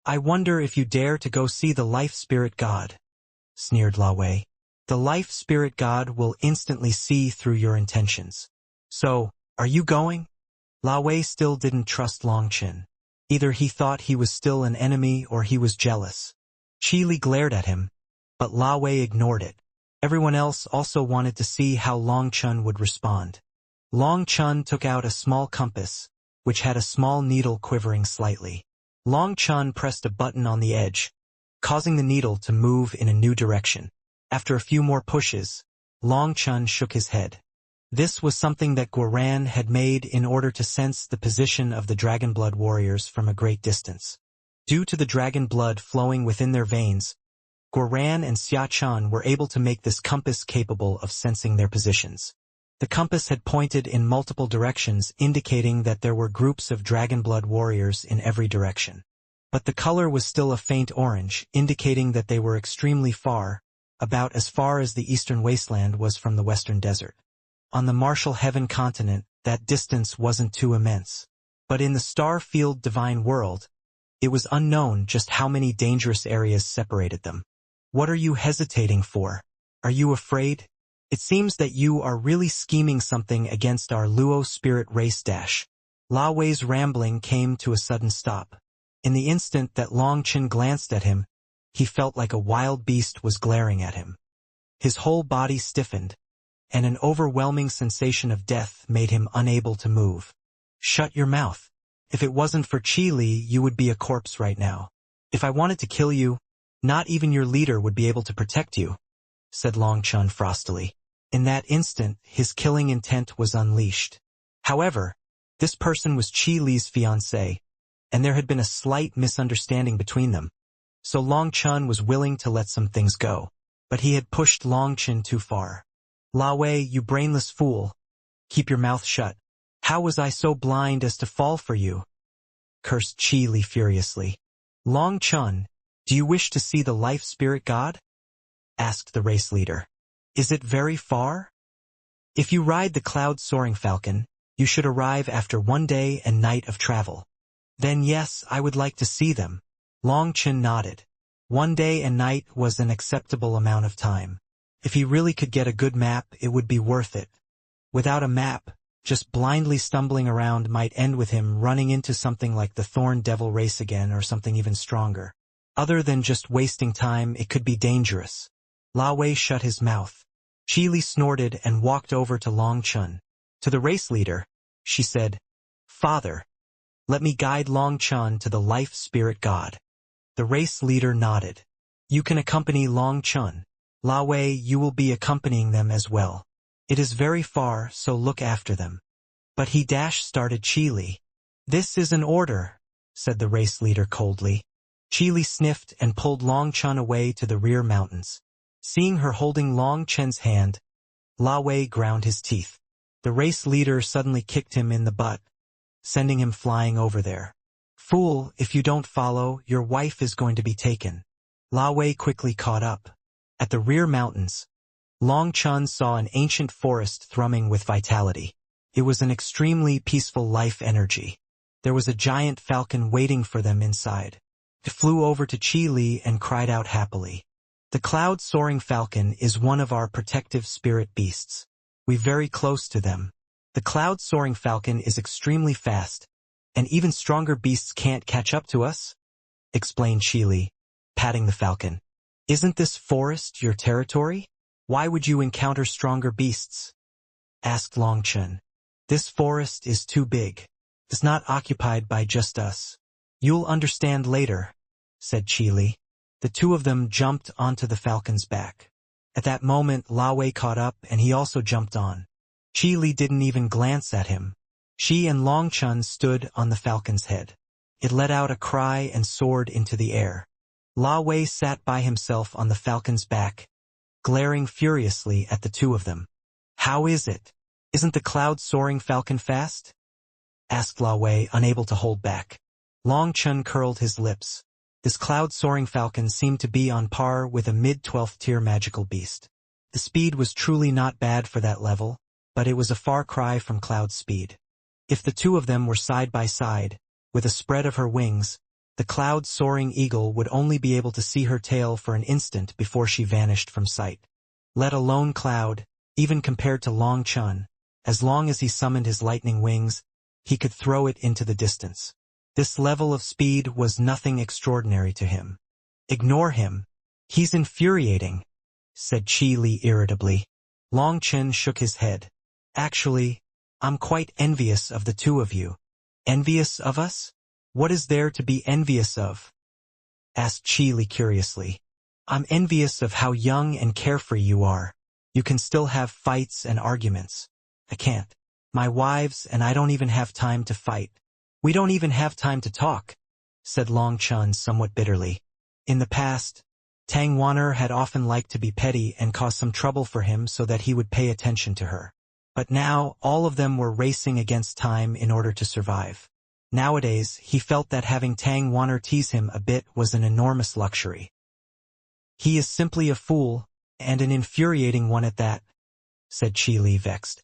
I wonder if you dare to go see the life spirit god, sneered Lao Wei. The life spirit god will instantly see through your intentions. So, are you going? Lao Wei still didn't trust Longchen. Either he thought he was still an enemy or he was jealous. Qi Li glared at him, but Lao Wei ignored it. Everyone else also wanted to see how Longchen would respond. Longchen took out a small compass, which had a small needle quivering slightly. Longchen pressed a button on the edge, causing the needle to move in a new direction. After a few more pushes, Longchen shook his head. This was something that Guoran had made in order to sense the position of the dragon blood warriors from a great distance. Due to the dragon blood flowing within their veins, Guoran and Xiachan were able to make this compass capable of sensing their positions. The compass had pointed in multiple directions, indicating that there were groups of dragon blood warriors in every direction. But the color was still a faint orange, indicating that they were extremely far, about as far as the eastern wasteland was from the western desert. On the Martial Heaven continent, that distance wasn't too immense. But in the star-filled divine world, it was unknown just how many dangerous areas separated them. What are you hesitating for? Are you afraid? It seems that you are really scheming something against our Luo spirit race dash. Lao Wei's rambling came to a sudden stop. In the instant that Longchen glanced at him, he felt like a wild beast was glaring at him. His whole body stiffened, and an overwhelming sensation of death made him unable to move. Shut your mouth. If it wasn't for Qi Li, you would be a corpse right now. If I wanted to kill you, not even your leader would be able to protect you, said Longchen frostily. In that instant, his killing intent was unleashed. However, this person was Qi Li's fiancée, and there had been a slight misunderstanding between them. So Longchen was willing to let some things go. But he had pushed Longchen too far. Lao Wei, you brainless fool. Keep your mouth shut. How was I so blind as to fall for you? Cursed Qi Li furiously. Longchen, do you wish to see the life spirit god? Asked the race leader. Is it very far? If you ride the cloud-soaring falcon, you should arrive after 1 day and night of travel. Then yes, I would like to see them. Longchen nodded. 1 day and night was an acceptable amount of time. If he really could get a good map, it would be worth it. Without a map, just blindly stumbling around might end with him running into something like the Thorn Devil race again or something even stronger. Other than just wasting time, it could be dangerous. Lao Wei shut his mouth. Qi Li snorted and walked over to Longchen. To the race leader, she said, Father, let me guide Longchen to the life spirit god. The race leader nodded. You can accompany Longchen. Lao Wei, you will be accompanying them as well. It is very far, so look after them. But he started Qi Li. This is an order, said the race leader coldly. Qi Li sniffed and pulled Longchen away to the rear mountains. Seeing her holding Longchen's hand, Lao Wei ground his teeth. The race leader suddenly kicked him in the butt, sending him flying over there. Fool, if you don't follow, your wife is going to be taken. Lao Wei quickly caught up. At the rear mountains, Longchen saw an ancient forest thrumming with vitality. It was an extremely peaceful life energy. There was a giant falcon waiting for them inside. It flew over to Qi Li and cried out happily. The cloud-soaring falcon is one of our protective spirit beasts. We're very close to them. The cloud-soaring falcon is extremely fast, and even stronger beasts can't catch up to us, explained Qi Li, patting the falcon. Isn't this forest your territory? Why would you encounter stronger beasts? Asked Longchen. This forest is too big. It's not occupied by just us. You'll understand later, said Qi Li. The two of them jumped onto the falcon's back. At that moment, Lao Wei caught up and he also jumped on. Qi Li didn't even glance at him. She and Longchen stood on the falcon's head. It let out a cry and soared into the air. Lao Wei sat by himself on the falcon's back, glaring furiously at the two of them. How is it? Isn't the cloud-soaring falcon fast? Asked Lao Wei, unable to hold back. Longchen curled his lips. This cloud-soaring falcon seemed to be on par with a mid-12th tier magical beast. The speed was truly not bad for that level, but it was a far cry from cloud speed. If the two of them were side by side, with a spread of her wings, The cloud-soaring eagle would only be able to see her tail for an instant before she vanished from sight. Let alone Cloud, even compared to Long Chun, as long as he summoned his lightning wings, he could throw it into the distance. This level of speed was nothing extraordinary to him. Ignore him. He's infuriating, said Chi Li irritably. Long Chen shook his head. Actually, I'm quite envious of the two of you. Envious of us? What is there to be envious of? Asked Chi Li curiously. I'm envious of how young and carefree you are. You can still have fights and arguments. I can't. My wives and I don't even have time to fight. We don't even have time to talk, said Long Chun somewhat bitterly. In the past, Tang Wanner had often liked to be petty and cause some trouble for him so that he would pay attention to her. But now all of them were racing against time in order to survive. Nowadays, he felt that having Tang Wanner tease him a bit was an enormous luxury. He is simply a fool, and an infuriating one at that, said Chi Li vexed.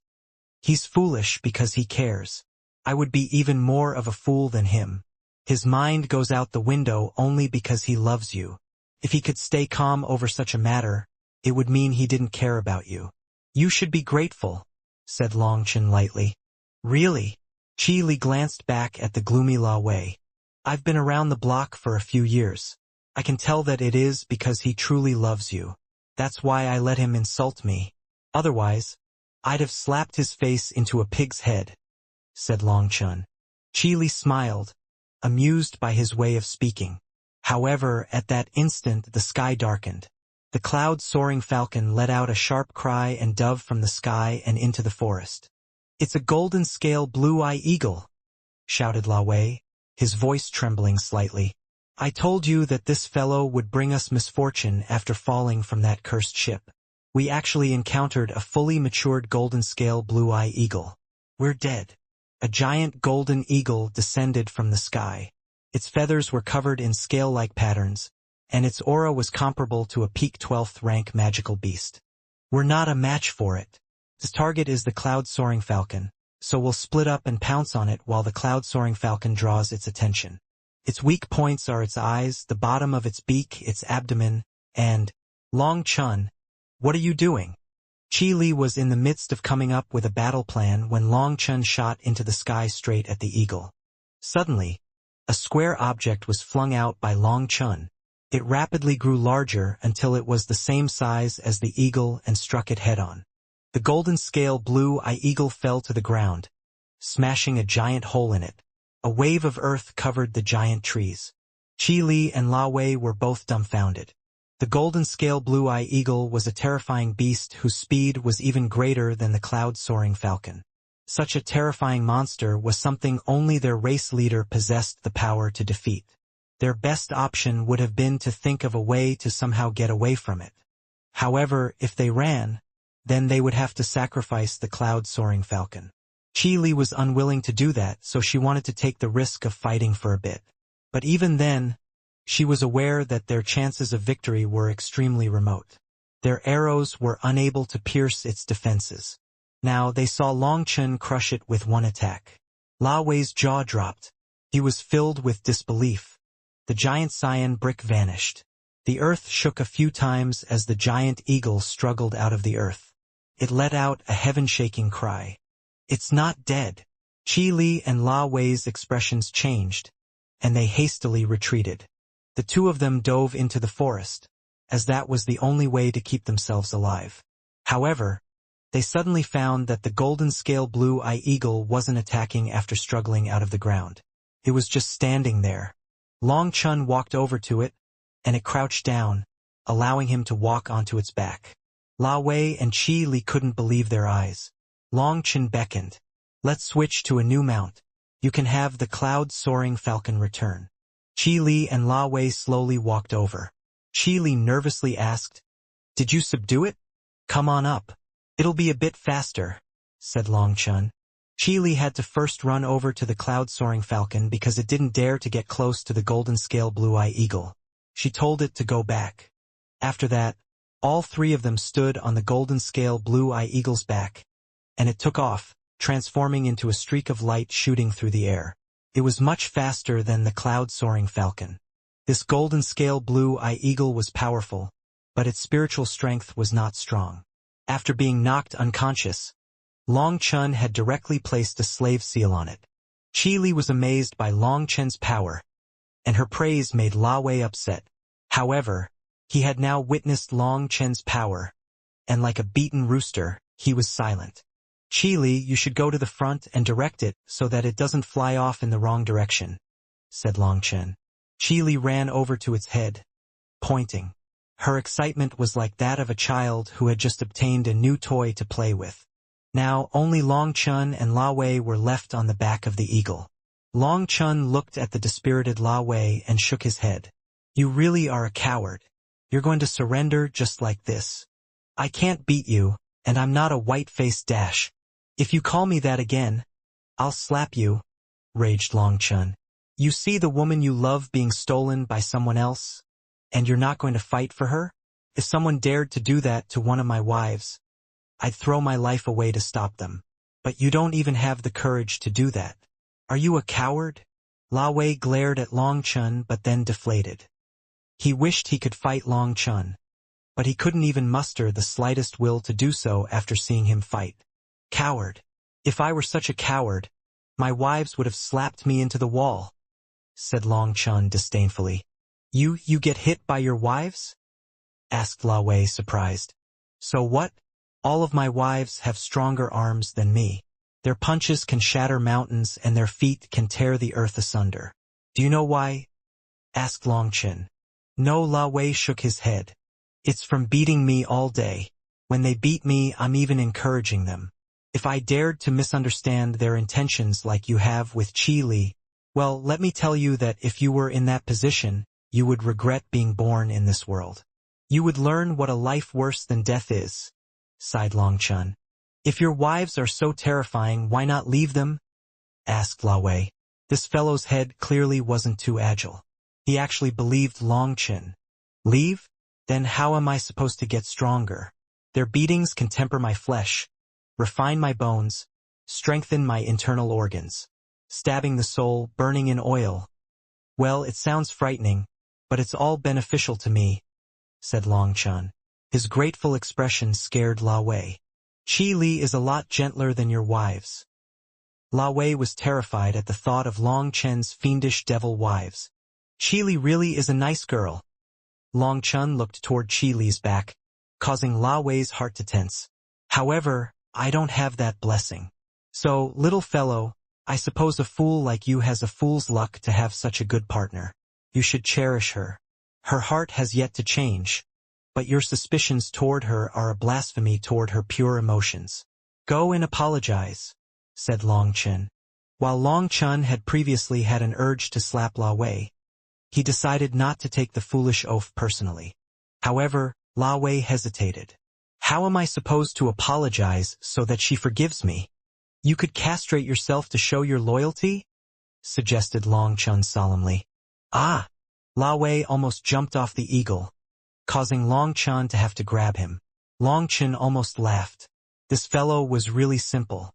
He's foolish because he cares. I would be even more of a fool than him. His mind goes out the window only because he loves you. If he could stay calm over such a matter, it would mean he didn't care about you. You should be grateful, said Long Chen lightly. Really? Chi Li glanced back at the gloomy La Wei. I've been around the block for a few years. I can tell that it is because he truly loves you. That's why I let him insult me. Otherwise, I'd have slapped his face into a pig's head, said Long Chun. Chi Li smiled, amused by his way of speaking. However, at that instant the sky darkened. The cloud-soaring falcon let out a sharp cry and dove from the sky and into the forest. It's a golden-scale blue-eye eagle, shouted La Wei, his voice trembling slightly. I told you that this fellow would bring us misfortune after falling from that cursed ship. We actually encountered a fully matured golden-scale blue-eye eagle. We're dead. A giant golden eagle descended from the sky. Its feathers were covered in scale-like patterns, and its aura was comparable to a peak 12th rank magical beast. We're not a match for it. Its target is the cloud-soaring falcon, so we'll split up and pounce on it while the cloud-soaring falcon draws its attention. Its weak points are its eyes, the bottom of its beak, its abdomen, and... Long Chun, what are you doing? Chi Li was in the midst of coming up with a battle plan when Long Chun shot into the sky straight at the eagle. Suddenly, a square object was flung out by Long Chun. It rapidly grew larger until it was the same size as the eagle and struck it head-on. The golden-scale blue-eye eagle fell to the ground, smashing a giant hole in it. A wave of earth covered the giant trees. Chi Li and La Wei were both dumbfounded. The golden-scale blue-eye eagle was a terrifying beast whose speed was even greater than the cloud-soaring falcon. Such a terrifying monster was something only their race leader possessed the power to defeat. Their best option would have been to think of a way to somehow get away from it. However, if they ran, then they would have to sacrifice the cloud-soaring falcon. Chi Li was unwilling to do that, so she wanted to take the risk of fighting for a bit. But even then, she was aware that their chances of victory were extremely remote. Their arrows were unable to pierce its defenses. Now they saw Long Chun crush it with one attack. La Wei's jaw dropped. He was filled with disbelief. The giant cyan brick vanished. The earth shook a few times as the giant eagle struggled out of the earth. It let out a heaven-shaking cry. It's not dead. Chi Li and La Wei's expressions changed, and they hastily retreated. The two of them dove into the forest, as that was the only way to keep themselves alive. However, they suddenly found that the golden-scale blue-eye eagle wasn't attacking after struggling out of the ground. It was just standing there. Long Chun walked over to it, and it crouched down, allowing him to walk onto its back. La Wei and Chi Li couldn't believe their eyes. Long Chun beckoned. Let's switch to a new mount. You can have the cloud-soaring falcon return. Chi Li and La Wei slowly walked over. Chi Li nervously asked, Did you subdue it? Come on up. It'll be a bit faster, said Long Chun. Chi Li had to first run over to the cloud-soaring falcon because it didn't dare to get close to the golden-scale blue-eye eagle. She told it to go back. After that, all three of them stood on the golden-scale blue-eye eagle's back, and it took off, transforming into a streak of light shooting through the air. It was much faster than the cloud-soaring falcon. This golden-scale blue eye eagle was powerful, but its spiritual strength was not strong. After being knocked unconscious, Long Chun had directly placed a slave seal on it. Chi Li was amazed by Long Chen's power, and her praise made La Wei upset. However, he had now witnessed Long Chen's power, and like a beaten rooster, he was silent. Chi Li, you should go to the front and direct it so that it doesn't fly off in the wrong direction, said Long Chen. Chi Li ran over to its head, pointing. Her excitement was like that of a child who had just obtained a new toy to play with. Now only Long Chun and La Wei were left on the back of the eagle. Long Chun looked at the dispirited La Wei and shook his head. You really are a coward. You're going to surrender just like this. I can't beat you, and I'm not a white-faced dash. If you call me that again, I'll slap you, raged Long Chun. You see the woman you love being stolen by someone else, and you're not going to fight for her? If someone dared to do that to one of my wives, I'd throw my life away to stop them. But you don't even have the courage to do that. Are you a coward? La Wei glared at Long Chun but then deflated. He wished he could fight Long Chun, but he couldn't even muster the slightest will to do so after seeing him fight. Coward. If I were such a coward, my wives would have slapped me into the wall, said Long Chun disdainfully. You get hit by your wives? Asked La Wei, surprised. So what? All of my wives have stronger arms than me. Their punches can shatter mountains and their feet can tear the earth asunder. Do you know why? Asked Long Chen. No, La Wei shook his head. It's from beating me all day. When they beat me, I'm even encouraging them. If I dared to misunderstand their intentions like you have with Chi Li, well, let me tell you that if you were in that position, you would regret being born in this world. You would learn what a life worse than death is, sighed Long Chun. If your wives are so terrifying, why not leave them? Asked La Wei. This fellow's head clearly wasn't too agile. He actually believed Long Chen. Leave? Then how am I supposed to get stronger? Their beatings can temper my flesh, refine my bones, strengthen my internal organs. Stabbing the soul, burning in oil. Well, it sounds frightening, but it's all beneficial to me, said Long Chun. His grateful expression scared La Wei. Chi Li is a lot gentler than your wives. La Wei was terrified at the thought of Long Chen's fiendish devil wives. Chi Li really is a nice girl. Long Chun looked toward Chi Li's back, causing La Wei's heart to tense. However, I don't have that blessing. So, little fellow, I suppose a fool like you has a fool's luck to have such a good partner. You should cherish her. Her heart has yet to change, but your suspicions toward her are a blasphemy toward her pure emotions. Go and apologize, said Long Chen. While Long Chun had previously had an urge to slap La Wei, he decided not to take the foolish oaf personally. However, La Wei hesitated. How am I supposed to apologize so that she forgives me? You could castrate yourself to show your loyalty? Suggested Long Chun solemnly. Ah! La Wei almost jumped off the eagle, causing Long Chun to have to grab him. Long Chun almost laughed. This fellow was really simple.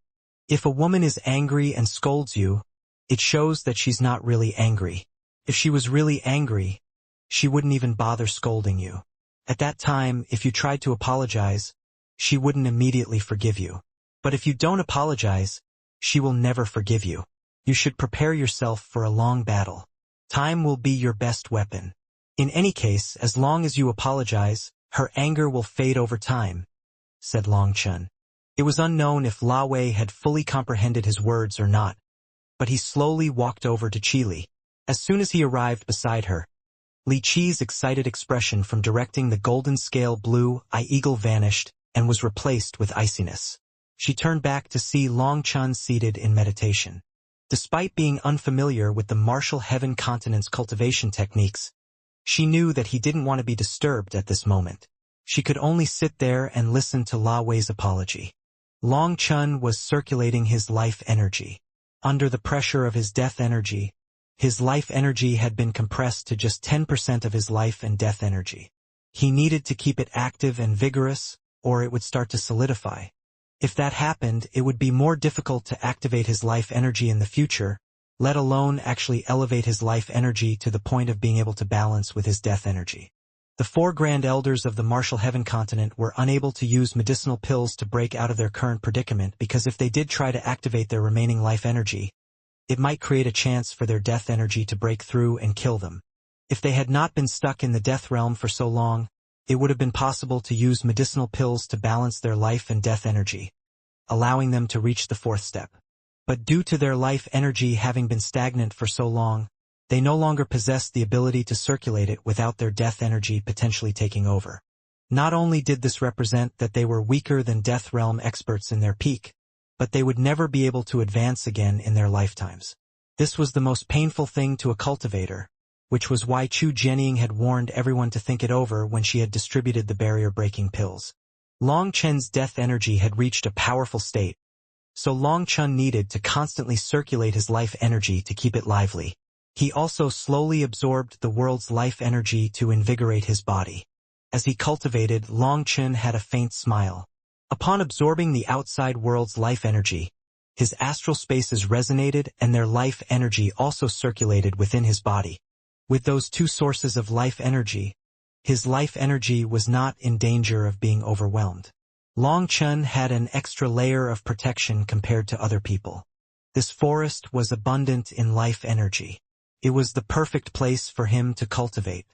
If a woman is angry and scolds you, it shows that she's not really angry. If she was really angry, she wouldn't even bother scolding you. At that time, if you tried to apologize, she wouldn't immediately forgive you. But if you don't apologize, she will never forgive you. You should prepare yourself for a long battle. Time will be your best weapon. In any case, as long as you apologize, her anger will fade over time, said Long Chun. It was unknown if La Wei had fully comprehended his words or not, but he slowly walked over to Chi Li. As soon as he arrived beside her, Li Chi's excited expression from directing the golden scale blue eye eagle vanished and was replaced with iciness. She turned back to see Long Chun seated in meditation. Despite being unfamiliar with the martial heaven continent's cultivation techniques, she knew that he didn't want to be disturbed at this moment. She could only sit there and listen to La Wei's apology. Long Chun was circulating his life energy. Under the pressure of his death energy, his life energy had been compressed to just 10% of his life and death energy. He needed to keep it active and vigorous, or it would start to solidify. If that happened, it would be more difficult to activate his life energy in the future, let alone actually elevate his life energy to the point of being able to balance with his death energy. The 4 Grand Elders of the Martial Heaven continent were unable to use medicinal pills to break out of their current predicament because if they did try to activate their remaining life energy, it might create a chance for their death energy to break through and kill them. If they had not been stuck in the death realm for so long, it would have been possible to use medicinal pills to balance their life and death energy, allowing them to reach the 4th step. But due to their life energy having been stagnant for so long, they no longer possessed the ability to circulate it without their death energy potentially taking over. Not only did this represent that they were weaker than death realm experts in their peak, but they would never be able to advance again in their lifetimes. This was the most painful thing to a cultivator, which was why Chu Jianying had warned everyone to think it over when she had distributed the barrier-breaking pills. Long Chen's death energy had reached a powerful state, so Long Chen needed to constantly circulate his life energy to keep it lively. He also slowly absorbed the world's life energy to invigorate his body. As he cultivated, Long Chen had a faint smile. Upon absorbing the outside world's life energy, his astral spaces resonated and their life energy also circulated within his body. With those 2 sources of life energy, his life energy was not in danger of being overwhelmed. Long Chen had an extra layer of protection compared to other people. This forest was abundant in life energy. It was the perfect place for him to cultivate.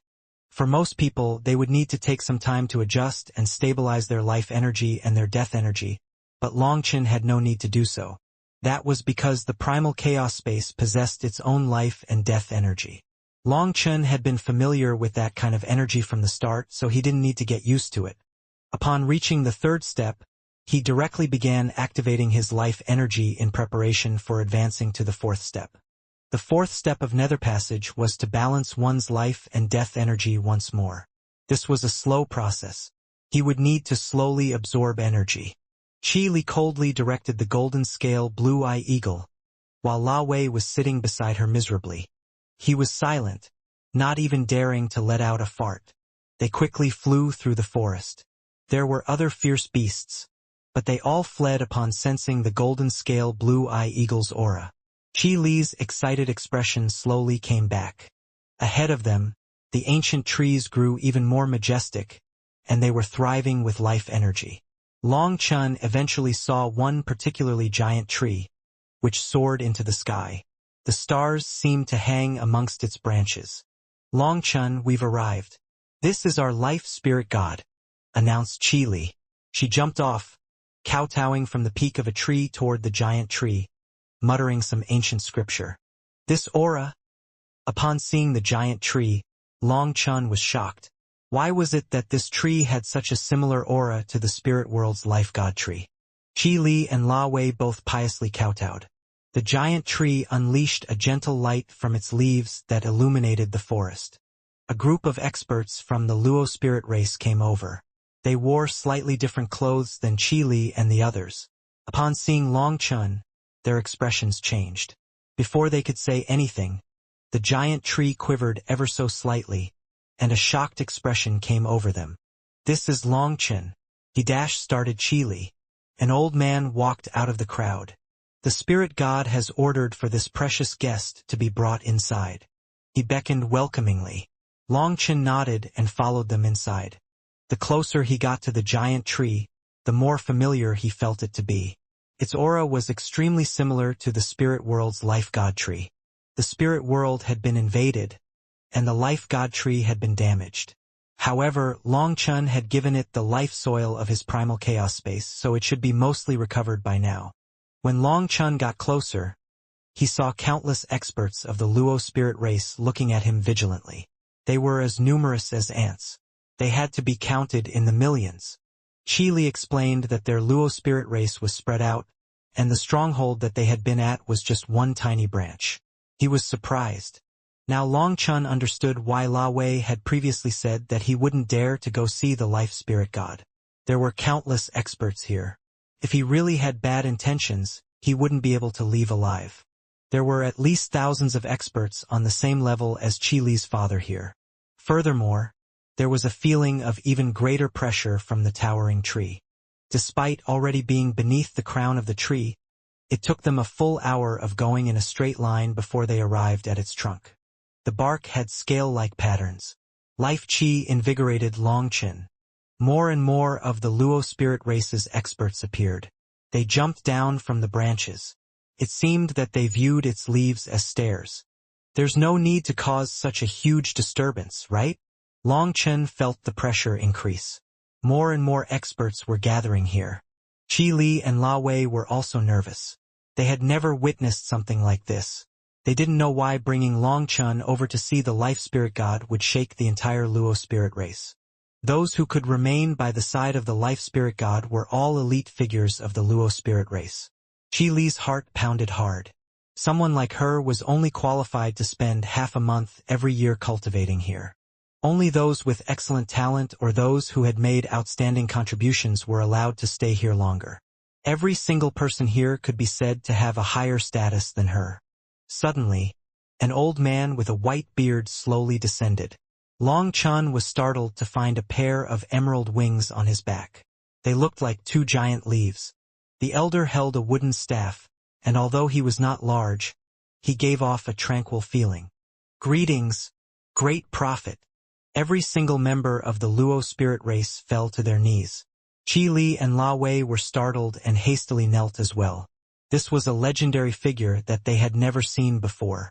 For most people, they would need to take some time to adjust and stabilize their life energy and their death energy, but Long Chen had no need to do so. That was because the primal chaos space possessed its own life and death energy. Long Chen had been familiar with that kind of energy from the start, so he didn't need to get used to it. Upon reaching the 3rd step, he directly began activating his life energy in preparation for advancing to the 4th step. The 4th step of Nether Passage was to balance one's life and death energy once more. This was a slow process. He would need to slowly absorb energy. Qi Li coldly directed the golden scale blue-eye eagle, while La Wei was sitting beside her miserably. He was silent, not even daring to let out a fart. They quickly flew through the forest. There were other fierce beasts, but they all fled upon sensing the golden scale blue-eye eagle's aura. Qi Li's excited expression slowly came back. Ahead of them, the ancient trees grew even more majestic, and they were thriving with life energy. Long Chen eventually saw one particularly giant tree, which soared into the sky. The stars seemed to hang amongst its branches. Long Chen, we've arrived. This is our life spirit god, announced Qi Li. She jumped off, kowtowing from the peak of a tree toward the giant tree, muttering some ancient scripture. This aura? Upon seeing the giant tree, Long Chen was shocked. Why was it that this tree had such a similar aura to the spirit world's life god tree? Qi Li and La Wei both piously kowtowed. The giant tree unleashed a gentle light from its leaves that illuminated the forest. A group of experts from the Luo spirit race came over. They wore slightly different clothes than Qi Li and the others. Upon seeing Long Chen, their expressions changed. Before they could say anything, the giant tree quivered ever so slightly, and a shocked expression came over them. This is Long Chen. He started Qi Li. An old man walked out of the crowd. The spirit god has ordered for this precious guest to be brought inside. He beckoned welcomingly. Long Chen nodded and followed them inside. The closer he got to the giant tree, the more familiar he felt it to be. Its aura was extremely similar to the spirit world's life god tree. The spirit world had been invaded, and the life god tree had been damaged. However, Long Chen had given it the life soil of his primal chaos space, so it should be mostly recovered by now. When Long Chen got closer, he saw countless experts of the Luo spirit race looking at him vigilantly. They were as numerous as ants. They had to be counted in the millions. Qi Li explained that their Luo spirit race was spread out, and the stronghold that they had been at was just one tiny branch. He was surprised. Now Long Chen understood why La Wei had previously said that he wouldn't dare to go see the life spirit god. There were countless experts here. If he really had bad intentions, he wouldn't be able to leave alive. There were at least thousands of experts on the same level as Qi Li's father here. Furthermore, there was a feeling of even greater pressure from the towering tree. Despite already being beneath the crown of the tree, It took them a full hour of going in a straight line before they arrived at its trunk. The bark had scale-like patterns. Life Chi invigorated Longchen. More and more of the Luo spirit race's experts appeared. They jumped down from the branches. It seemed that they viewed its leaves as stairs. There's no need to cause such a huge disturbance, right? Longchen felt the pressure increase. More and more experts were gathering here. Qi Li and La Wei were also nervous. They had never witnessed something like this. They didn't know why bringing Longchen over to see the life spirit god would shake the entire Luo spirit race. Those who could remain by the side of the life spirit god were all elite figures of the Luo spirit race. Qi Li's heart pounded hard. Someone like her was only qualified to spend half a month every year cultivating here. Only those with excellent talent or those who had made outstanding contributions were allowed to stay here longer. Every single person here could be said to have a higher status than her. Suddenly, an old man with a white beard slowly descended. Longchen was startled to find a pair of emerald wings on his back. They looked like two giant leaves. The elder held a wooden staff, and although he was not large, he gave off a tranquil feeling. Greetings, great prophet. Every single member of the Luo spirit race fell to their knees. Qi Li and La Wei were startled and hastily knelt as well. This was a legendary figure that they had never seen before.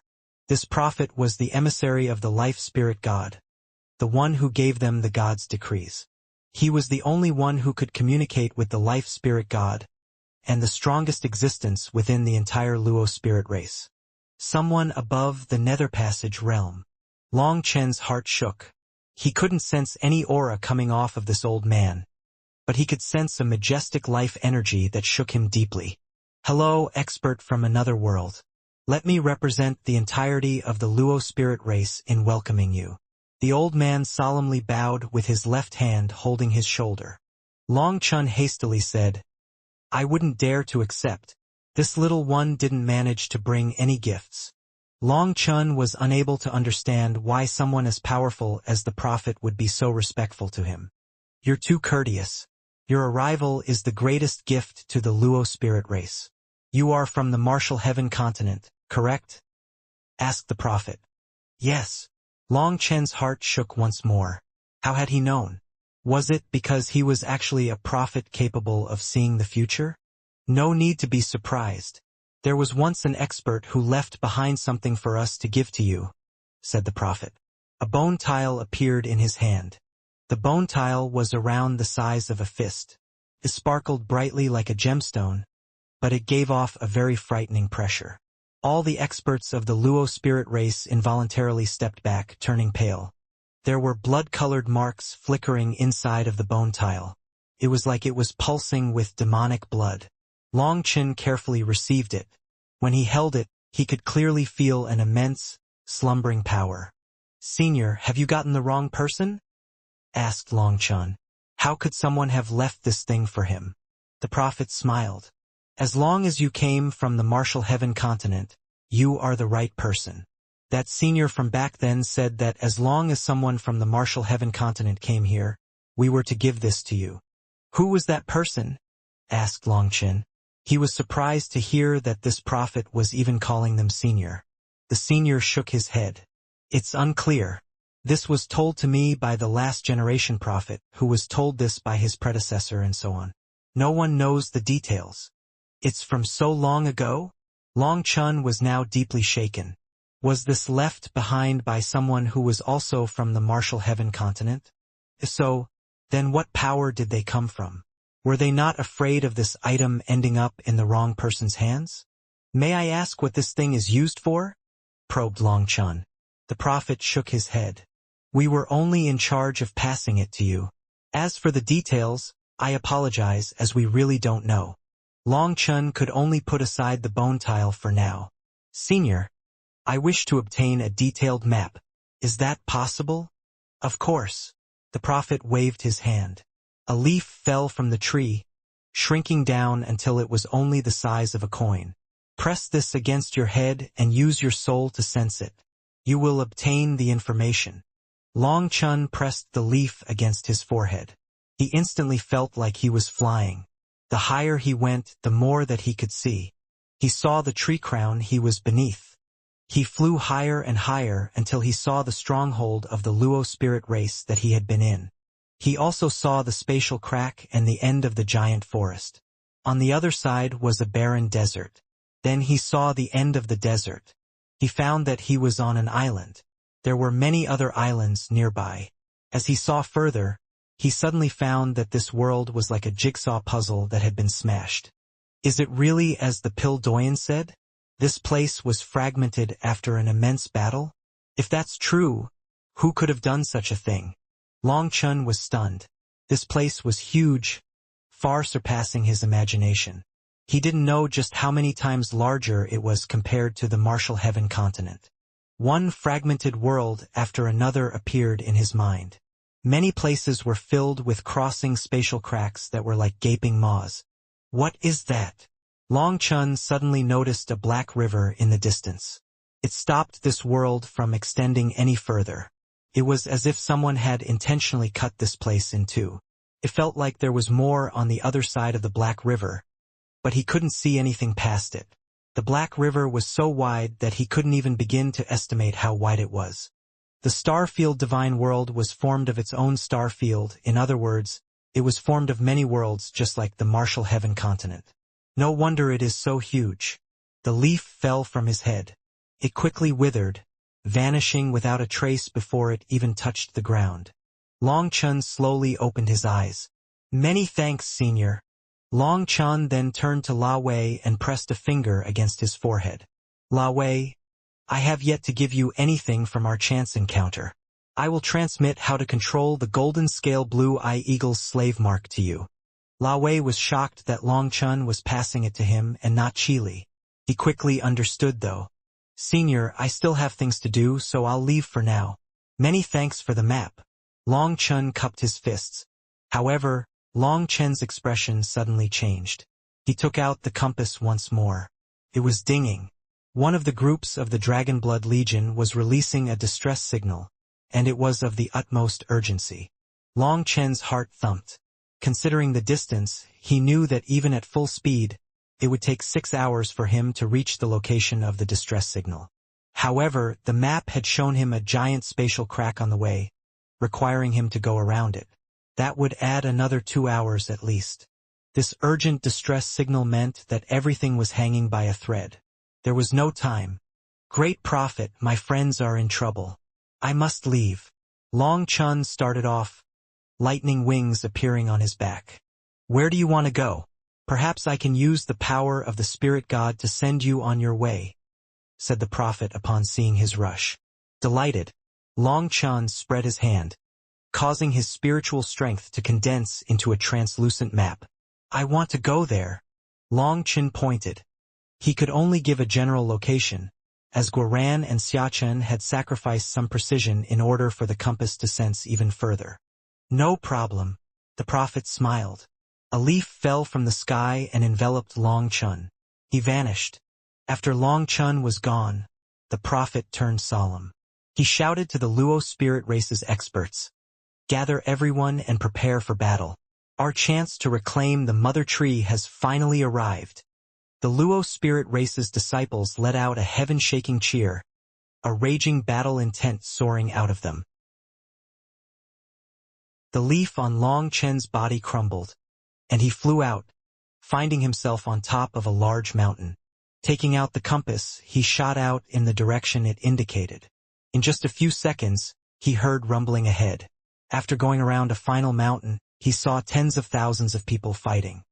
This prophet was the emissary of the life spirit god, the one who gave them the god's decrees. He was the only one who could communicate with the life spirit god, and the strongest existence within the entire Luo spirit race. Someone above the nether passage realm. Longchen's heart shook. He couldn't sense any aura coming off of this old man, but he could sense a majestic life energy that shook him deeply. Hello, expert from another world. Let me represent the entirety of the Luo spirit race in welcoming you. The old man solemnly bowed with his left hand holding his shoulder. Longchen hastily said, I wouldn't dare to accept. This little one didn't manage to bring any gifts. Longchen was unable to understand why someone as powerful as the prophet would be so respectful to him. You're too courteous. Your arrival is the greatest gift to the Luo spirit race. You are from the Martial Heaven continent, correct? Asked the prophet. Yes. Longchen's heart shook once more. How had he known? Was it because he was actually a prophet capable of seeing the future? No need to be surprised. There was once an expert who left behind something for us to give to you, said the prophet. A bone tile appeared in his hand. The bone tile was around the size of a fist. It sparkled brightly like a gemstone, but it gave off a very frightening pressure. All the experts of the Luo spirit race involuntarily stepped back, turning pale. There were blood-colored marks flickering inside of the bone tile. It was like it was pulsing with demonic blood. Longchen carefully received it. When he held it, he could clearly feel an immense, slumbering power. Senior, have you gotten the wrong person? Asked Longchen. How could someone have left this thing for him? The prophet smiled. As long as you came from the Martial Heaven continent, you are the right person. That senior from back then said that as long as someone from the Martial Heaven continent came here, we were to give this to you. Who was that person? Asked Longchen. He was surprised to hear that this prophet was even calling them senior. The senior shook his head. It's unclear. This was told to me by the last generation prophet, who was told this by his predecessor and so on. No one knows the details. It's from so long ago? Longchen was now deeply shaken. Was this left behind by someone who was also from the Martial Heaven continent? If so, then what power did they come from? Were they not afraid of this item ending up in the wrong person's hands? May I ask what this thing is used for? Probed Longchen. The prophet shook his head. We were only in charge of passing it to you. As for the details, I apologize as we really don't know. Longchen could only put aside the bone tile for now. Senior, I wish to obtain a detailed map. Is that possible? Of course. The prophet waved his hand. A leaf fell from the tree, shrinking down until it was only the size of a coin. Press this against your head and use your soul to sense it. You will obtain the information. Longchen pressed the leaf against his forehead. He instantly felt like he was flying. The higher he went, the more that he could see. He saw the tree crown he was beneath. He flew higher and higher until he saw the stronghold of the Luo spirit race that he had been in. He also saw the spatial crack and the end of the giant forest. On the other side was a barren desert. Then he saw the end of the desert. He found that he was on an island. There were many other islands nearby. As he saw further, he suddenly found that this world was like a jigsaw puzzle that had been smashed. Is it really as the Pil Doyen said? This place was fragmented after an immense battle? If that's true, who could have done such a thing? Long Chun was stunned. This place was huge, far surpassing his imagination. He didn't know just how many times larger it was compared to the Martial Heaven continent. One fragmented world after another appeared in his mind. Many places were filled with crossing spatial cracks that were like gaping maws. What is that? Long Chun suddenly noticed a black river in the distance. It stopped this world from extending any further. It was as if someone had intentionally cut this place in two. It felt like there was more on the other side of the Black River, but he couldn't see anything past it. The Black River was so wide that he couldn't even begin to estimate how wide it was. The Starfield Divine World was formed of its own star field. In other words, it was formed of many worlds just like the Martial Heaven continent. No wonder it is so huge. The leaf fell from his head. It quickly withered, vanishing without a trace before it even touched the ground. Long Chun slowly opened his eyes. Many thanks, Senior. Long Chun then turned to La Wei and pressed a finger against his forehead. La Wei, I have yet to give you anything from our chance encounter. I will transmit how to control the golden scale blue eye eagle's slave mark to you. La Wei was shocked that Long Chun was passing it to him and not Chile. He quickly understood though. Senior, I still have things to do, so I'll leave for now. Many thanks for the map. Long Chun cupped his fists. However, Long Chen's expression suddenly changed. He took out the compass once more. It was dinging. One of the groups of the Dragonblood Legion was releasing a distress signal, and it was of the utmost urgency. Long Chen's heart thumped. Considering the distance, he knew that even at full speed, it would take 6 hours for him to reach the location of the distress signal. However, the map had shown him a giant spatial crack on the way, requiring him to go around it. That would add another 2 hours at least. This urgent distress signal meant that everything was hanging by a thread. There was no time. Great prophet, my friends are in trouble. I must leave. Long Chun started off, lightning wings appearing on his back. Where do you want to go? Perhaps I can use the power of the spirit god to send you on your way, said the prophet upon seeing his rush. Delighted, Long Chun spread his hand, causing his spiritual strength to condense into a translucent map. I want to go there. Long Chun pointed. He could only give a general location, as Guoran and Xiachen had sacrificed some precision in order for the compass to sense even further. No problem, the prophet smiled. A leaf fell from the sky and enveloped Long Chun. He vanished. After Long Chun was gone, the prophet turned solemn. He shouted to the Luo spirit race's experts. Gather everyone and prepare for battle. Our chance to reclaim the mother tree has finally arrived. The Luo spirit race's disciples let out a heaven-shaking cheer, a raging battle intent soaring out of them. The leaf on Long Chen's body crumbled, and he flew out, finding himself on top of a large mountain. Taking out the compass, he shot out in the direction it indicated. In just a few seconds, he heard rumbling ahead. After going around a final mountain, he saw tens of thousands of people fighting.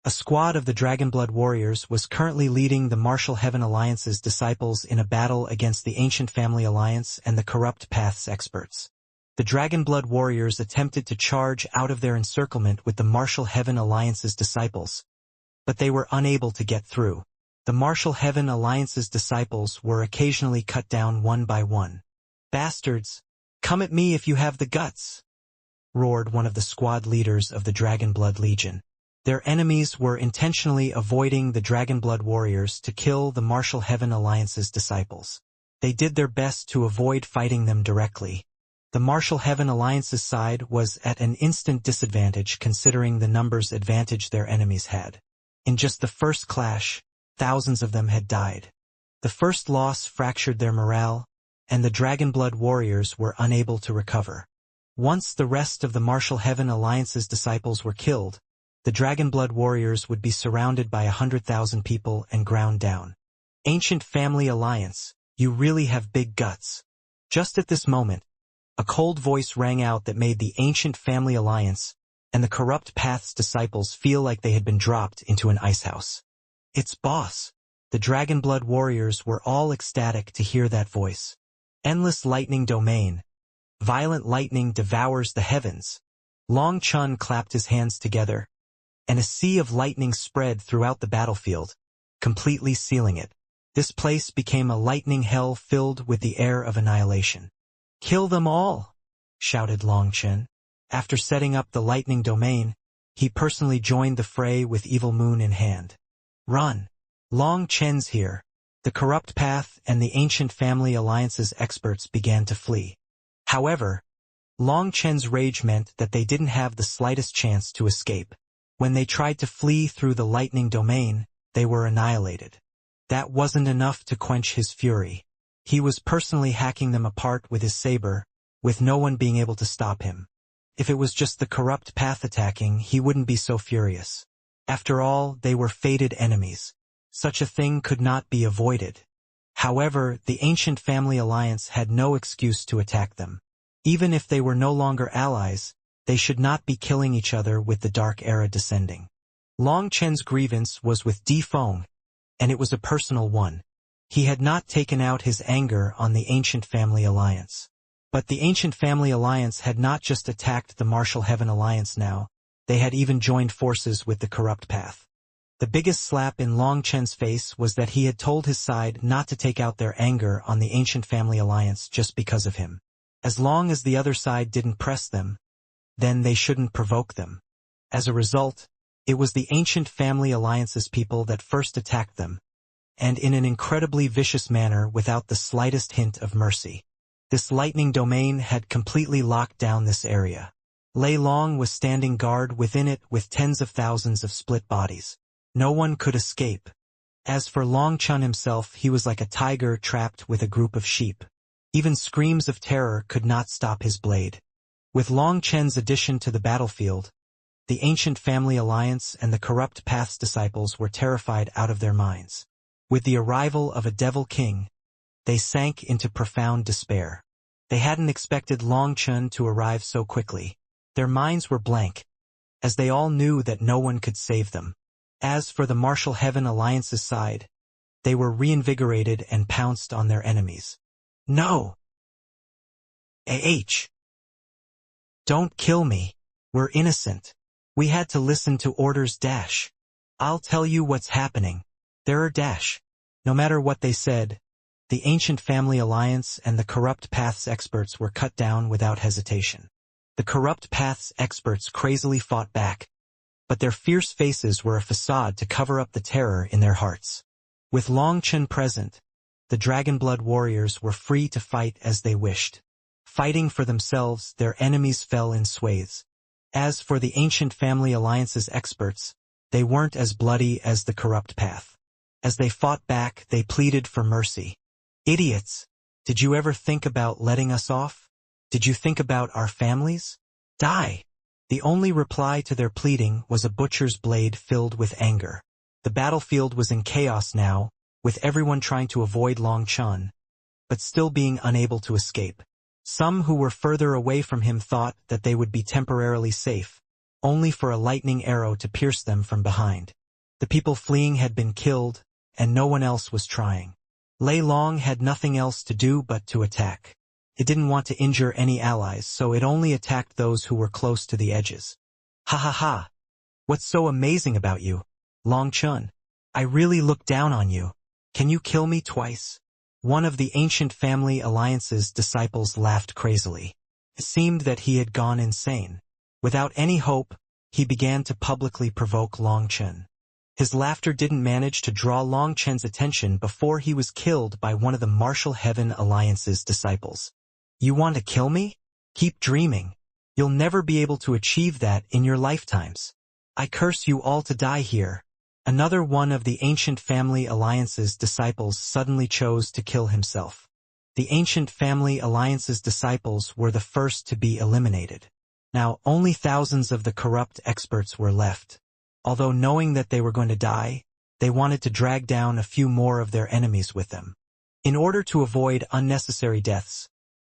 A squad of the Dragonblood warriors was currently leading the Martial Heaven Alliance's disciples in a battle against the Ancient Family Alliance and the Corrupt Paths experts. The Dragonblood warriors attempted to charge out of their encirclement with the Martial Heaven Alliance's disciples, but they were unable to get through. The Martial Heaven Alliance's disciples were occasionally cut down one by one. Bastards, come at me if you have the guts, roared one of the squad leaders of the Dragonblood Legion. Their enemies were intentionally avoiding the Dragonblood warriors to kill the Martial Heaven Alliance's disciples. They did their best to avoid fighting them directly. The Martial Heaven Alliance's side was at an instant disadvantage considering the numbers advantage their enemies had. In just the first clash, thousands of them had died. The first loss fractured their morale, and the Dragonblood warriors were unable to recover. Once the rest of the Martial Heaven Alliance's disciples were killed, the Dragonblood warriors would be surrounded by 100,000 people and ground down. Ancient Family Alliance, you really have big guts. Just at this moment, a cold voice rang out that made the Ancient Family Alliance and the Corrupt Path's disciples feel like they had been dropped into an icehouse. It's boss. The Dragonblood warriors were all ecstatic to hear that voice. Endless lightning domain. Violent lightning devours the heavens. Long Chun clapped his hands together, and a sea of lightning spread throughout the battlefield, completely sealing it. This place became a lightning hell filled with the air of annihilation. "Kill them all!" shouted Long Chen. After setting up the lightning domain, he personally joined the fray with Evil Moon in hand. "Run! Long Chen's here." The Corrupt Path and the Ancient Family Alliance's experts began to flee. However, Long Chen's rage meant that they didn't have the slightest chance to escape. When they tried to flee through the lightning domain, they were annihilated. That wasn't enough to quench his fury. He was personally hacking them apart with his saber, with no one being able to stop him. If it was just the Corrupt Path attacking, he wouldn't be so furious. After all, they were fated enemies. Such a thing could not be avoided. However, the Ancient Family Alliance had no excuse to attack them. Even if they were no longer allies, they should not be killing each other with the Dark Era descending. Long Chen's grievance was with Defy, and it was a personal one. He had not taken out his anger on the Ancient Family Alliance. But the Ancient Family Alliance had not just attacked the Martial Heaven Alliance now, they had even joined forces with the Corrupt Path. The biggest slap in Long Chen's face was that he had told his side not to take out their anger on the Ancient Family Alliance just because of him. As long as the other side didn't press them, then they shouldn't provoke them. As a result, it was the Ancient Family Alliance's people that first attacked them, and in an incredibly vicious manner without the slightest hint of mercy. This lightning domain had completely locked down this area. Lei Long was standing guard within it with tens of thousands of split bodies. No one could escape. As for Long Chun himself, he was like a tiger trapped with a group of sheep. Even screams of terror could not stop his blade. With Long Chen's addition to the battlefield, the Ancient Family Alliance and the Corrupt Path's disciples were terrified out of their minds. With the arrival of a Devil King, they sank into profound despair. They hadn't expected Long Chun to arrive so quickly. Their minds were blank, as they all knew that no one could save them. As for the Martial Heaven Alliance's side, they were reinvigorated and pounced on their enemies. "No! Don't kill me. We're innocent. We had to listen to orders dash. I'll tell you what's happening. There are dash." No matter what they said, the Ancient Family Alliance and the Corrupt Path's experts were cut down without hesitation. The Corrupt Path's experts crazily fought back, but their fierce faces were a facade to cover up the terror in their hearts. With Long Chen present, the Dragonblood warriors were free to fight as they wished. Fighting for themselves, their enemies fell in swathes. As for the Ancient Family Alliance's experts, they weren't as bloody as the Corrupt Path. As they fought back, they pleaded for mercy. "Idiots! Did you ever think about letting us off? Did you think about our families? Die!" The only reply to their pleading was a butcher's blade filled with anger. The battlefield was in chaos now, with everyone trying to avoid Long Chun, but still being unable to escape. Some who were further away from him thought that they would be temporarily safe, only for a lightning arrow to pierce them from behind. The people fleeing had been killed, and no one else was trying. Lei Long had nothing else to do but to attack. It didn't want to injure any allies, so it only attacked those who were close to the edges. "Ha ha ha! What's so amazing about you, Long Chun? I really look down on you. Can you kill me twice?" One of the Ancient Family Alliance's disciples laughed crazily. It seemed that he had gone insane. Without any hope, he began to publicly provoke Long Chun. His laughter didn't manage to draw Long Chen's attention before he was killed by one of the Martial Heaven Alliance's disciples. "You want to kill me? Keep dreaming. You'll never be able to achieve that in your lifetimes. I curse you all to die here." Another one of the ancient family alliance's disciples suddenly chose to kill himself. The ancient family alliance's disciples were the first to be eliminated. Now only thousands of the corrupt experts were left. Although knowing that they were going to die, they wanted to drag down a few more of their enemies with them. In order to avoid unnecessary deaths,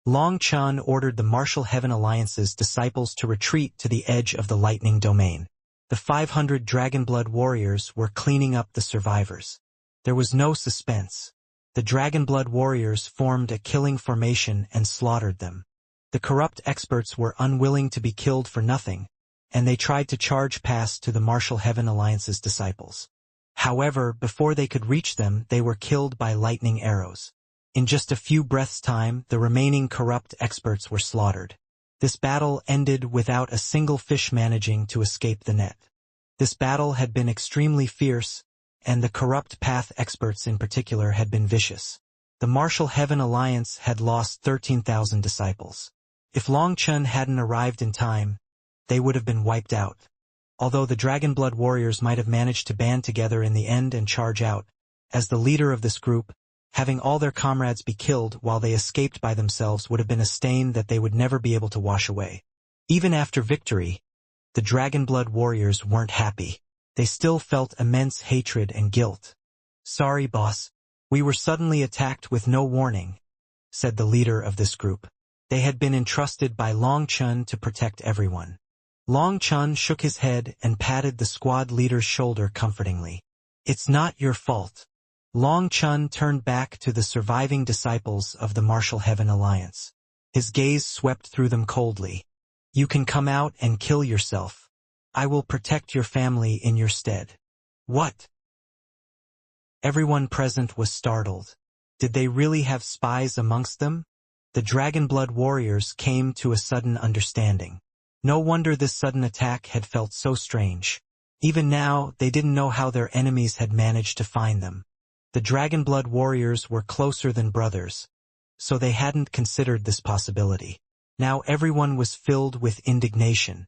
Long Chun ordered the Martial Heaven Alliance's disciples to retreat to the edge of the lightning domain. The 500 Dragonblood warriors were cleaning up the survivors. There was no suspense. The Dragonblood warriors formed a killing formation and slaughtered them. The corrupt experts were unwilling to be killed for nothing, and they tried to charge past to the Martial Heaven Alliance's disciples. However, before they could reach them, they were killed by lightning arrows. In just a few breaths' time, the remaining corrupt experts were slaughtered. This battle ended without a single fish managing to escape the net. This battle had been extremely fierce, and the corrupt path experts in particular had been vicious. The Martial Heaven Alliance had lost 13,000 disciples. If Long Chun hadn't arrived in time, they would have been wiped out. Although the Dragonblood warriors might have managed to band together in the end and charge out, as the leader of this group, having all their comrades be killed while they escaped by themselves would have been a stain that they would never be able to wash away. Even after victory, the Dragonblood warriors weren't happy. They still felt immense hatred and guilt. "Sorry, boss. We were suddenly attacked with no warning," said the leader of this group. They had been entrusted by Long Chun to protect everyone. Long Chun shook his head and patted the squad leader's shoulder comfortingly. "It's not your fault." Long Chun turned back to the surviving disciples of the Martial Heaven Alliance. His gaze swept through them coldly. "You can come out and kill yourself. I will protect your family in your stead." "What?" Everyone present was startled. Did they really have spies amongst them? The Dragonblood warriors came to a sudden understanding. No wonder this sudden attack had felt so strange. Even now, they didn't know how their enemies had managed to find them. The Dragonblood warriors were closer than brothers, so they hadn't considered this possibility. Now everyone was filled with indignation.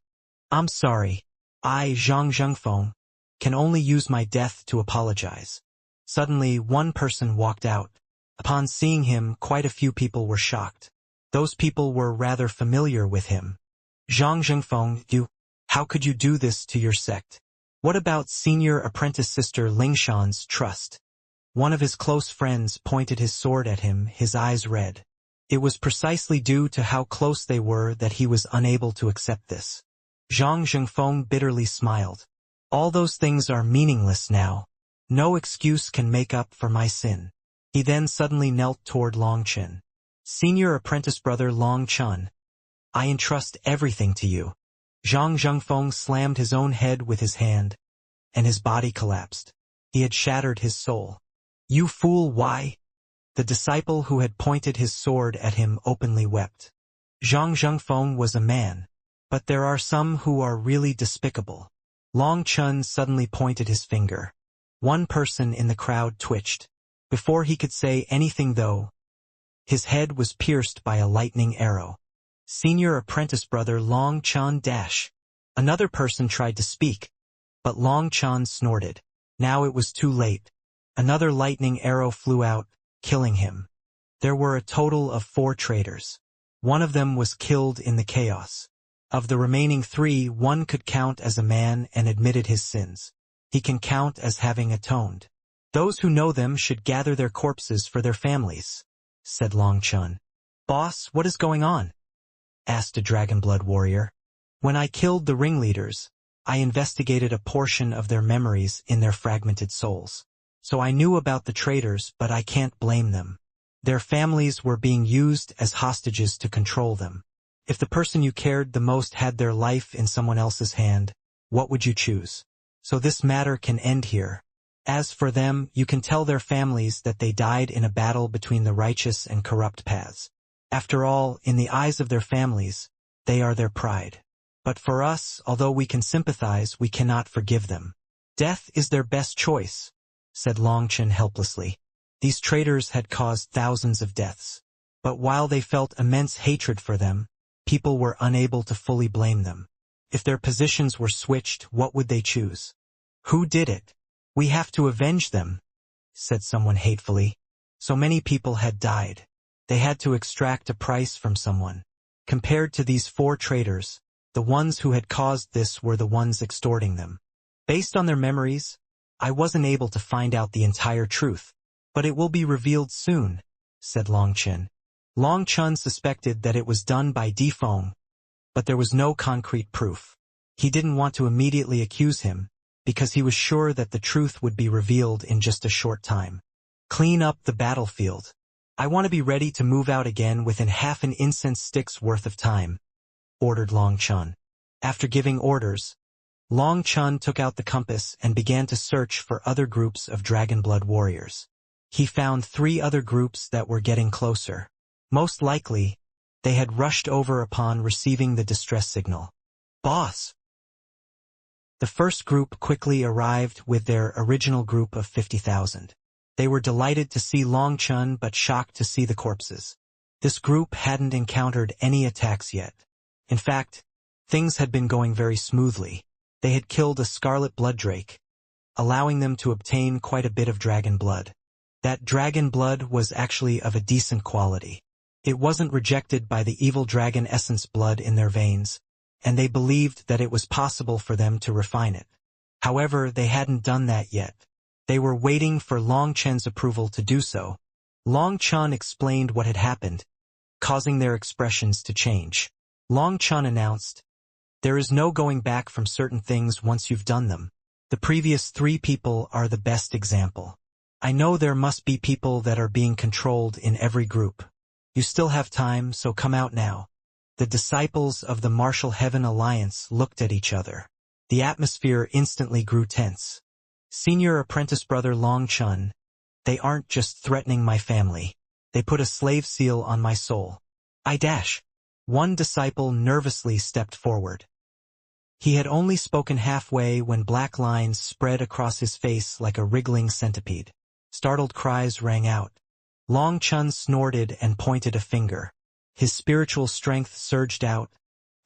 "I'm sorry. I, Zhang Zhengfeng, can only use my death to apologize." Suddenly, one person walked out. Upon seeing him, quite a few people were shocked. Those people were rather familiar with him. "Zhang Zhengfeng, how could you do this to your sect? What about senior apprentice sister Lingshan's trust?" One of his close friends pointed his sword at him, his eyes red. It was precisely due to how close they were that he was unable to accept this. Zhang Zhengfeng bitterly smiled. "All those things are meaningless now. No excuse can make up for my sin." He then suddenly knelt toward Long Chun. "Senior apprentice brother Long Chun, I entrust everything to you." Zhang Zhengfeng slammed his own head with his hand, and his body collapsed. He had shattered his soul. "You fool, why?" The disciple who had pointed his sword at him openly wept. Zhang Zhengfeng was a man, but there are some who are really despicable. Long Chun suddenly pointed his finger. One person in the crowd twitched. Before he could say anything though, his head was pierced by a lightning arrow. "Senior apprentice brother Long Chun dash." Another person tried to speak, but Long Chun snorted. Now it was too late. Another lightning arrow flew out, killing him. There were a total of 4 traitors. One of them was killed in the chaos. Of the remaining 3, one could count as a man and admitted his sins. He can count as having atoned. "Those who know them should gather their corpses for their families," said Long Chun. "Boss, what is going on?" asked a Dragonblood warrior. "When I killed the ringleaders, I investigated a portion of their memories in their fragmented souls. So I knew about the traitors, but I can't blame them. Their families were being used as hostages to control them. If the person you cared the most had their life in someone else's hand, what would you choose? So this matter can end here. As for them, you can tell their families that they died in a battle between the righteous and corrupt paths. After all, in the eyes of their families, they are their pride. But for us, although we can sympathize, we cannot forgive them. Death is their best choice," said Long Chun helplessly. These traitors had caused thousands of deaths. But while they felt immense hatred for them, people were unable to fully blame them. If their positions were switched, what would they choose? Who did it? "We have to avenge them," said someone hatefully. So many people had died. They had to extract a price from someone. Compared to these 4 traitors, the ones who had caused this were the ones extorting them. Based on their memories, I wasn't able to find out the entire truth, but it will be revealed soon, said Long Chen. Long Chen suspected that it was done by Defy, but there was no concrete proof. He didn't want to immediately accuse him, because he was sure that the truth would be revealed in just a short time. Clean up the battlefield. I want to be ready to move out again within half an incense stick's worth of time, ordered Long Chen. After giving orders, Long Chen took out the compass and began to search for other groups of Dragonblood warriors. He found 3 other groups that were getting closer. Most likely, they had rushed over upon receiving the distress signal. Boss! The first group quickly arrived with their original group of 50,000. They were delighted to see Long Chen but shocked to see the corpses. This group hadn't encountered any attacks yet. In fact, things had been going very smoothly. They had killed a scarlet blood drake, allowing them to obtain quite a bit of dragon blood. That dragon blood was actually of a decent quality. It wasn't rejected by the evil dragon essence blood in their veins, and they believed that it was possible for them to refine it. However, they hadn't done that yet. They were waiting for Long Chen's approval to do so. Long Chen explained what had happened, causing their expressions to change. Long Chen announced, "There is no going back from certain things once you've done them. The previous 3 people are the best example. I know there must be people that are being controlled in every group. You still have time, so come out now." The disciples of the Martial Heaven Alliance looked at each other. The atmosphere instantly grew tense. Senior apprentice brother Long Chen, they aren't just threatening my family. They put a slave seal on my soul. One disciple nervously stepped forward. He had only spoken halfway when black lines spread across his face like a wriggling centipede. Startled cries rang out. Long Chen snorted and pointed a finger. His spiritual strength surged out,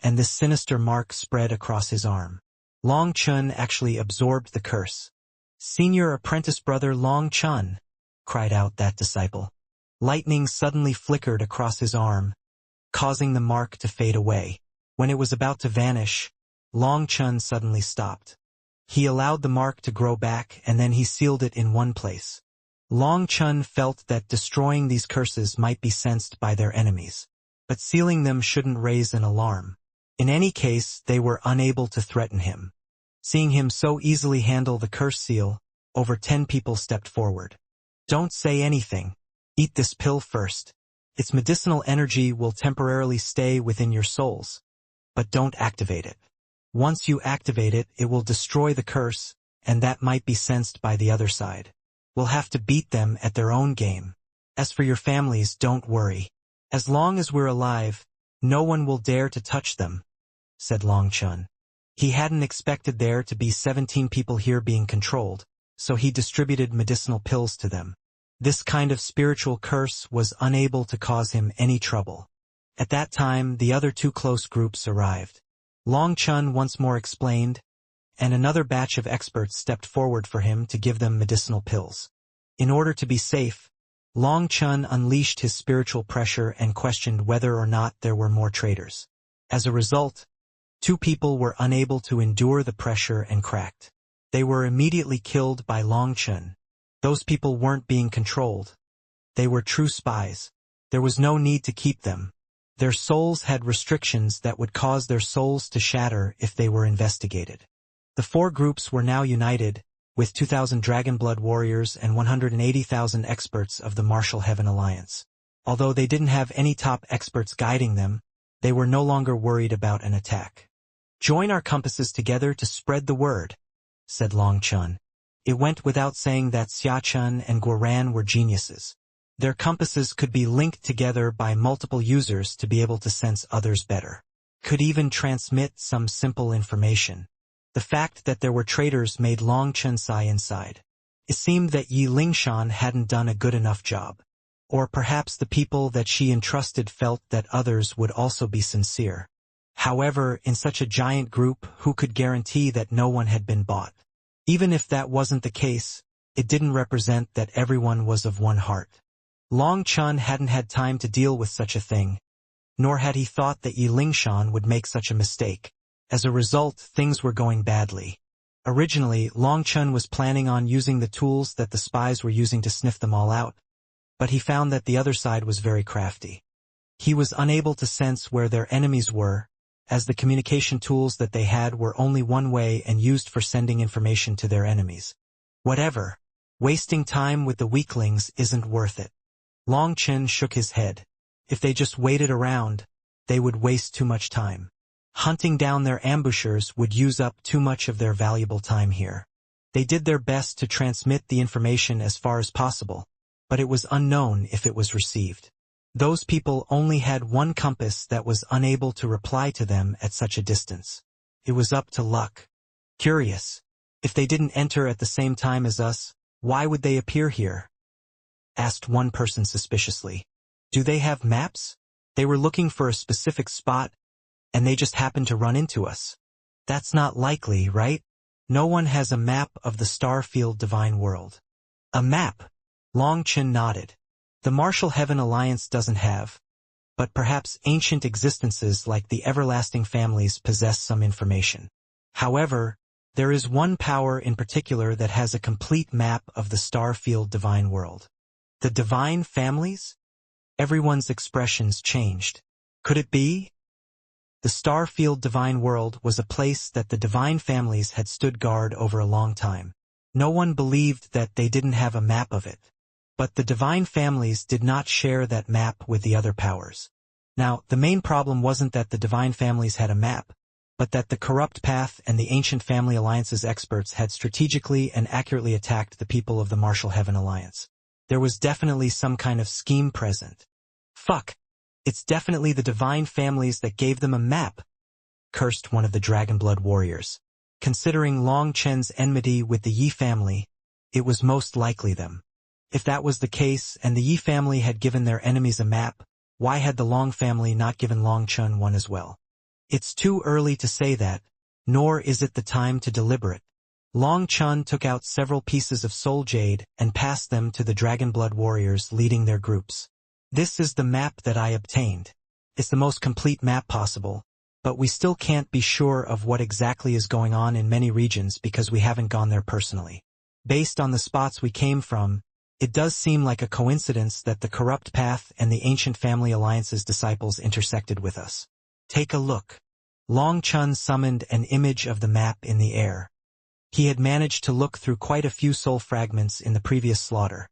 and this sinister mark spread across his arm. Long Chen actually absorbed the curse. "Senior apprentice brother Long Chen," cried out that disciple. Lightning suddenly flickered across his arm, causing the mark to fade away. When it was about to vanish, Long Chen suddenly stopped. He allowed the mark to grow back and then he sealed it in one place. Long Chen felt that destroying these curses might be sensed by their enemies, but sealing them shouldn't raise an alarm. In any case, they were unable to threaten him. Seeing him so easily handle the curse seal, over 10 people stepped forward. "Don't say anything. Eat this pill first. Its medicinal energy will temporarily stay within your souls, but don't activate it. Once you activate it, it will destroy the curse, and that might be sensed by the other side. We'll have to beat them at their own game. As for your families, don't worry. As long as we're alive, no one will dare to touch them," said Long Chen. He hadn't expected there to be 17 people here being controlled, so he distributed medicinal pills to them. This kind of spiritual curse was unable to cause him any trouble. At that time, the other 2 close groups arrived. Long Chen once more explained, and another batch of experts stepped forward for him to give them medicinal pills. In order to be safe, Long Chen unleashed his spiritual pressure and questioned whether or not there were more traitors. As a result, 2 people were unable to endure the pressure and cracked. They were immediately killed by Long Chen. Those people weren't being controlled. They were true spies. There was no need to keep them. Their souls had restrictions that would cause their souls to shatter if they were investigated. The 4 groups were now united, with 2,000 Dragonblood warriors and 180,000 experts of the Martial Heaven Alliance. Although they didn't have any top experts guiding them, they were no longer worried about an attack. "Join our compasses together to spread the word," said Long Chen. It went without saying that Xia Chen and Guoran were geniuses. Their compasses could be linked together by multiple users to be able to sense others better. Could even transmit some simple information. The fact that there were traitors made Long Chen sigh inside. It seemed that Yi Lingshan hadn't done a good enough job. Or perhaps the people that she entrusted felt that others would also be sincere. However, in such a giant group, who could guarantee that no one had been bought? Even if that wasn't the case, it didn't represent that everyone was of one heart. Long Chun hadn't had time to deal with such a thing, nor had he thought that Yi Lingshan would make such a mistake. As a result, things were going badly. Originally, Long Chun was planning on using the tools that the spies were using to sniff them all out, but he found that the other side was very crafty. He was unable to sense where their enemies were, as the communication tools that they had were only one way and used for sending information to their enemies. Whatever. Wasting time with the weaklings isn't worth it. Long Chun shook his head. If they just waited around, they would waste too much time. Hunting down their ambushers would use up too much of their valuable time here. They did their best to transmit the information as far as possible, but it was unknown if it was received. Those people only had one compass that was unable to reply to them at such a distance. It was up to luck. Curious. If they didn't enter at the same time as us, why would they appear here? Asked one person suspiciously. Do they have maps? They were looking for a specific spot, and they just happened to run into us. That's not likely, right? No one has a map of the star-field divine world. A map? Long Chun nodded. The Martial Heaven Alliance doesn't have, but perhaps ancient existences like the everlasting families possess some information. However, there is one power in particular that has a complete map of the star-field divine world. The divine families? Everyone's expressions changed. Could it be? The star-field divine world was a place that the divine families had stood guard over a long time. No one believed that they didn't have a map of it. But the divine families did not share that map with the other powers. Now, the main problem wasn't that the divine families had a map, but that the corrupt path and the ancient family alliances experts had strategically and accurately attacked the people of the Martial Heaven Alliance. There was definitely some kind of scheme present. Fuck! It's definitely the divine families that gave them a map, cursed one of the Dragonblood warriors. Considering Long Chen's enmity with the Yi family, it was most likely them. If that was the case and the Yi family had given their enemies a map, why had the Long family not given Long Chun one as well? It's too early to say that, nor is it the time to deliberate. Long Chun took out several pieces of soul jade and passed them to the Dragonblood warriors leading their groups. This is the map that I obtained. It's the most complete map possible, but we still can't be sure of what exactly is going on in many regions because we haven't gone there personally. Based on the spots we came from, it does seem like a coincidence that the corrupt path and the ancient family alliance's disciples intersected with us. Take a look. Long Chun summoned an image of the map in the air. He had managed to look through quite a few soul fragments in the previous slaughter,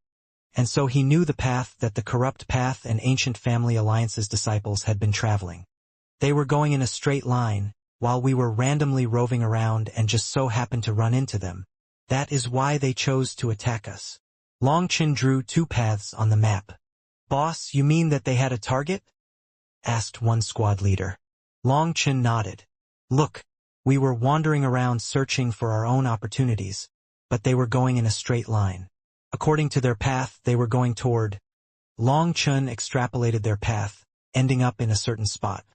and so he knew the path that the corrupt path and ancient family alliance's disciples had been traveling. They were going in a straight line, while we were randomly roving around and just so happened to run into them. That is why they chose to attack us. Long Chun drew two paths on the map. Boss, you mean that they had a target? Asked one squad leader. Long Chun nodded. Look, we were wandering around searching for our own opportunities, but they were going in a straight line. According to their path, they were going toward. Long Chun extrapolated their path, ending up in a certain spot.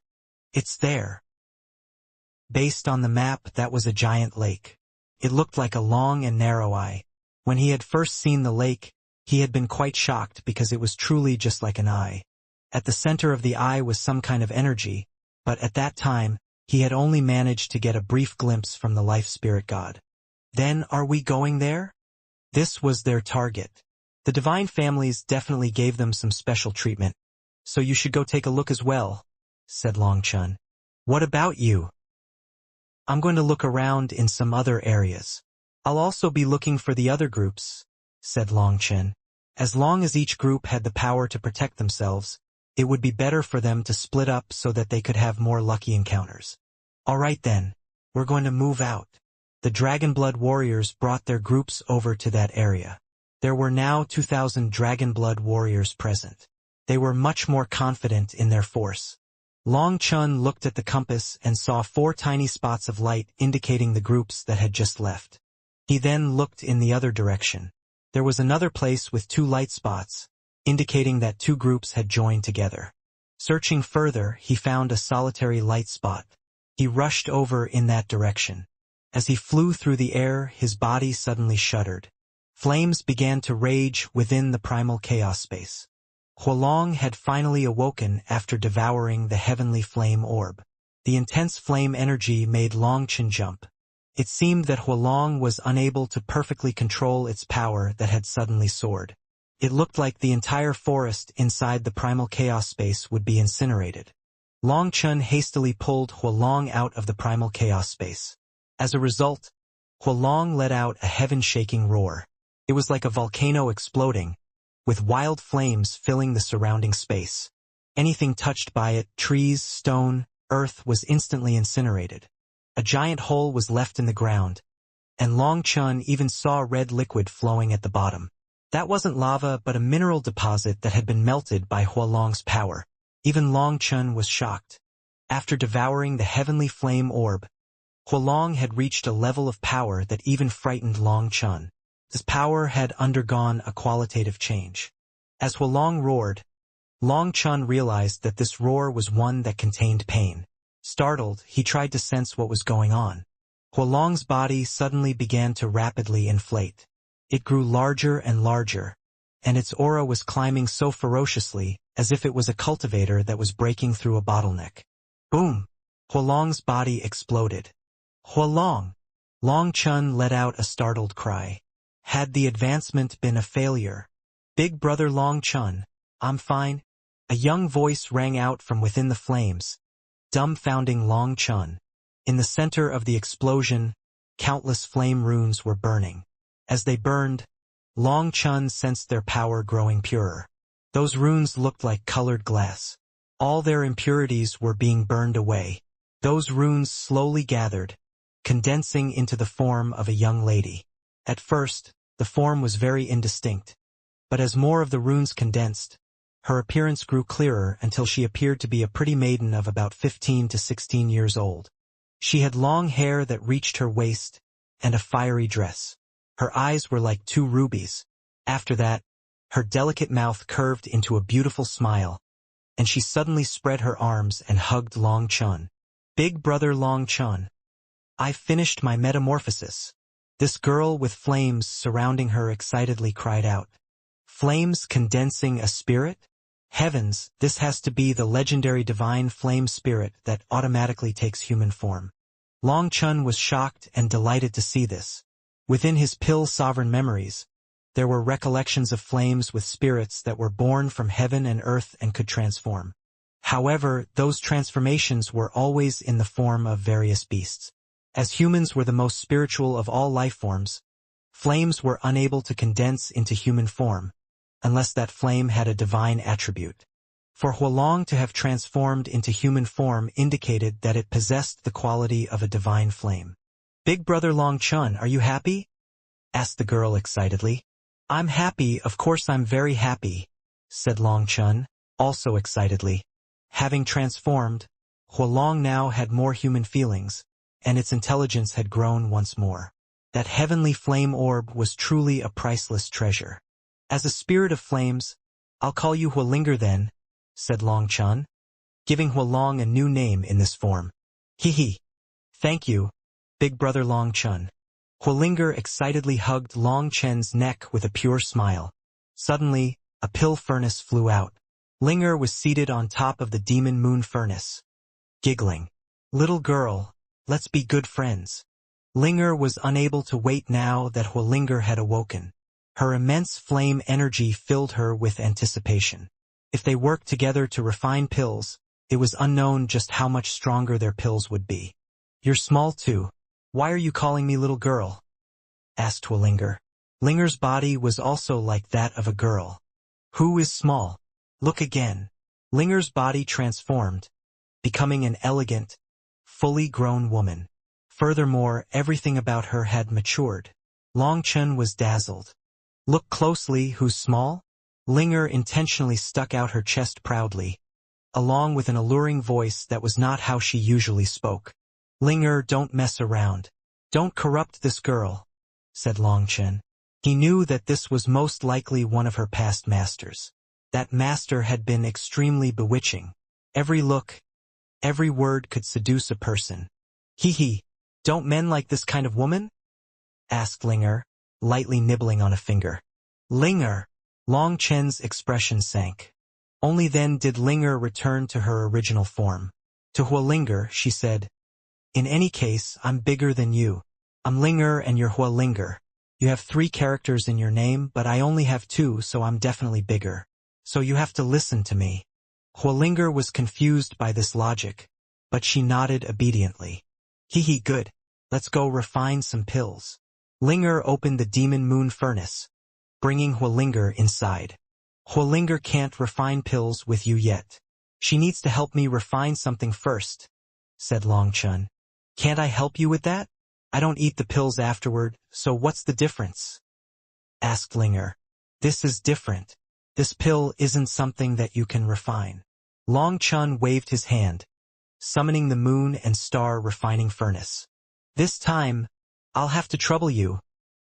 It's there. Based on the map, that was a giant lake. It looked like a long and narrow eye. When he had first seen the lake, he had been quite shocked because it was truly just like an eye. At the center of the eye was some kind of energy, but at that time, he had only managed to get a brief glimpse from the life spirit god. Then are we going there? This was their target. The divine families definitely gave them some special treatment, so you should go take a look as well, said Long Chun. What about you? I'm going to look around in some other areas. I'll also be looking for the other groups, said Long Chun. As long as each group had the power to protect themselves, it would be better for them to split up so that they could have more lucky encounters. All right then, we're going to move out. The Dragonblood warriors brought their groups over to that area. There were now 2,000 Dragonblood warriors present. They were much more confident in their force. Long Chun looked at the compass and saw 4 tiny spots of light indicating the groups that had just left. He then looked in the other direction. There was another place with 2 light spots, indicating that 2 groups had joined together. Searching further, he found a solitary light spot. He rushed over in that direction. As he flew through the air, his body suddenly shuddered. Flames began to rage within the primal chaos space. Huolong had finally awoken after devouring the heavenly flame orb. The intense flame energy made Longchen jump. It seemed that Huolong was unable to perfectly control its power that had suddenly soared. It looked like the entire forest inside the primal chaos space would be incinerated. Longchen hastily pulled Huolong out of the primal chaos space. As a result, Huolong let out a heaven-shaking roar. It was like a volcano exploding, with wild flames filling the surrounding space. Anything touched by it, trees, stone, earth, was instantly incinerated. A giant hole was left in the ground, and Longchen even saw red liquid flowing at the bottom. That wasn't lava but a mineral deposit that had been melted by Huolong's power. Even Longchen was shocked. After devouring the heavenly flame orb, Huolong had reached a level of power that even frightened Longchen. His power had undergone a qualitative change. As Huolong roared, Longchen realized that this roar was one that contained pain. Startled, he tried to sense what was going on. Huolong's body suddenly began to rapidly inflate. It grew larger and larger, and its aura was climbing so ferociously, as if it was a cultivator that was breaking through a bottleneck. Boom! Huolong's body exploded. Huolong! Longchen let out a startled cry. Had the advancement been a failure? Big brother Longchen, I'm fine. A young voice rang out from within the flames, dumbfounding Longchen. In the center of the explosion, countless flame runes were burning. As they burned, Longchen sensed their power growing purer. Those runes looked like colored glass. All their impurities were being burned away. Those runes slowly gathered, condensing into the form of a young lady. At first, the form was very indistinct, but as more of the runes condensed, her appearance grew clearer until she appeared to be a pretty maiden of about 15 to 16 years old. She had long hair that reached her waist, and a fiery dress. Her eyes were like two rubies. After that, her delicate mouth curved into a beautiful smile, and she suddenly spread her arms and hugged Longchen. Big brother Longchen, I've finished my metamorphosis. This girl with flames surrounding her excitedly cried out. Flames condensing a spirit? Heavens, this has to be the legendary divine flame spirit that automatically takes human form. Longchen was shocked and delighted to see this. Within his pill sovereign memories, there were recollections of flames with spirits that were born from heaven and earth and could transform. However, those transformations were always in the form of various beasts. As humans were the most spiritual of all life forms, flames were unable to condense into human form, unless that flame had a divine attribute. For Huolong to have transformed into human form indicated that it possessed the quality of a divine flame. Big brother Longchen, are you happy? Asked the girl excitedly. I'm happy, of course I'm very happy, said Longchen, also excitedly. Having transformed, Huolong now had more human feelings, and its intelligence had grown once more. That heavenly flame orb was truly a priceless treasure. As a spirit of flames, I'll call you Huolinger then, said Longchen, giving Huolong a new name in this form. Hee. Thank you, big brother Longchen. Huolinger excitedly hugged Longchen's neck with a pure smile. Suddenly, a pill furnace flew out. Linger was seated on top of the demon moon furnace, giggling. Little girl, let's be good friends. Linger was unable to wait now that Huolinger had awoken. Her immense flame energy filled her with anticipation. If they worked together to refine pills, it was unknown just how much stronger their pills would be. You're small too. Why are you calling me little girl? Asked Huolinger. Linger's body was also like that of a girl. Who is small? Look again. Linger's body transformed, becoming an elegant, fully grown woman. Furthermore, everything about her had matured. Longchen was dazzled. Look closely, who's small? Linger intentionally stuck out her chest proudly, along with an alluring voice that was not how she usually spoke. Linger, don't mess around. Don't corrupt this girl, said Longchen. He knew that this was most likely one of her past masters. That master had been extremely bewitching. Every look, every word could seduce a person. Hee. Don't men like this kind of woman? Asked Linger, lightly nibbling on a finger. Linger! Long Chen's expression sank. Only then did Linger return to her original form. To Hualinger, she said, "In any case, I'm bigger than you. I'm Linger and you're Hualinger. You have 3 characters in your name, but I only have 2, so I'm definitely bigger. So you have to listen to me." Hualinger was confused by this logic, but she nodded obediently. Hee, good. Let's go refine some pills. Linger opened the Demon Moon furnace, bringing Hualinger inside. Hualinger can't refine pills with you yet. She needs to help me refine something first, said Long Chun. Can't I help you with that? I don't eat the pills afterward, so what's the difference? Asked Linger. This is different. This pill isn't something that you can refine. Long Chun waved his hand, summoning the moon and star refining furnace. This time, I'll have to trouble you,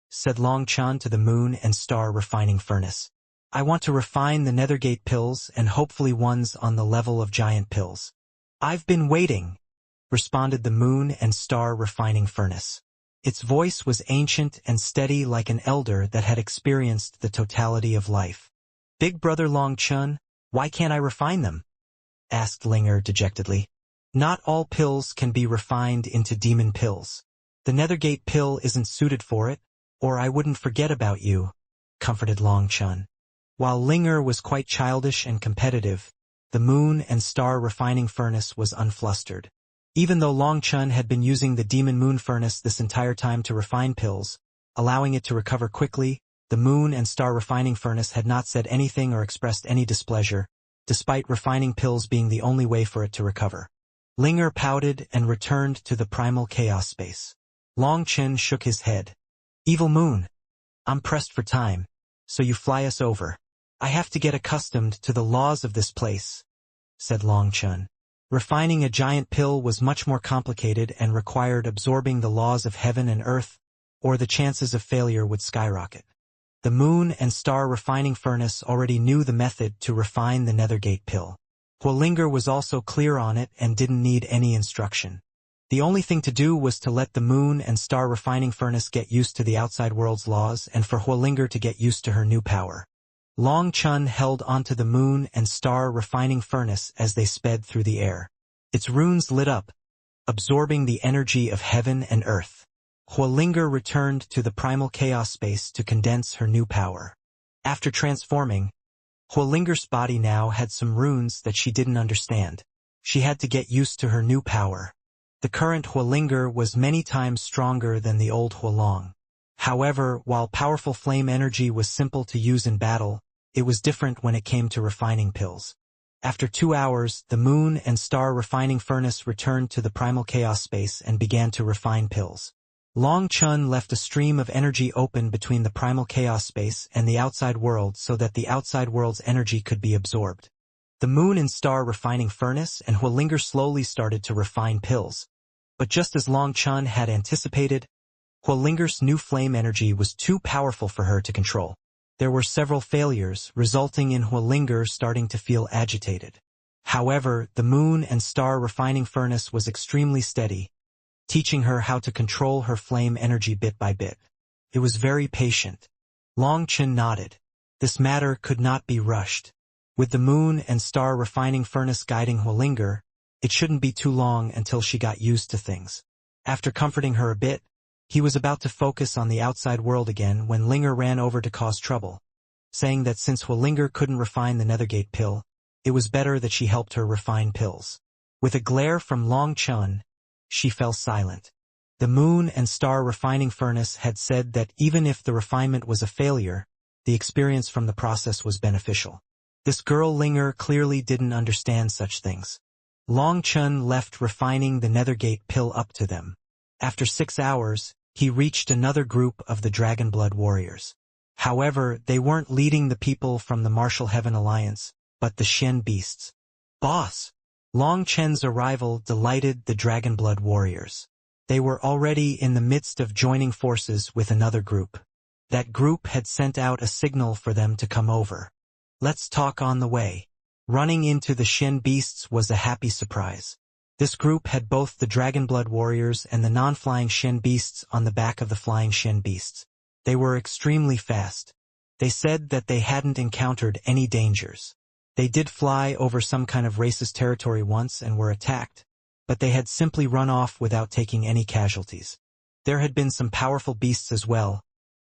said Long Chun to the moon and star refining furnace. I want to refine the Nethergate pills and hopefully ones on the level of giant pills. I've been waiting, responded the moon and star refining furnace. Its voice was ancient and steady like an elder that had experienced the totality of life. Big brother Long Chun, why can't I refine them? Asked Linger dejectedly. Not all pills can be refined into demon pills. The Nethergate pill isn't suited for it, or I wouldn't forget about you, comforted Long Chun. While Linger was quite childish and competitive, the moon and star refining furnace was unflustered. Even though Long Chun had been using the Demon Moon furnace this entire time to refine pills, allowing it to recover quickly, the moon and star refining furnace had not said anything or expressed any displeasure, despite refining pills being the only way for it to recover. Linger pouted and returned to the primal chaos space. Long Chun shook his head. Evil Moon, I'm pressed for time, so you fly us over. I have to get accustomed to the laws of this place, said Long Chun. Refining a giant pill was much more complicated and required absorbing the laws of heaven and earth, or the chances of failure would skyrocket. The moon and star refining furnace already knew the method to refine the Nethergate pill. Hualinger was also clear on it and didn't need any instruction. The only thing to do was to let the moon and star refining furnace get used to the outside world's laws and for Hualinger to get used to her new power. Long Chun held onto the moon and star refining furnace as they sped through the air. Its runes lit up, absorbing the energy of heaven and earth. Hualinger returned to the primal chaos space to condense her new power. After transforming, Hualinger's body now had some runes that she didn't understand. She had to get used to her new power. The current Hualinger was many times stronger than the old Hualong. However, while powerful flame energy was simple to use in battle, it was different when it came to refining pills. After 2 hours, the moon and star refining furnace returned to the primal chaos space and began to refine pills. Long Chun left a stream of energy open between the primal chaos space and the outside world so that the outside world's energy could be absorbed. The moon and star refining furnace and Hualinger slowly started to refine pills. But just as Long Chun had anticipated, Hualinger's new flame energy was too powerful for her to control. There were several failures, resulting in Hualinger starting to feel agitated. However, the moon and star refining furnace was extremely steady, teaching her how to control her flame energy bit by bit. It was very patient. Long Chun nodded. This matter could not be rushed. With the moon and star refining furnace guiding Hualinger, it shouldn't be too long until she got used to things. After comforting her a bit, he was about to focus on the outside world again when Linger ran over to cause trouble, saying that since Hualinger couldn't refine the Nethergate pill, it was better that she helped her refine pills. With a glare from Long Chun, she fell silent. The moon and star refining furnace had said that even if the refinement was a failure, the experience from the process was beneficial. This girl Linger clearly didn't understand such things. Long Chun left refining the Nethergate pill up to them. After 6 hours, he reached another group of the Dragonblood warriors. However, they weren't leading the people from the Martial Heaven Alliance, but the Shen beasts. Boss! Long Chen's arrival delighted the Dragonblood warriors. They were already in the midst of joining forces with another group. That group had sent out a signal for them to come over. Let's talk on the way. Running into the Shen beasts was a happy surprise. This group had both the Dragonblood warriors and the non-flying Shen beasts on the back of the flying Shen beasts. They were extremely fast. They said that they hadn't encountered any dangers. They did fly over some kind of racist territory once and were attacked, but they had simply run off without taking any casualties. There had been some powerful beasts as well,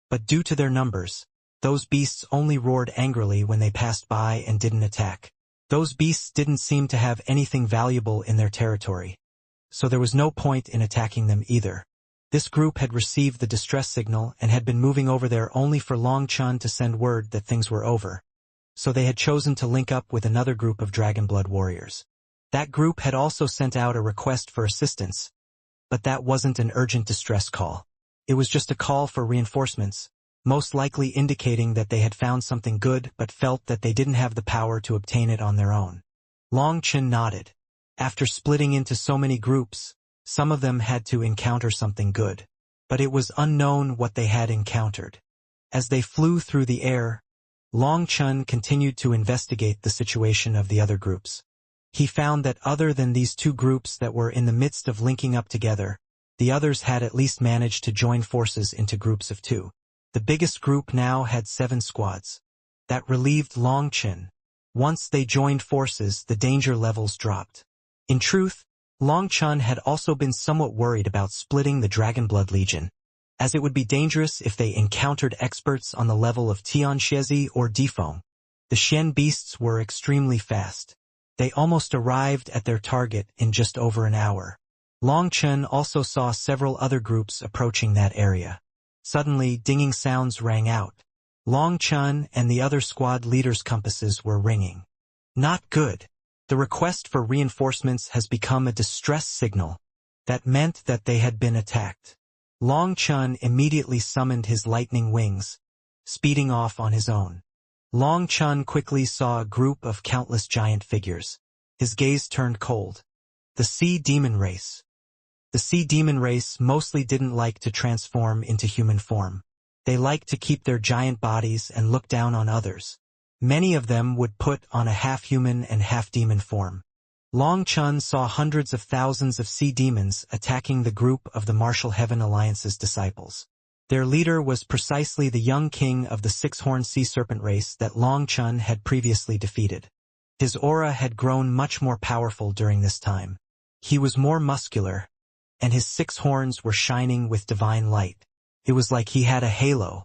but due to their numbers, those beasts only roared angrily when they passed by and didn't attack. Those beasts didn't seem to have anything valuable in their territory, so there was no point in attacking them either. This group had received the distress signal and had been moving over there only for Long Chun to send word that things were over. So they had chosen to link up with another group of Dragonblood warriors. That group had also sent out a request for assistance, but that wasn't an urgent distress call. It was just a call for reinforcements, most likely indicating that they had found something good but felt that they didn't have the power to obtain it on their own. Long Chun nodded. After splitting into so many groups, some of them had to encounter something good, but it was unknown what they had encountered. As they flew through the air, Long Chun continued to investigate the situation of the other groups. He found that other than these two groups that were in the midst of linking up together, the others had at least managed to join forces into groups of 2. The biggest group now had 7 squads. That relieved Long Chun. Once they joined forces, the danger levels dropped. In truth, Long Chun had also been somewhat worried about splitting the Dragonblood Legion, as it would be dangerous if they encountered experts on the level of Tianxiezi or Defy. The Shen beasts were extremely fast. They almost arrived at their target in just over an hour. Long Chun also saw several other groups approaching that area. Suddenly, dinging sounds rang out. Long Chun and the other squad leaders' compasses were ringing. Not good. The request for reinforcements has become a distress signal. That meant that they had been attacked. Long Chun immediately summoned his lightning wings, speeding off on his own. Long Chun quickly saw a group of countless giant figures. His gaze turned cold. The Sea Demon race. The Sea Demon race mostly didn't like to transform into human form. They liked to keep their giant bodies and look down on others. Many of them would put on a half-human and half-demon form. Long Chun saw hundreds of thousands of sea demons attacking the group of the Martial Heaven Alliance's disciples. Their leader was precisely the young king of the six-horned sea serpent race that Long Chun had previously defeated. His aura had grown much more powerful during this time. He was more muscular, and his 6 horns were shining with divine light. It was like he had a halo.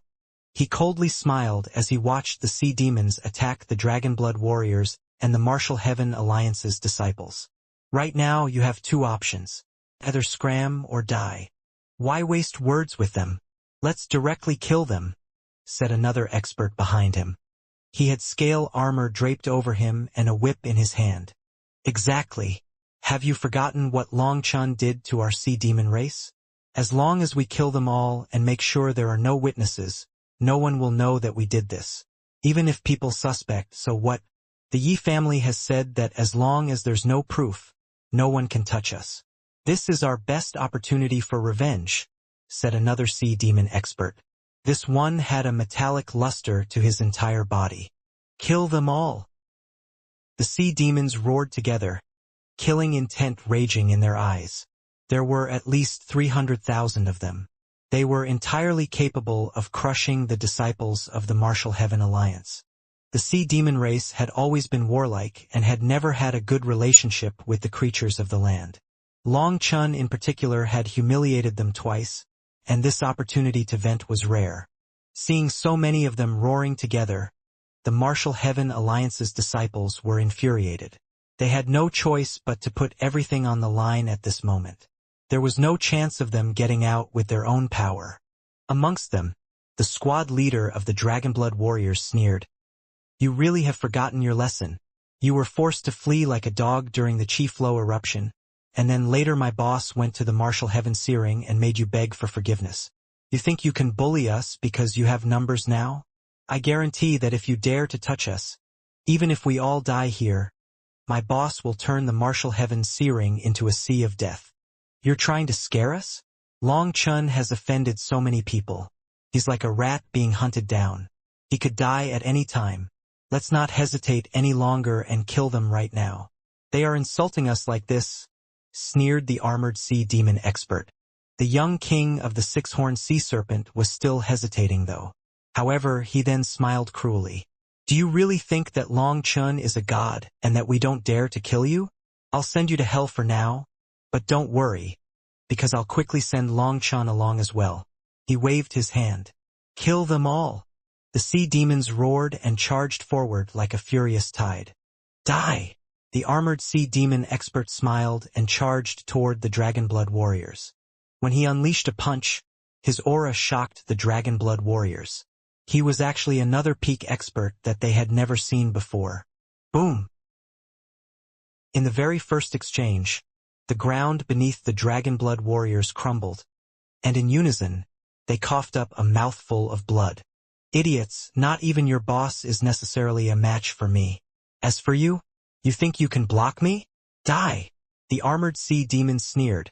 He coldly smiled as he watched the sea demons attack the Dragonblood warriors and the Martial Heaven Alliance's disciples. Right now you have 2 options. Either scram or die. Why waste words with them? Let's directly kill them, said another expert behind him. He had scale armor draped over him and a whip in his hand. Exactly. Have you forgotten what Long Chun did to our sea demon race? As long as we kill them all and make sure there are no witnesses, no one will know that we did this. Even if people suspect, so what? The Yi family has said that as long as there's no proof, no one can touch us. This is our best opportunity for revenge, said another sea demon expert. This one had a metallic luster to his entire body. Kill them all. The sea demons roared together, killing intent raging in their eyes. There were at least 300,000 of them. They were entirely capable of crushing the disciples of the Martial Heaven Alliance. The sea demon race had always been warlike and had never had a good relationship with the creatures of the land. Long Chun in particular had humiliated them twice, and this opportunity to vent was rare. Seeing so many of them roaring together, the Martial Heaven Alliance's disciples were infuriated. They had no choice but to put everything on the line at this moment. There was no chance of them getting out with their own power. Amongst them, the squad leader of the Dragonblood warriors sneered. You really have forgotten your lesson. You were forced to flee like a dog during the Chi Flow eruption, and then later my boss went to the Martial Heaven Searing and made you beg for forgiveness. You think you can bully us because you have numbers now? I guarantee that if you dare to touch us, even if we all die here, my boss will turn the Martial Heaven Searing into a sea of death. You're trying to scare us? Long Chun has offended so many people. He's like a rat being hunted down. He could die at any time. Let's not hesitate any longer and kill them right now. They are insulting us like this. sneered the armored sea demon expert. The young king of the six-horned sea serpent was still hesitating though. However, he then smiled cruelly. Do you really think that Long Chun is a god and that we don't dare to kill you? I'll send you to hell for now, but don't worry, because I'll quickly send Long Chun along as well. He waved his hand. Kill them all. The sea demons roared and charged forward like a furious tide. Die! The armored sea demon expert smiled and charged toward the Dragonblood warriors. When he unleashed a punch, his aura shocked the Dragonblood warriors. He was actually another peak expert that they had never seen before. Boom! In the very first exchange, the ground beneath the Dragonblood warriors crumbled, and in unison, they coughed up a mouthful of blood. Idiots, not even your boss is necessarily a match for me. As for you, you think you can block me? Die! The armored sea demon sneered,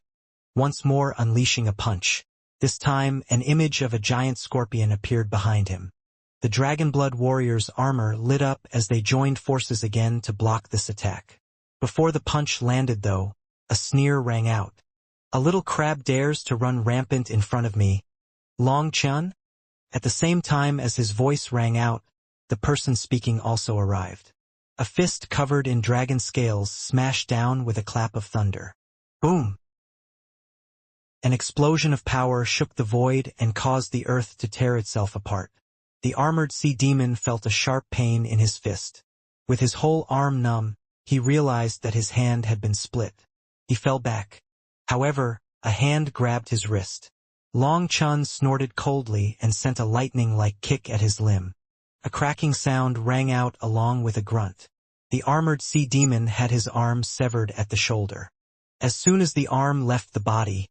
once more unleashing a punch. This time, an image of a giant scorpion appeared behind him. The Dragonblood warriors' armor lit up as they joined forces again to block this attack. Before the punch landed though, a sneer rang out. A little crab dares to run rampant in front of me. Long Chun? At the same time as his voice rang out, the person speaking also arrived. A fist covered in dragon scales smashed down with a clap of thunder. Boom! An explosion of power shook the void and caused the earth to tear itself apart. The armored sea demon felt a sharp pain in his fist. With his whole arm numb, he realized that his hand had been split. He fell back. However, a hand grabbed his wrist. Long Chun snorted coldly and sent a lightning-like kick at his limb. A cracking sound rang out along with a grunt. The armored sea demon had his arm severed at the shoulder. As soon as the arm left the body,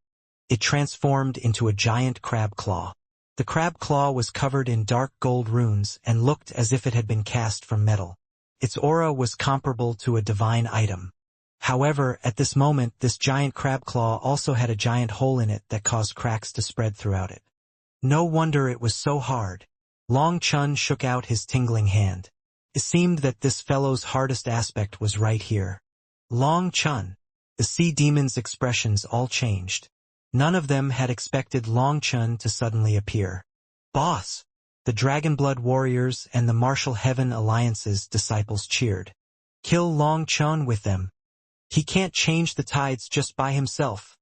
it transformed into a giant crab claw. The crab claw was covered in dark gold runes and looked as if it had been cast from metal. Its aura was comparable to a divine item. However, at this moment, this giant crab claw also had a giant hole in it that caused cracks to spread throughout it. No wonder it was so hard. Long Chun shook out his tingling hand. It seemed that this fellow's hardest aspect was right here. Long Chun. The sea demon's expressions all changed. None of them had expected Long Chun to suddenly appear. Boss! The Dragonblood warriors and the Martial Heaven Alliance's disciples cheered. Kill Long Chun with them. He can't change the tides just by himself,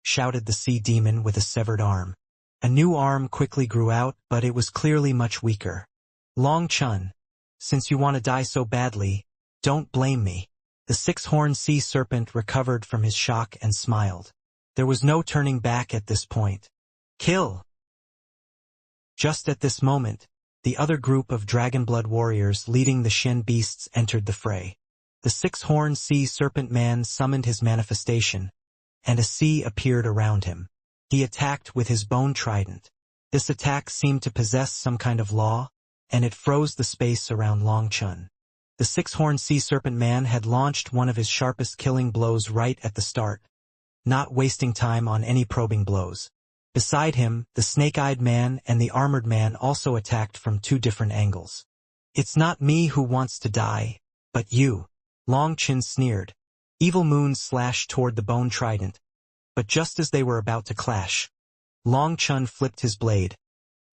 shouted the sea demon with a severed arm. A new arm quickly grew out, but it was clearly much weaker. Long Chun, since you want to die so badly, don't blame me. The six-horned sea serpent recovered from his shock and smiled. There was no turning back at this point. Kill! Just at this moment, the other group of Dragonblood warriors leading the Shen beasts entered the fray. The six-horned sea serpent man summoned his manifestation, and a sea appeared around him. He attacked with his bone trident. This attack seemed to possess some kind of law, and it froze the space around Long Chun. The six-horned sea serpent man had launched one of his sharpest killing blows right at the start, not wasting time on any probing blows. Beside him, the snake-eyed man and the armored man also attacked from two different angles. It's not me who wants to die, but you. Long Chun sneered. Evil Moon slashed toward the bone trident, but just as they were about to clash, Long Chun flipped his blade,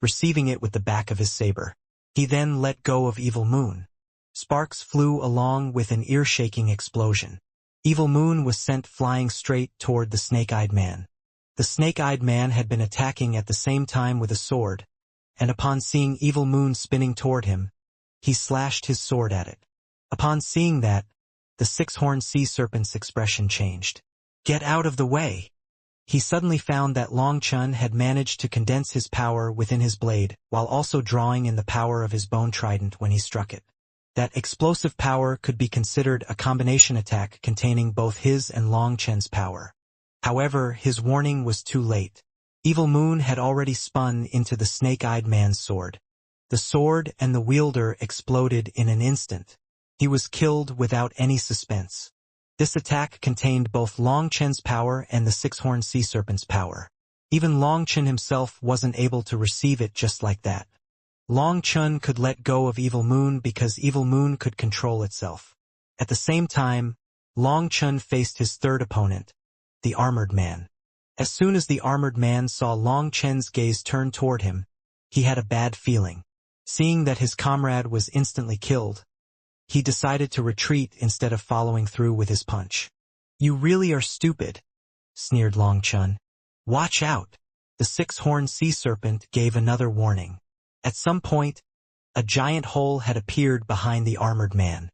receiving it with the back of his saber. He then let go of Evil Moon. Sparks flew along with an ear-shaking explosion. Evil Moon was sent flying straight toward the snake-eyed man. The snake-eyed man had been attacking at the same time with a sword, and upon seeing Evil Moon spinning toward him, he slashed his sword at it. Upon seeing that, the six-horned sea serpent's expression changed. Get out of the way! He suddenly found that Long Chun had managed to condense his power within his blade, while also drawing in the power of his bone trident when he struck it. That explosive power could be considered a combination attack containing both his and Long Chun's power. However, his warning was too late. Evil Moon had already spun into the snake-eyed man's sword. The sword and the wielder exploded in an instant. He was killed without any suspense. This attack contained both Long Chun's power and the six-horned sea serpent's power. Even Long Chun himself wasn't able to receive it just like that. Long Chun could let go of Evil Moon because Evil Moon could control itself. At the same time, Long Chun faced his third opponent, the armored man. As soon as the armored man saw Long Chen's gaze turn toward him, he had a bad feeling. Seeing that his comrade was instantly killed, he decided to retreat instead of following through with his punch. "You really are stupid," sneered Long Chen. "Watch out!" The six-horned sea serpent gave another warning. At some point, a giant hole had appeared behind the armored man.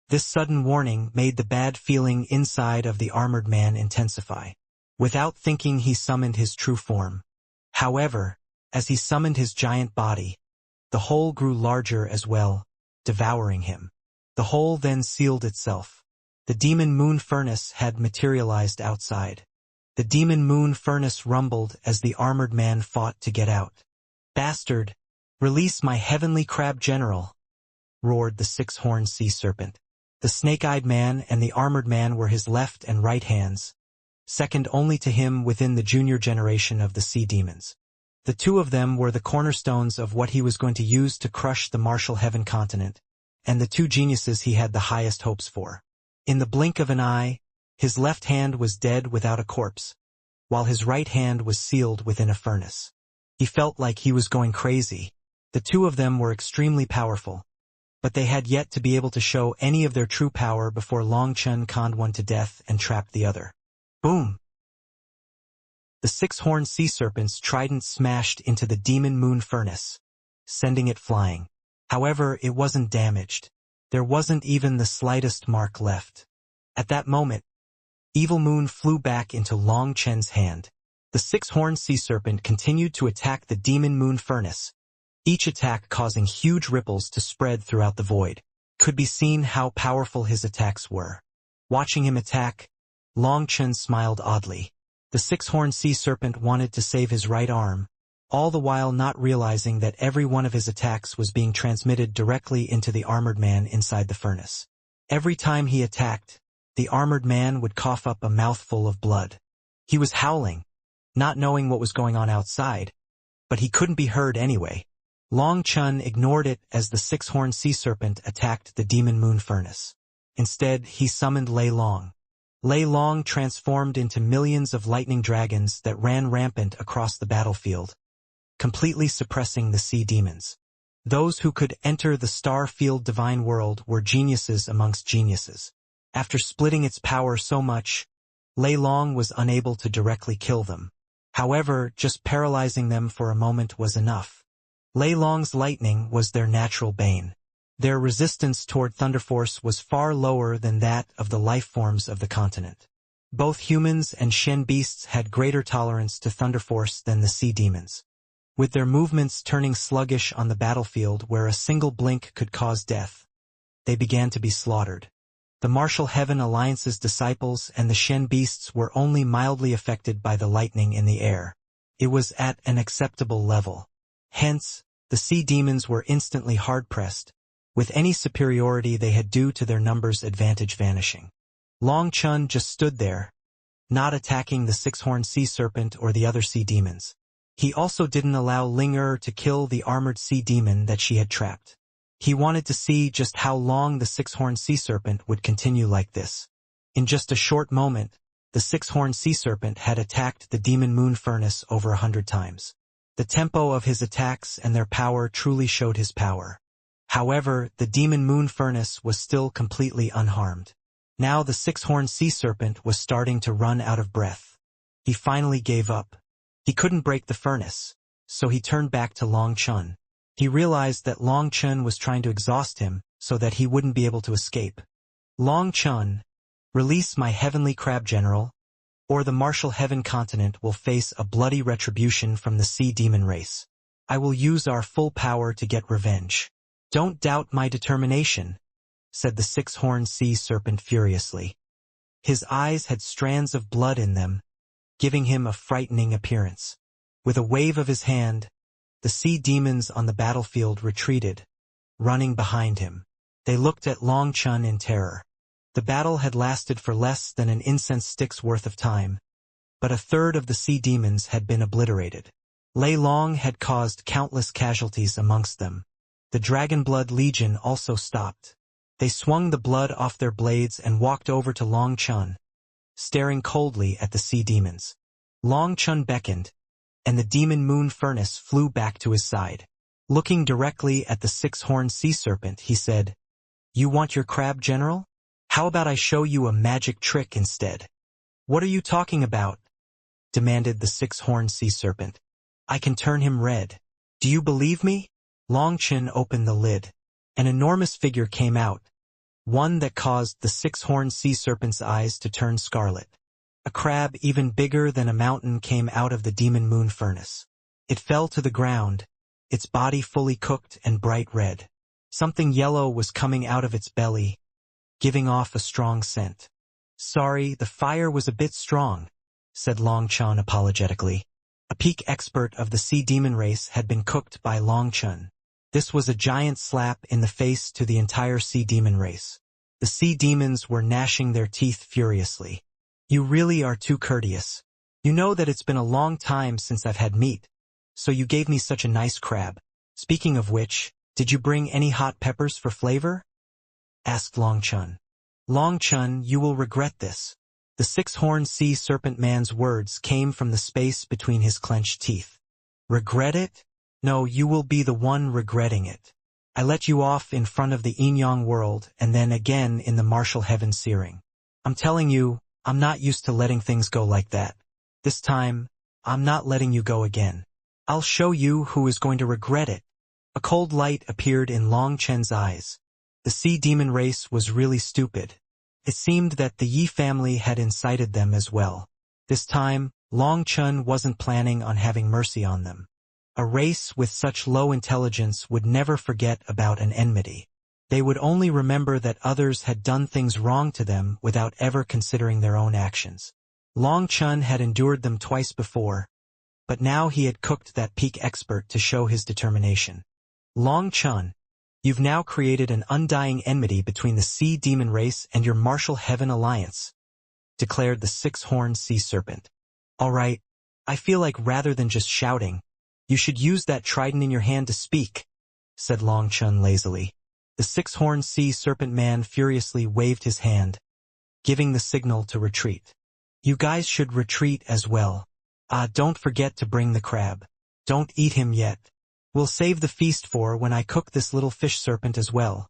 This sudden warning made the bad feeling inside of the armored man intensify. Without thinking, he summoned his true form. However, as he summoned his giant body, the hole grew larger as well, devouring him. The hole then sealed itself. The demon moon furnace had materialized outside. The demon moon furnace rumbled as the armored man fought to get out. "Bastard! Release my heavenly crab general!" roared the six-horned sea serpent. The snake-eyed man and the armored man were his left and right hands, second only to him within the junior generation of the sea demons. The two of them were the cornerstones of what he was going to use to crush the martial heaven continent, and the two geniuses he had the highest hopes for. In the blink of an eye, his left hand was dead without a corpse, while his right hand was sealed within a furnace. He felt like he was going crazy. The two of them were extremely powerful, but they had yet to be able to show any of their true power before Long Chen conned one to death and trapped the other. Boom! The six-horned sea serpent's trident smashed into the demon moon furnace, sending it flying. However, it wasn't damaged. There wasn't even the slightest mark left. At that moment, Evil Moon flew back into Long Chen's hand. The six-horned sea serpent continued to attack the demon moon furnace, each attack causing huge ripples to spread throughout the void. Could be seen how powerful his attacks were. Watching him attack, Long Chen smiled oddly. The six-horned sea serpent wanted to save his right arm, all the while not realizing that every one of his attacks was being transmitted directly into the armored man inside the furnace. Every time he attacked, the armored man would cough up a mouthful of blood. He was howling, not knowing what was going on outside, but he couldn't be heard anyway. Long Chen ignored it as the six-horned sea serpent attacked the demon moon furnace. Instead, he summoned Lei Long. Lei Long transformed into millions of lightning dragons that ran rampant across the battlefield, completely suppressing the sea demons. Those who could enter the star-field divine world were geniuses amongst geniuses. After splitting its power so much, Lei Long was unable to directly kill them. However, just paralyzing them for a moment was enough. Lei Long's lightning was their natural bane. Their resistance toward Thunder Force was far lower than that of the life forms of the continent. Both humans and Shen beasts had greater tolerance to Thunder Force than the sea demons. With their movements turning sluggish on the battlefield where a single blink could cause death, they began to be slaughtered. The Martial Heaven Alliance's disciples and the Shen beasts were only mildly affected by the lightning in the air. It was at an acceptable level. Hence, the sea demons were instantly hard-pressed, with any superiority they had due to their numbers advantage vanishing. Long Chen just stood there, not attacking the six-horned sea serpent or the other sea demons. He also didn't allow Ling Er to kill the armored sea demon that she had trapped. He wanted to see just how long the six-horned sea serpent would continue like this. In just a short moment, the six-horned sea serpent had attacked the demon moon furnace over 100 times. The tempo of his attacks and their power truly showed his power. However, the demon moon furnace was still completely unharmed. Now the six-horned sea serpent was starting to run out of breath. He finally gave up. He couldn't break the furnace, so he turned back to Long Chen. He realized that Long Chen was trying to exhaust him so that he wouldn't be able to escape. "Long Chen, release my heavenly crab general, or the martial heaven continent will face a bloody retribution from the sea demon race. I will use our full power to get revenge." "Don't doubt my determination," said the six-horned sea serpent furiously. His eyes had strands of blood in them, giving him a frightening appearance. With a wave of his hand, the sea demons on the battlefield retreated, running behind him. They looked at Long Chen in terror. The battle had lasted for less than an incense stick's worth of time, but a third of the sea demons had been obliterated. Lei Long had caused countless casualties amongst them. The Dragonblood Legion also stopped. They swung the blood off their blades and walked over to Long Chen, staring coldly at the sea demons. Long Chun beckoned, and the demon moon furnace flew back to his side. Looking directly at the six-horned sea serpent, he said, "You want your crab, General? How about I show you a magic trick instead?" "What are you talking about?" demanded the six-horned sea serpent. "I can turn him red. Do you believe me?" Long Chun opened the lid. An enormous figure came out, one that caused the six-horned sea serpent's eyes to turn scarlet. A crab even bigger than a mountain came out of the demon moon furnace. It fell to the ground, its body fully cooked and bright red. Something yellow was coming out of its belly, giving off a strong scent. "Sorry, the fire was a bit strong," said Long Chun apologetically. A peak expert of the sea demon race had been cooked by Long Chun. This was a giant slap in the face to the entire sea demon race. The sea demons were gnashing their teeth furiously. "You really are too courteous. You know that it's been a long time since I've had meat, so you gave me such a nice crab. Speaking of which, did you bring any hot peppers for flavor?" asked Long Chun. "Long Chun, you will regret this." The six-horned sea serpent man's words came from the space between his clenched teeth. "Regret it? No, you will be the one regretting it. I let you off in front of the yin-yang world and then again in the martial heaven searing. I'm telling you, I'm not used to letting things go like that. This time, I'm not letting you go again. I'll show you who is going to regret it." A cold light appeared in Long Chen's eyes. The sea demon race was really stupid. It seemed that the Yi family had incited them as well. This time, Long Chun wasn't planning on having mercy on them. A race with such low intelligence would never forget about an enmity. They would only remember that others had done things wrong to them without ever considering their own actions. Long Chun had endured them twice before, but now he had cooked that peak expert to show his determination. "Long Chun, you've now created an undying enmity between the sea demon race and your martial heaven alliance," declared the six-horned sea serpent. "All right, I feel like rather than just shouting, you should use that trident in your hand to speak," said Long Chun lazily. The six-horned sea serpent man furiously waved his hand, giving the signal to retreat. "You guys should retreat as well. Don't forget to bring the crab. Don't eat him yet. We'll save the feast for when I cook this little fish serpent as well,"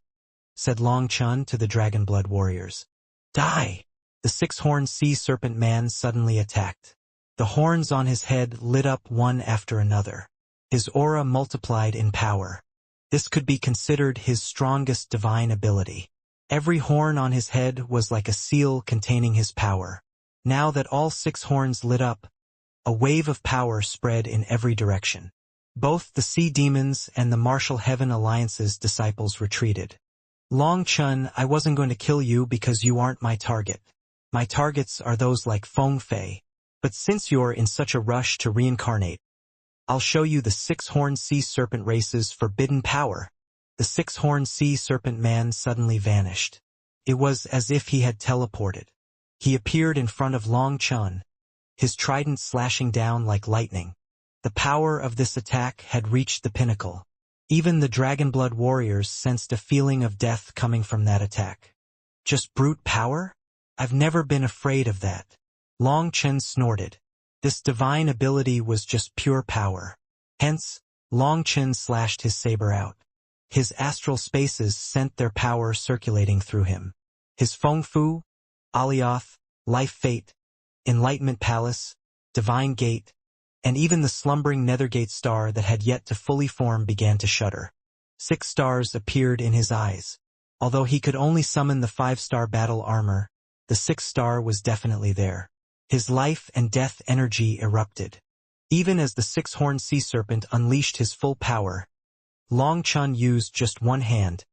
said Long Chun to the dragon blood warriors. "Die!" The six-horned sea serpent man suddenly attacked. The horns on his head lit up one after another. His aura multiplied in power. This could be considered his strongest divine ability. Every horn on his head was like a seal containing his power. Now that all six horns lit up, a wave of power spread in every direction. Both the sea demons and the martial heaven alliance's disciples retreated. "Long Chun, I wasn't going to kill you because you aren't my target. My targets are those like Feng Fei. But since you're in such a rush to reincarnate, I'll show you the six-horned sea serpent race's forbidden power." The six-horned sea serpent man suddenly vanished. It was as if he had teleported. He appeared in front of Long Chun, his trident slashing down like lightning. The power of this attack had reached the pinnacle. Even the dragon blood warriors sensed a feeling of death coming from that attack. "Just brute power? I've never been afraid of that." Long Chun snorted. This divine ability was just pure power. Hence, Long Chun slashed his saber out. His astral spaces sent their power circulating through him. His Feng Fu, Alioth, Life Fate, Enlightenment Palace, Divine Gate, and even the slumbering Nethergate star that had yet to fully form began to shudder. 6 stars appeared in his eyes. Although he could only summon the 5-star battle armor, the 6th star was definitely there. His life and death energy erupted. Even as the six-horned sea serpent unleashed his full power, Long Chun used just one hand,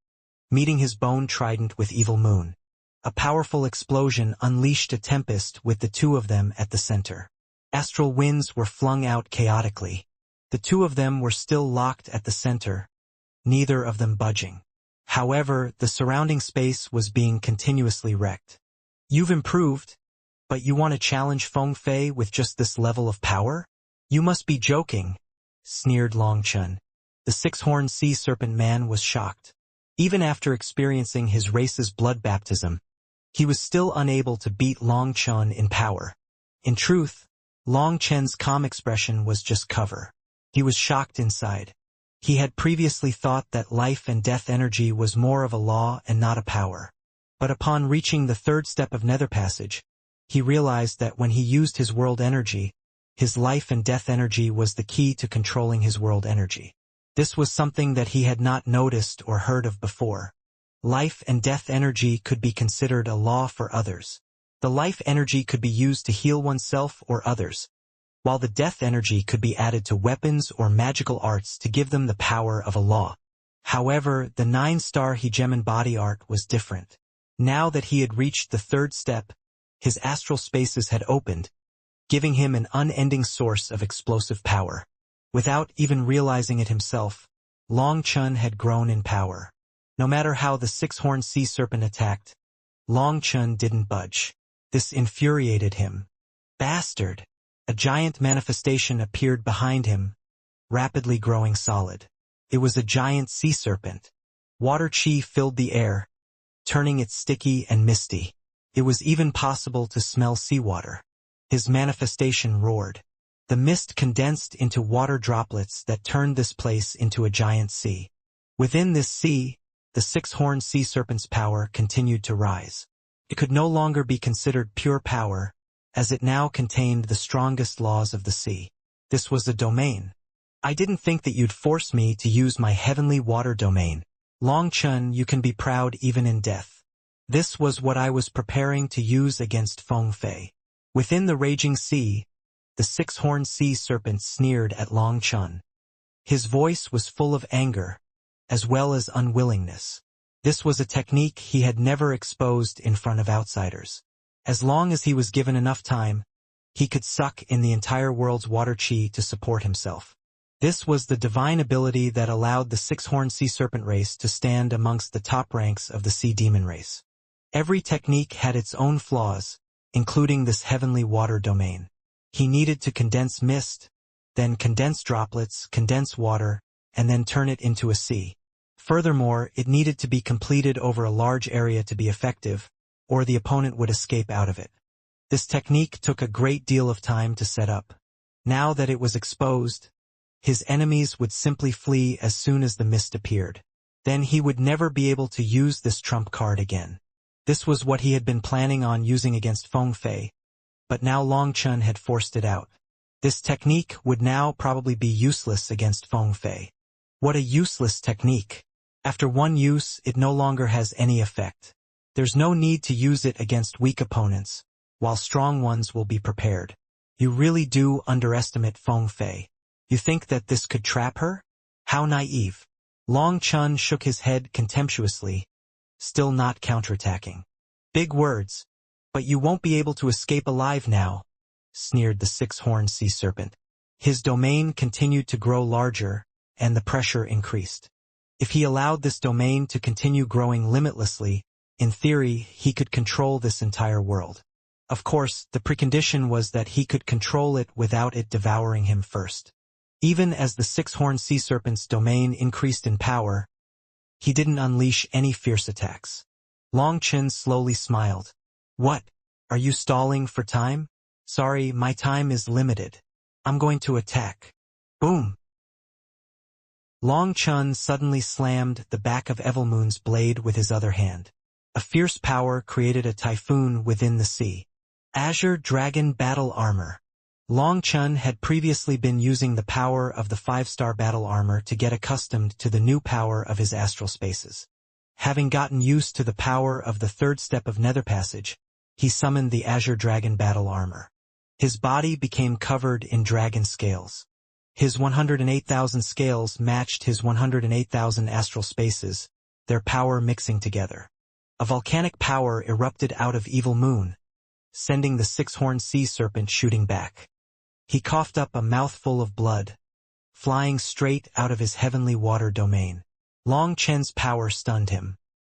meeting his bone trident with Evil Moon. A powerful explosion unleashed a tempest with the two of them at the center. Astral winds were flung out chaotically. The two of them were still locked at the center, neither of them budging. However, the surrounding space was being continuously wrecked. "You've improved, but you want to challenge Feng Fei with just this level of power? You must be joking," sneered Long Chun. The six-horned sea serpent man was shocked. Even after experiencing his race's blood baptism, he was still unable to beat Long Chen in power. In truth, Long Chen's calm expression was just cover. He was shocked inside. He had previously thought that life and death energy was more of a law and not a power. But upon reaching the third step of Nether Passage, he realized that when he used his world energy, his life and death energy was the key to controlling his world energy. This was something that he had not noticed or heard of before. Life and death energy could be considered a law for others. The life energy could be used to heal oneself or others, while the death energy could be added to weapons or magical arts to give them the power of a law. However, the 9-star hegemon body art was different. Now that he had reached the third step, his astral spaces had opened, giving him an unending source of explosive power. Without even realizing it himself, Long Chen had grown in power. No matter how the six-horned sea serpent attacked, Long Chen didn't budge. This infuriated him. Bastard! A giant manifestation appeared behind him, rapidly growing solid. It was a giant sea serpent. Water chi filled the air, turning it sticky and misty. It was even possible to smell seawater. His manifestation roared. The mist condensed into water droplets that turned this place into a giant sea. Within this sea, the six-horned sea serpent's power continued to rise. It could no longer be considered pure power, as it now contained the strongest laws of the sea. This was a domain. I didn't think that you'd force me to use my heavenly water domain. Long Chen, you can be proud even in death. This was what I was preparing to use against Feng Fei. Within the raging sea, the six-horned sea serpent sneered at Long Chen. His voice was full of anger, as well as unwillingness. This was a technique he had never exposed in front of outsiders. As long as he was given enough time, he could suck in the entire world's water chi to support himself. This was the divine ability that allowed the six-horned sea serpent race to stand amongst the top ranks of the sea demon race. Every technique had its own flaws, including this heavenly water domain. He needed to condense mist, then condense droplets, condense water, and then turn it into a sea. Furthermore, it needed to be completed over a large area to be effective, or the opponent would escape out of it. This technique took a great deal of time to set up. Now that it was exposed, his enemies would simply flee as soon as the mist appeared. Then he would never be able to use this trump card again. This was what he had been planning on using against Feng Fei, but now Long Chen had forced it out. This technique would now probably be useless against Feng Fei. What a useless technique! After one use, it no longer has any effect. There's no need to use it against weak opponents, while strong ones will be prepared. You really do underestimate Feng Fei. You think that this could trap her? How naive. Long Chen shook his head contemptuously, still not counterattacking. Big words, but you won't be able to escape alive now, sneered the six-horned sea serpent. His domain continued to grow larger, and the pressure increased. If he allowed this domain to continue growing limitlessly, in theory, he could control this entire world. Of course, the precondition was that he could control it without it devouring him first. Even as the six-horned sea serpent's domain increased in power, he didn't unleash any fierce attacks. Long Chen slowly smiled. What? Are you stalling for time? Sorry, my time is limited. I'm going to attack. Boom! Long Chen suddenly slammed the back of Evilmoon's blade with his other hand. A fierce power created a typhoon within the sea. Azure Dragon Battle Armor. Long Chen had previously been using the power of the 5-star battle armor to get accustomed to the new power of his astral spaces. Having gotten used to the power of the third step of Nether Passage, he summoned the Azure Dragon Battle Armor. His body became covered in dragon scales. His 108,000 scales matched his 108,000 astral spaces, their power mixing together. A volcanic power erupted out of Evil Moon, sending the six-horned sea serpent shooting back. He coughed up a mouthful of blood, flying straight out of his heavenly water domain. Long Chen's power stunned him.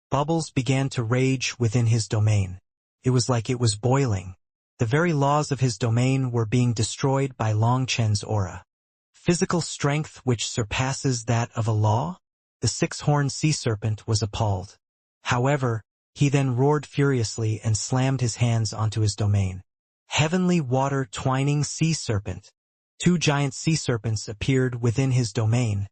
Bubbles began to rage within his domain. It was like it was boiling. The very laws of his domain were being destroyed by Long Chen's aura. Physical strength which surpasses that of a law? The six-horned sea serpent was appalled. However, He then roared furiously and slammed his hands onto his domain. Heavenly water twining sea serpent. 2 giant sea serpents appeared within his domain,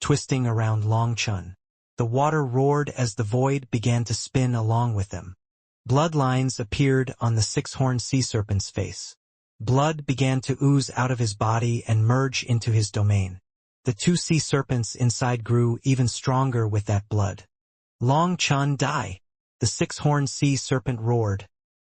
twisting around Long Chun. The water roared as the void began to spin along with them. Bloodlines appeared on the 6-horned sea serpent's face. Blood began to ooze out of his body and merge into his domain. The 2 sea serpents inside grew even stronger with that blood. Long Chun die! The 6-horned sea serpent roared,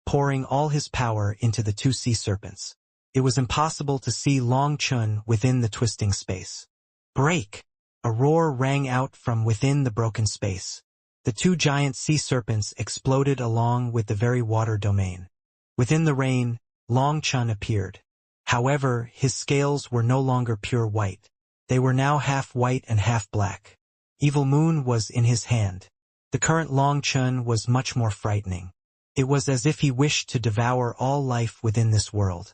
pouring all his power into the 2 sea serpents. It was impossible to see Long Chun within the twisting space. Break! A roar rang out from within the broken space. The 2 giant sea serpents exploded along with the very water domain. Within the rain, Long Chun appeared. However, his scales were no longer pure white. They were now half white and half black. Evil Moon was in his hand. The current Long Chun was much more frightening. It was as if he wished to devour all life within this world.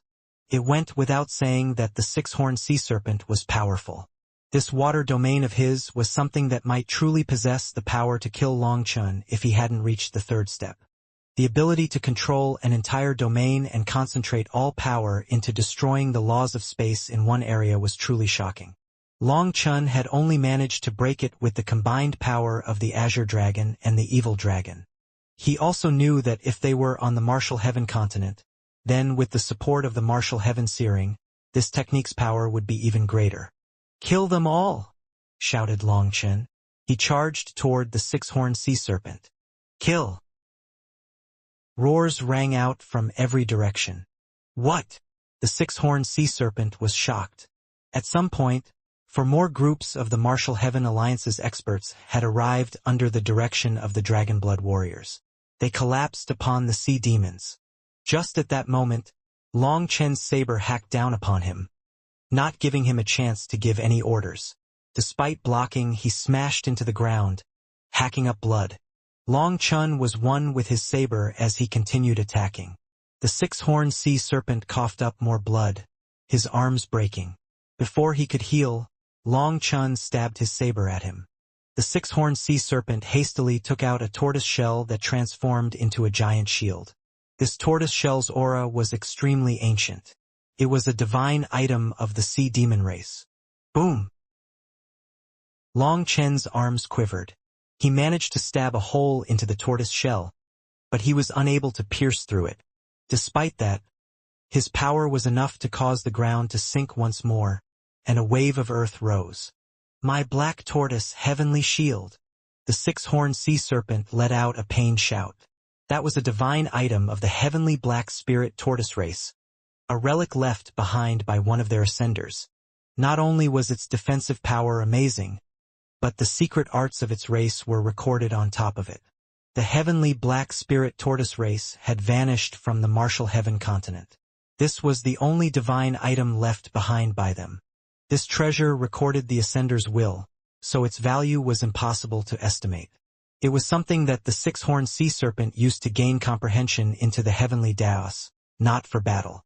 It went without saying that the 6-horned sea serpent was powerful. This water domain of his was something that might truly possess the power to kill Long Chun if he hadn't reached the 3rd step. The ability to control an entire domain and concentrate all power into destroying the laws of space in one area was truly shocking. Long Chun had only managed to break it with the combined power of the Azure Dragon and the Evil Dragon. He also knew that if they were on the Martial Heaven continent, then with the support of the Martial Heaven Searing, this technique's power would be even greater. "Kill them all!" shouted Long Chun. He charged toward the 6-horned sea serpent. "Kill!" Roars rang out from every direction. "What?" The 6-horned sea serpent was shocked. At some point, more groups of the Martial Heaven Alliance's experts had arrived under the direction of the Dragonblood warriors. They collapsed upon the sea demons. Just at that moment, Long Chen's saber hacked down upon him, not giving him a chance to give any orders. Despite blocking, he smashed into the ground, hacking up blood. Long Chun was one with his saber as he continued attacking. The 6-horned sea serpent coughed up more blood, his arms breaking. Before he could heal, Long Chun stabbed his saber at him. The 6-horned sea serpent hastily took out a tortoise shell that transformed into a giant shield. This tortoise shell's aura was extremely ancient. It was a divine item of the sea demon race. Boom! Long Chen's arms quivered. He managed to stab a hole into the tortoise shell, but he was unable to pierce through it. Despite that, his power was enough to cause the ground to sink once more, and a wave of earth rose. "My black tortoise heavenly shield!" The 6-horned sea serpent let out a pained shout. That was a divine item of the heavenly black spirit tortoise race, a relic left behind by one of their ascenders. Not only was its defensive power amazing, but the secret arts of its race were recorded on top of it. The heavenly black spirit tortoise race had vanished from the Martial Heaven continent. This was the only divine item left behind by them. This treasure recorded the ascender's will, so its value was impossible to estimate. It was something that the 6-horned sea serpent used to gain comprehension into the heavenly Daos, not for battle.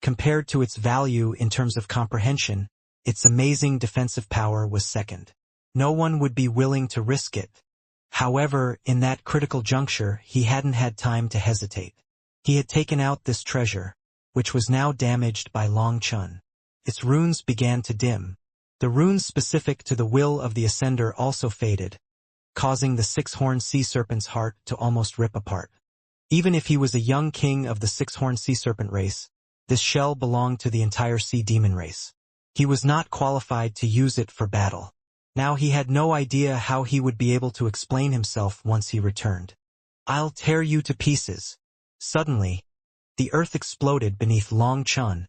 Compared to its value in terms of comprehension, its amazing defensive power was second. No one would be willing to risk it. However, in that critical juncture, he hadn't had time to hesitate. He had taken out this treasure, which was now damaged by Long Chun. Its runes began to dim. The runes specific to the will of the Ascender also faded, causing the 6-horned sea serpent's heart to almost rip apart. Even if he was a young king of the 6-horned sea serpent race, this shell belonged to the entire sea demon race. He was not qualified to use it for battle. Now he had no idea how he would be able to explain himself once he returned. "I'll tear you to pieces." Suddenly, the earth exploded beneath Long Chun,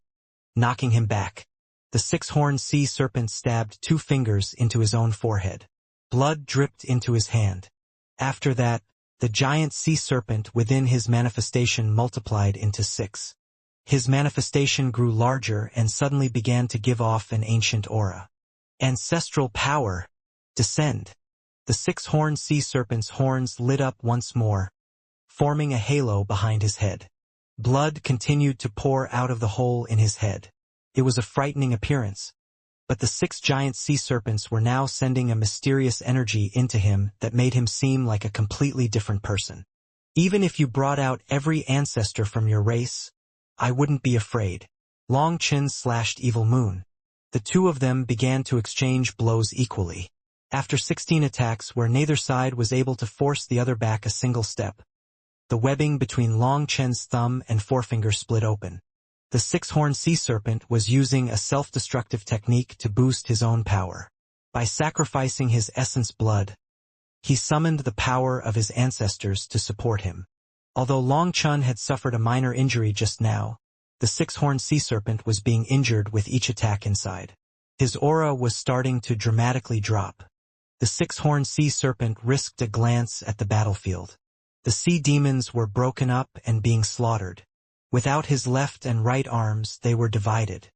knocking him back. The 6-horned sea serpent stabbed 2 fingers into his own forehead. Blood dripped into his hand. After that, the giant sea serpent within his manifestation multiplied into 6. His manifestation grew larger and suddenly began to give off an ancient aura. Ancestral power. Descend. The 6-horned sea serpent's horns lit up once more, forming a halo behind his head. Blood continued to pour out of the hole in his head. It was a frightening appearance, but the 6 giant sea serpents were now sending a mysterious energy into him that made him seem like a completely different person. Even if you brought out every ancestor from your race, I wouldn't be afraid. Long Chen slashed Evil Moon. The two of them began to exchange blows equally. After 16 attacks where neither side was able to force the other back a single step, the webbing between Long Chen's thumb and forefinger split open. The six-horned sea serpent was using a self-destructive technique to boost his own power. By sacrificing his essence blood, he summoned the power of his ancestors to support him. Although Long Chen had suffered a minor injury just now, the six-horned sea serpent was being injured with each attack inside. His aura was starting to dramatically drop. The six-horned sea serpent risked a glance at the battlefield. The sea demons were broken up and being slaughtered. Without his left and right arms, they were divided.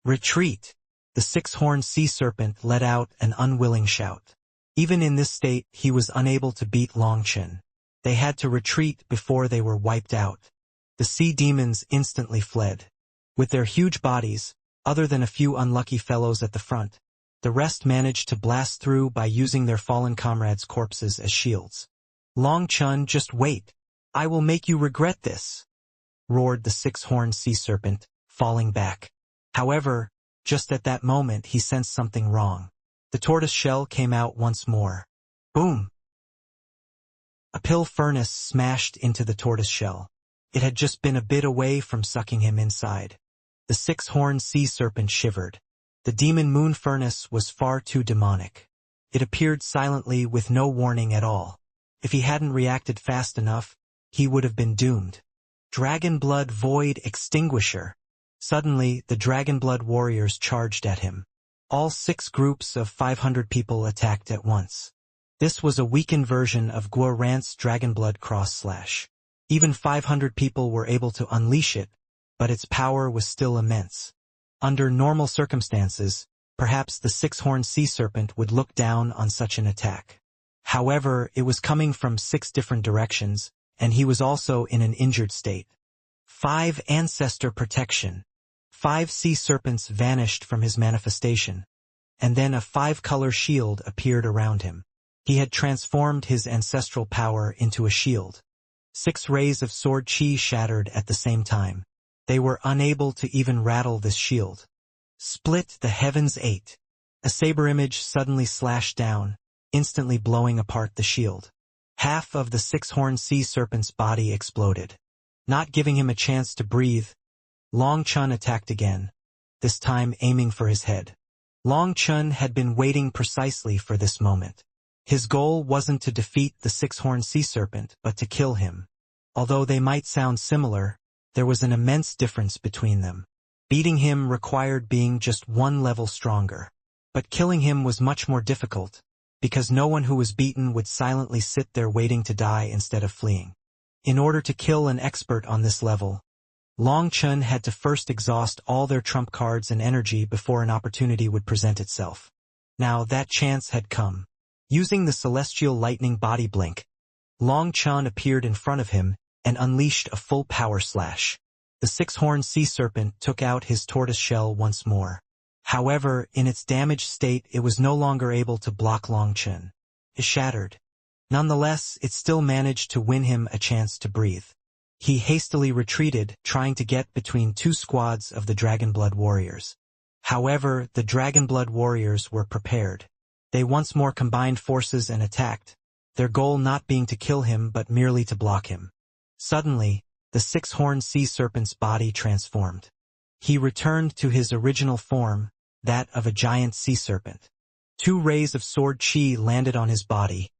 Retreat! The six-horned sea serpent let out an unwilling shout. Even in this state, he was unable to beat Long Chen. They had to retreat before they were wiped out. The sea demons instantly fled. With their huge bodies, other than a few unlucky fellows at the front, the rest managed to blast through by using their fallen comrades' corpses as shields. Long Chen, just wait. I will make you regret this, roared the six-horned sea serpent, falling back. However, just at that moment he sensed something wrong. The tortoise shell came out once more. Boom! A pill furnace smashed into the tortoise shell. It had just been a bit away from sucking him inside. The six-horned sea serpent shivered. The demon moon furnace was far too demonic. It appeared silently with no warning at all. If he hadn't reacted fast enough, he would have been doomed. Dragon Blood Void Extinguisher. Suddenly, the Dragon Blood warriors charged at him. All 6 groups of 500 people attacked at once. This was a weakened version of Guo Rant's Dragon Blood Cross Slash. Even 500 people were able to unleash it, but its power was still immense. Under normal circumstances, perhaps the six-horned sea serpent would look down on such an attack. However, it was coming from 6 different directions, and he was also in an injured state. 5 Ancestor Protection. 5 sea serpents vanished from his manifestation, and then a 5-color shield appeared around him. He had transformed his ancestral power into a shield. 6 rays of sword chi shattered at the same time. They were unable to even rattle this shield. Split the heavens 8. A saber image suddenly slashed down, instantly blowing apart the shield. Half of the six-horned sea serpent's body exploded. Not giving him a chance to breathe, Long Chen attacked again, this time aiming for his head. Long Chen had been waiting precisely for this moment. His goal wasn't to defeat the six-horned sea serpent, but to kill him. Although they might sound similar, there was an immense difference between them. Beating him required being just 1 level stronger. But killing him was much more difficult, because no one who was beaten would silently sit there waiting to die instead of fleeing. In order to kill an expert on this level, Long Chen had to first exhaust all their trump cards and energy before an opportunity would present itself. Now that chance had come. Using the celestial lightning body blink, Long Chen appeared in front of him and unleashed a full power slash. The six-horned sea serpent took out his tortoise shell once more. However, in its damaged state it was no longer able to block Long Chen. It shattered. Nonetheless, it still managed to win him a chance to breathe. He hastily retreated, trying to get between 2 squads of the Dragon Blood warriors. However, the Dragon Blood warriors were prepared. They once more combined forces and attacked, their goal not being to kill him but merely to block him. Suddenly, the six-horned sea serpent's body transformed. He returned to his original form, that of a giant sea serpent. 2 rays of sword chi landed on his body,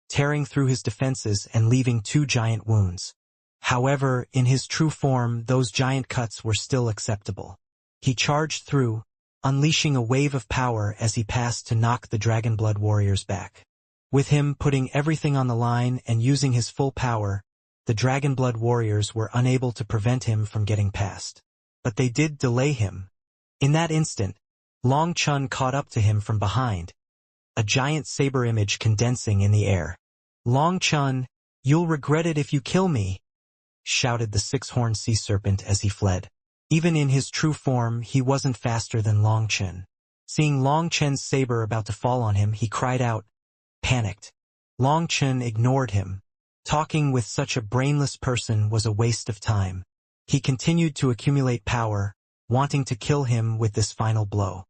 tearing through his defenses and leaving 2 giant wounds. However, in his true form, those giant cuts were still acceptable. He charged through, unleashing a wave of power as he passed to knock the Dragon Blood warriors back. With him putting everything on the line and using his full power, the Dragon Blood warriors were unable to prevent him from getting past. But they did delay him. In that instant, Long Chen caught up to him from behind, a giant saber image condensing in the air. Long Chen, you'll regret it if you kill me, shouted the six-horned sea serpent as he fled. Even in his true form, he wasn't faster than Long Chen. Seeing Long Chen's saber about to fall on him, he cried out, panicked. Long Chen ignored him, Talking with such a brainless person was a waste of time. He continued to accumulate power, wanting to kill him with this final blow.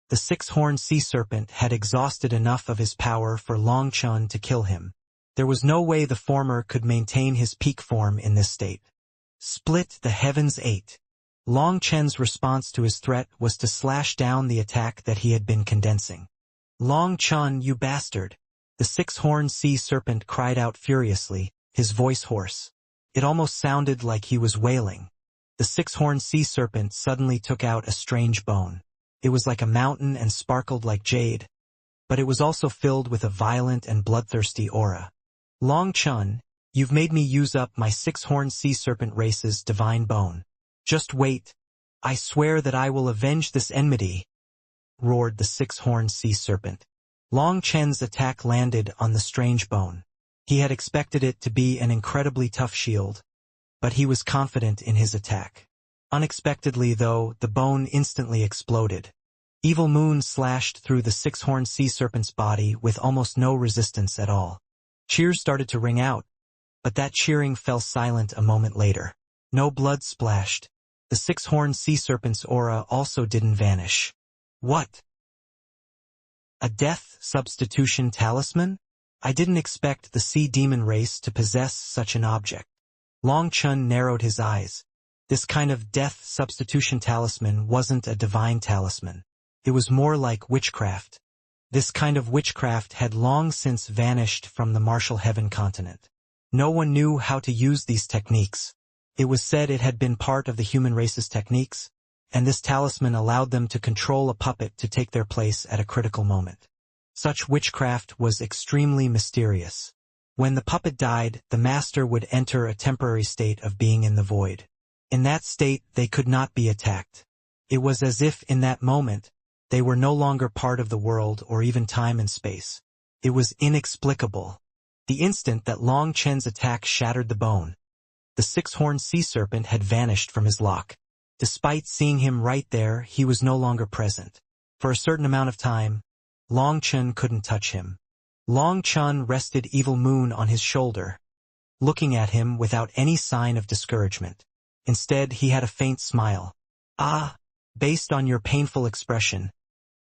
The six-horned sea serpent had exhausted enough of his power for Long Chun to kill him. There was no way the former could maintain his peak form in this state. Split the heavens 8. Long Chen's response to his threat was to slash down the attack that he had been condensing. Long Chun, you bastard! The six-horned sea serpent cried out furiously, his voice hoarse. It almost sounded like he was wailing. The six-horned sea serpent suddenly took out a strange bone. It was like a mountain and sparkled like jade, but it was also filled with a violent and bloodthirsty aura. Long Chun, you've made me use up my six-horned sea serpent race's divine bone. Just wait. I swear that I will avenge this enmity, roared the six-horned sea serpent. Long Chen's attack landed on the strange bone. He had expected it to be an incredibly tough shield, but he was confident in his attack. Unexpectedly, though, the bone instantly exploded. Evil Moon slashed through the six-horned sea serpent's body with almost no resistance at all. Cheers started to ring out, but that cheering fell silent a moment later. No blood splashed. The six-horned sea serpent's aura also didn't vanish. What? A death substitution talisman? I didn't expect the sea demon race to possess such an object. Long Chun narrowed his eyes. This kind of death substitution talisman wasn't a divine talisman. It was more like witchcraft. This kind of witchcraft had long since vanished from the martial heaven continent. No one knew how to use these techniques. It was said it had been part of the human race's techniques, and this talisman allowed them to control a puppet to take their place at a critical moment. Such witchcraft was extremely mysterious. When the puppet died, the master would enter a temporary state of being in the void. In that state, they could not be attacked. It was as if, in that moment, they were no longer part of the world or even time and space. It was inexplicable. The instant that Long Chen's attack shattered the bone, the six-horned sea serpent had vanished from his lock. Despite seeing him right there, he was no longer present. For a certain amount of time, Long Chun couldn't touch him. Long Chun rested Evil Moon on his shoulder, looking at him without any sign of discouragement. Instead, he had a faint smile. Ah, based on your painful expression,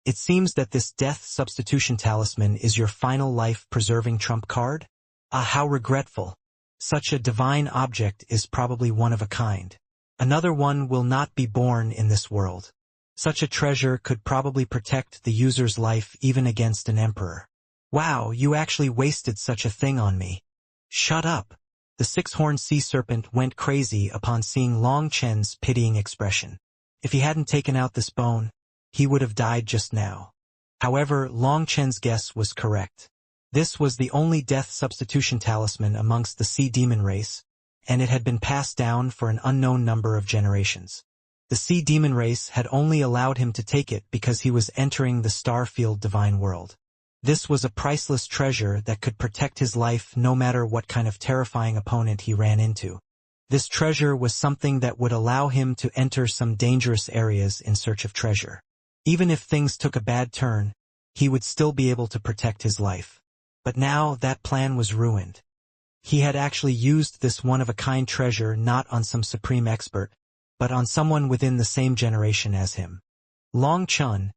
it seems that this death substitution talisman is your final life-preserving trump card? Ah, how regretful. Such a divine object is probably one of a kind. Another one will not be born in this world. Such a treasure could probably protect the user's life even against an emperor. Wow, you actually wasted such a thing on me. Shut up. The six-horned sea serpent went crazy upon seeing Long Chen's pitying expression. If he hadn't taken out this bone, he would have died just now. However, Long Chen's guess was correct. This was the only death substitution talisman amongst the sea demon race, and it had been passed down for an unknown number of generations. The sea demon race had only allowed him to take it because he was entering the star-field divine world. This was a priceless treasure that could protect his life no matter what kind of terrifying opponent he ran into. This treasure was something that would allow him to enter some dangerous areas in search of treasure. Even if things took a bad turn, he would still be able to protect his life. But now that plan was ruined. He had actually used this one-of-a-kind treasure not on some supreme expert, but on someone within the same generation as him. Long Chun,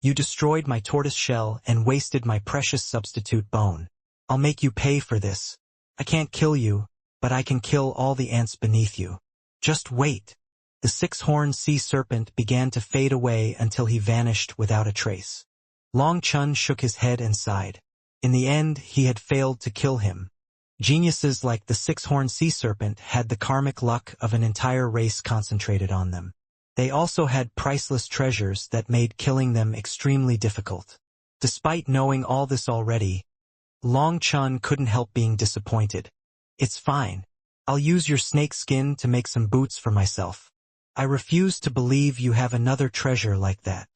you destroyed my tortoise shell and wasted my precious substitute bone. I'll make you pay for this. I can't kill you, but I can kill all the ants beneath you. Just wait. The six-horned sea serpent began to fade away until he vanished without a trace. Long Chun shook his head and sighed. In the end, he had failed to kill him. Geniuses like the six-horned sea serpent had the karmic luck of an entire race concentrated on them. They also had priceless treasures that made killing them extremely difficult. Despite knowing all this already, Long Chun couldn't help being disappointed. It's fine. I'll use your snake skin to make some boots for myself. I refuse to believe you have another treasure like that.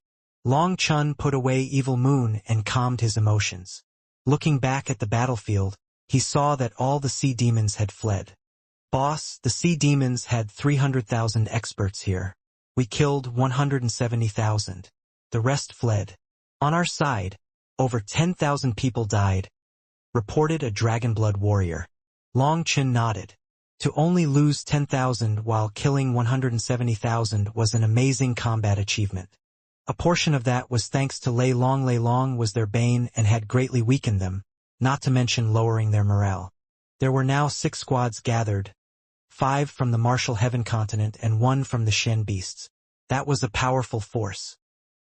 Long Chun put away Evil Moon and calmed his emotions. Looking back at the battlefield, he saw that all the sea demons had fled. Boss, the sea demons had 300,000 experts here. We killed 170,000. The rest fled. On our side, over 10,000 people died, reported a Dragonblood warrior. Long Chen nodded. To only lose 10,000 while killing 170,000 was an amazing combat achievement. A portion of that was thanks to Lei Long. Lei Long was their bane and had greatly weakened them, not to mention lowering their morale. There were now 6 squads gathered, 5 from the Martial Heaven continent and 1 from the Shen beasts. That was a powerful force.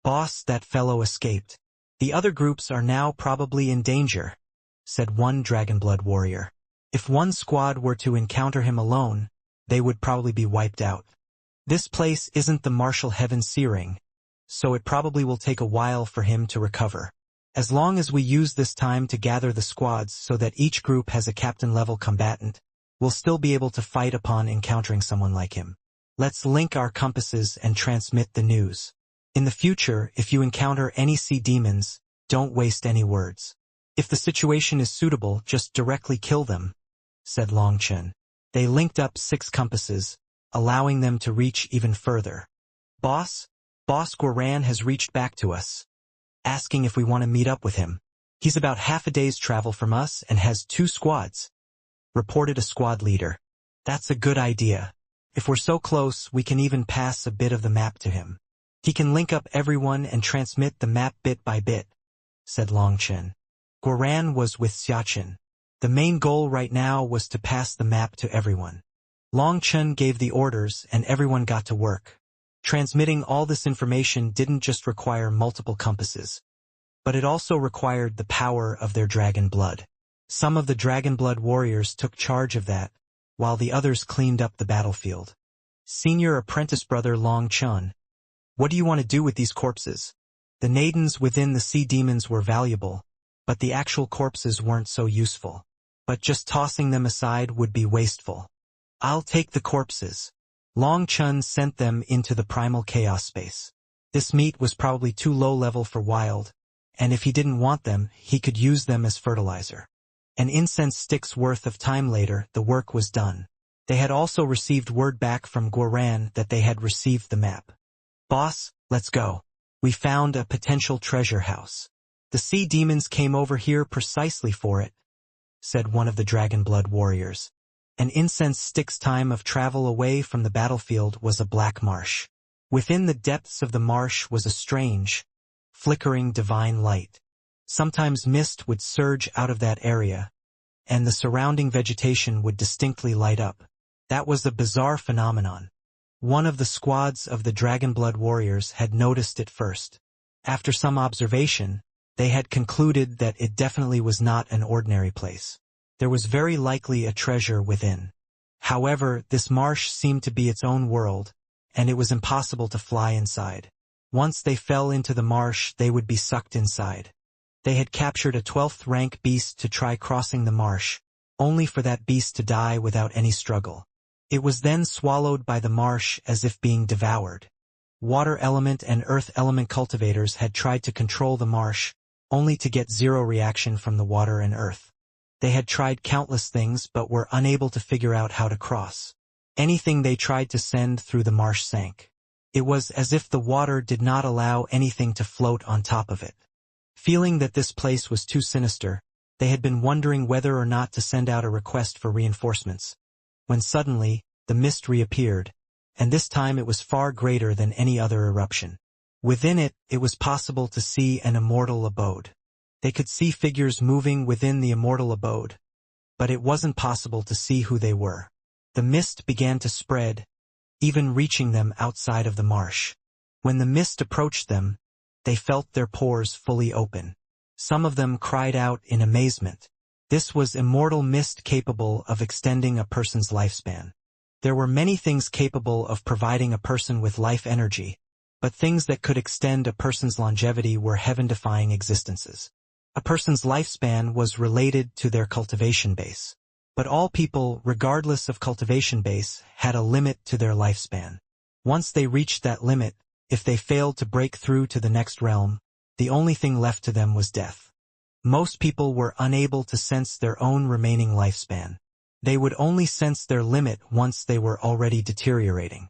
Boss, that fellow escaped. The other groups are now probably in danger, said one Dragonblood warrior. If one squad were to encounter him alone, they would probably be wiped out. This place isn't the Martial Heaven Searing, so it probably will take a while for him to recover. As long as we use this time to gather the squads so that each group has a captain-level combatant, we'll still be able to fight upon encountering someone like him. Let's link our compasses and transmit the news. In the future, if you encounter any sea demons, don't waste any words. If the situation is suitable, just directly kill them, said Long Chen. They linked up 6 compasses, allowing them to reach even further. Boss Goran has reached back to us, asking if we want to meet up with him. He's about half a day's travel from us and has 2 squads, reported a squad leader. That's a good idea. If we're so close, we can even pass a bit of the map to him. He can link up everyone and transmit the map bit by bit, said Long Chen. Goran was with Xiachen. The main goal right now was to pass the map to everyone. Long Chen gave the orders and everyone got to work. Transmitting all this information didn't just require multiple compasses, but it also required the power of their dragon blood. Some of the dragon blood warriors took charge of that, while the others cleaned up the battlefield. Senior apprentice brother Long Chen, what do you want to do with these corpses? The nadens within the sea demons were valuable, but the actual corpses weren't so useful. But just tossing them aside would be wasteful. I'll take the corpses. Long Chen sent them into the primal chaos space. This meat was probably too low level for wild, and if he didn't want them, he could use them as fertilizer. An incense stick's worth of time later, the work was done. They had also received word back from Goran that they had received the map. Boss, let's go. We found a potential treasure house. The sea demons came over here precisely for it, said one of the Dragonblood warriors. An incense stick's time of travel away from the battlefield was a black marsh. Within the depths of the marsh was a strange, flickering divine light. Sometimes mist would surge out of that area, and the surrounding vegetation would distinctly light up. That was a bizarre phenomenon. One of the squads of the Dragonblood warriors had noticed it first. After some observation, they had concluded that it definitely was not an ordinary place. There was very likely a treasure within. However, this marsh seemed to be its own world, and it was impossible to fly inside. Once they fell into the marsh, they would be sucked inside. They had captured a 12th rank beast to try crossing the marsh, only for that beast to die without any struggle. It was then swallowed by the marsh as if being devoured. Water element and earth element cultivators had tried to control the marsh, only to get zero reaction from the water and earth. They had tried countless things but were unable to figure out how to cross. Anything they tried to send through the marsh sank. It was as if the water did not allow anything to float on top of it. Feeling that this place was too sinister, they had been wondering whether or not to send out a request for reinforcements, when suddenly, the mist reappeared, and this time it was far greater than any other eruption. Within it, it was possible to see an immortal abode. They could see figures moving within the immortal abode, but it wasn't possible to see who they were. The mist began to spread, even reaching them outside of the marsh. When the mist approached them, they felt their pores fully open. Some of them cried out in amazement. This was immortal mist capable of extending a person's lifespan. There were many things capable of providing a person with life energy, but things that could extend a person's longevity were heaven-defying existences. A person's lifespan was related to their cultivation base. But all people, regardless of cultivation base, had a limit to their lifespan. Once they reached that limit, if they failed to break through to the next realm, the only thing left to them was death. Most people were unable to sense their own remaining lifespan. They would only sense their limit once they were already deteriorating.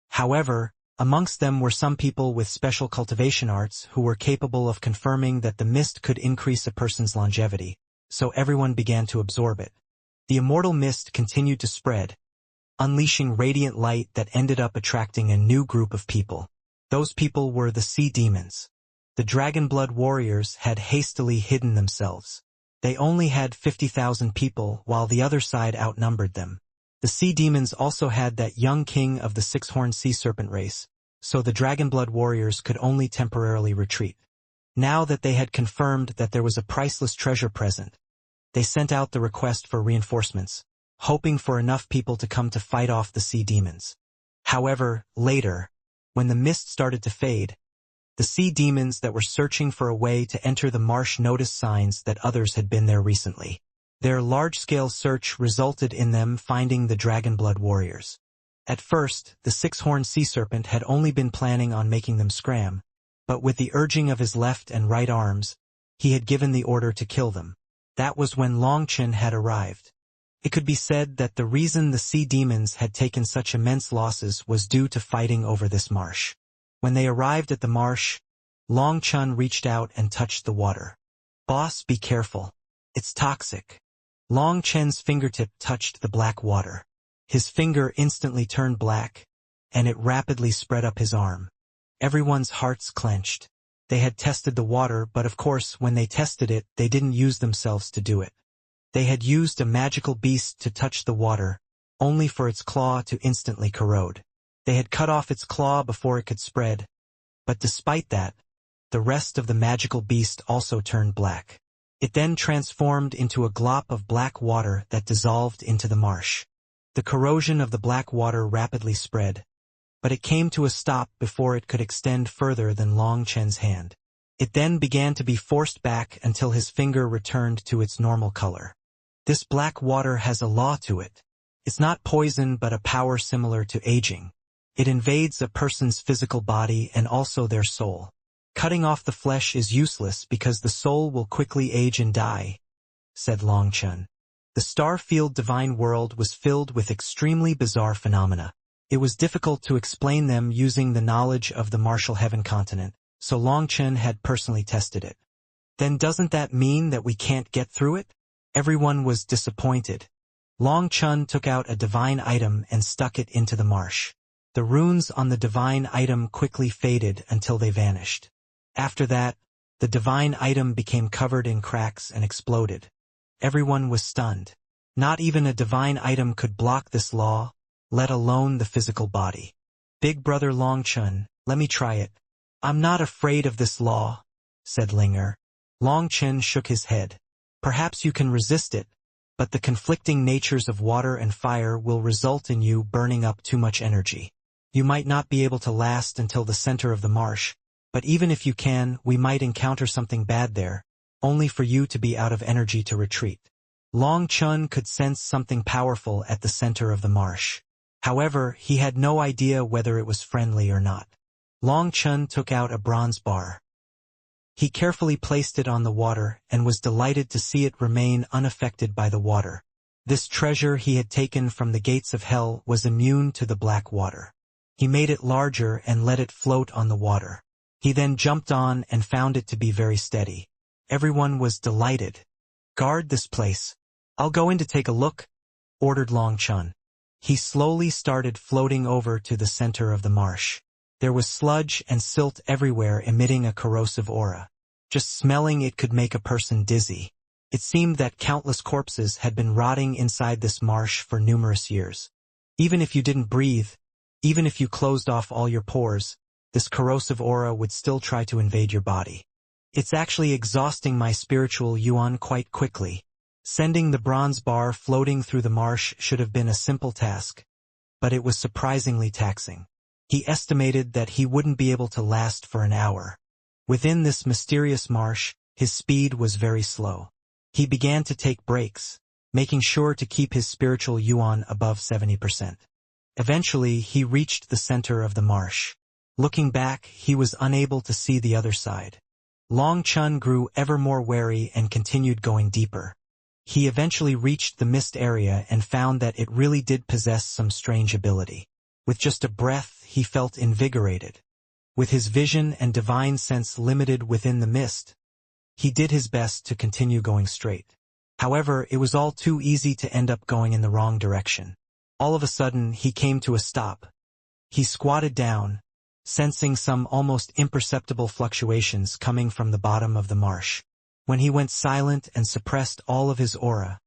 However, amongst them were some people with special cultivation arts who were capable of confirming that the mist could increase a person's longevity, so everyone began to absorb it. The immortal mist continued to spread, unleashing radiant light that ended up attracting a new group of people. Those people were the sea demons. The Dragonblood warriors had hastily hidden themselves. They only had 50,000 people, while the other side outnumbered them. The sea demons also had that young king of the six-horned sea serpent race, so the Dragonblood warriors could only temporarily retreat. Now that they had confirmed that there was a priceless treasure present, they sent out the request for reinforcements, hoping for enough people to come to fight off the sea demons. However, later, when the mist started to fade, the sea demons that were searching for a way to enter the marsh noticed signs that others had been there recently. Their large-scale search resulted in them finding the Dragonblood warriors. At first, the six-horned sea serpent had only been planning on making them scram, but with the urging of his left and right arms, he had given the order to kill them. That was when Longchen had arrived. It could be said that the reason the sea demons had taken such immense losses was due to fighting over this marsh. When they arrived at the marsh, Longchen reached out and touched the water. "Boss, be careful. It's toxic." Longchen's fingertip touched the black water. His finger instantly turned black, and it rapidly spread up his arm. Everyone's hearts clenched. They had tested the water, but of course, when they tested it, they didn't use themselves to do it. They had used a magical beast to touch the water, only for its claw to instantly corrode. They had cut off its claw before it could spread, but despite that, the rest of the magical beast also turned black. It then transformed into a glop of black water that dissolved into the marsh. The corrosion of the black water rapidly spread, but it came to a stop before it could extend further than Longchen's hand. It then began to be forced back until his finger returned to its normal color. This black water has a law to it. It's not poison but a power similar to aging. It invades a person's physical body and also their soul. Cutting off the flesh is useless because the soul will quickly age and die, said Longchen. The star-field divine world was filled with extremely bizarre phenomena. It was difficult to explain them using the knowledge of the Martial Heaven continent, so Longchen had personally tested it. Then doesn't that mean that we can't get through it? Everyone was disappointed. Longchen took out a divine item and stuck it into the marsh. The runes on the divine item quickly faded until they vanished. After that, the divine item became covered in cracks and exploded. Everyone was stunned. Not even a divine item could block this law, let alone the physical body. "Big brother Longchen, let me try it." "I'm not afraid of this law," said Linger. Longchen shook his head. "Perhaps you can resist it, but the conflicting natures of water and fire will result in you burning up too much energy. You might not be able to last until the center of the marsh, but even if you can, we might encounter something bad there, only for you to be out of energy to retreat." Longchen could sense something powerful at the center of the marsh. However, he had no idea whether it was friendly or not. Longchen took out a bronze bar. He carefully placed it on the water and was delighted to see it remain unaffected by the water. This treasure he had taken from the gates of hell was immune to the black water. He made it larger and let it float on the water. He then jumped on and found it to be very steady. Everyone was delighted. "Guard this place. I'll go in to take a look," ordered Longchen. He slowly started floating over to the center of the marsh. There was sludge and silt everywhere emitting a corrosive aura. Just smelling it could make a person dizzy. It seemed that countless corpses had been rotting inside this marsh for numerous years. Even if you didn't breathe, even if you closed off all your pores, this corrosive aura would still try to invade your body. "It's actually exhausting my spiritual yuan quite quickly." Sending the bronze bar floating through the marsh should have been a simple task, but it was surprisingly taxing. He estimated that he wouldn't be able to last for an hour. Within this mysterious marsh, his speed was very slow. He began to take breaks, making sure to keep his spiritual yuan above 70%. Eventually, he reached the center of the marsh. Looking back, he was unable to see the other side. Longchen grew ever more wary and continued going deeper. He eventually reached the mist area and found that it really did possess some strange ability. With just a breath, he felt invigorated. With his vision and divine sense limited within the mist, he did his best to continue going straight. However, it was all too easy to end up going in the wrong direction. All of a sudden, he came to a stop. He squatted down, sensing some almost imperceptible fluctuations coming from the bottom of the marsh. When he went silent and suppressed all of his aura,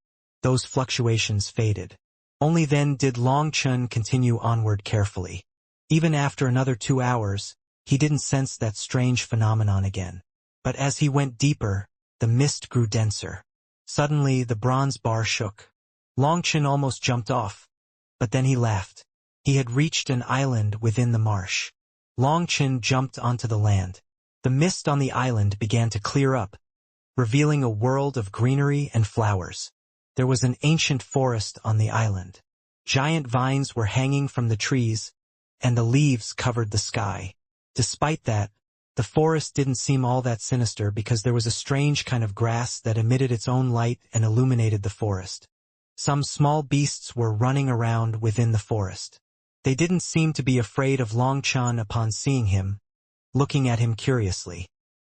those fluctuations faded. Only then did Long Chun continue onward carefully. Even after another 2 hours, he didn't sense that strange phenomenon again. But as he went deeper, the mist grew denser. Suddenly, the bronze bar shook. Long Chun almost jumped off, but then he laughed. He had reached an island within the marsh. Long Chun jumped onto the land. The mist on the island began to clear up, revealing a world of greenery and flowers. There was an ancient forest on the island. Giant vines were hanging from the trees, and the leaves covered the sky. Despite that, the forest didn't seem all that sinister because there was a strange kind of grass that emitted its own light and illuminated the forest. Some small beasts were running around within the forest. They didn't seem to be afraid of Long Chun upon seeing him, looking at him curiously.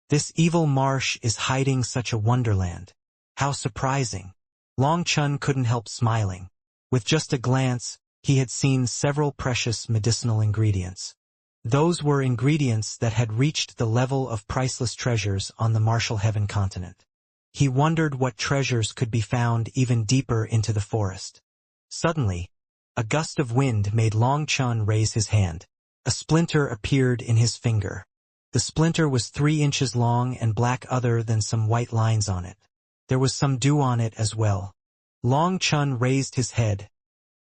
This evil marsh is hiding such a wonderland. How surprising. Long Chun couldn't help smiling. With just a glance, he had seen several precious medicinal ingredients. Those were ingredients that had reached the level of priceless treasures on the Martial Heaven continent. He wondered what treasures could be found even deeper into the forest. Suddenly, a gust of wind made Long Chun raise his hand. A splinter appeared in his finger. The splinter was 3 inches long and black other than some white lines on it. There was some dew on it as well. Long Chun raised his head,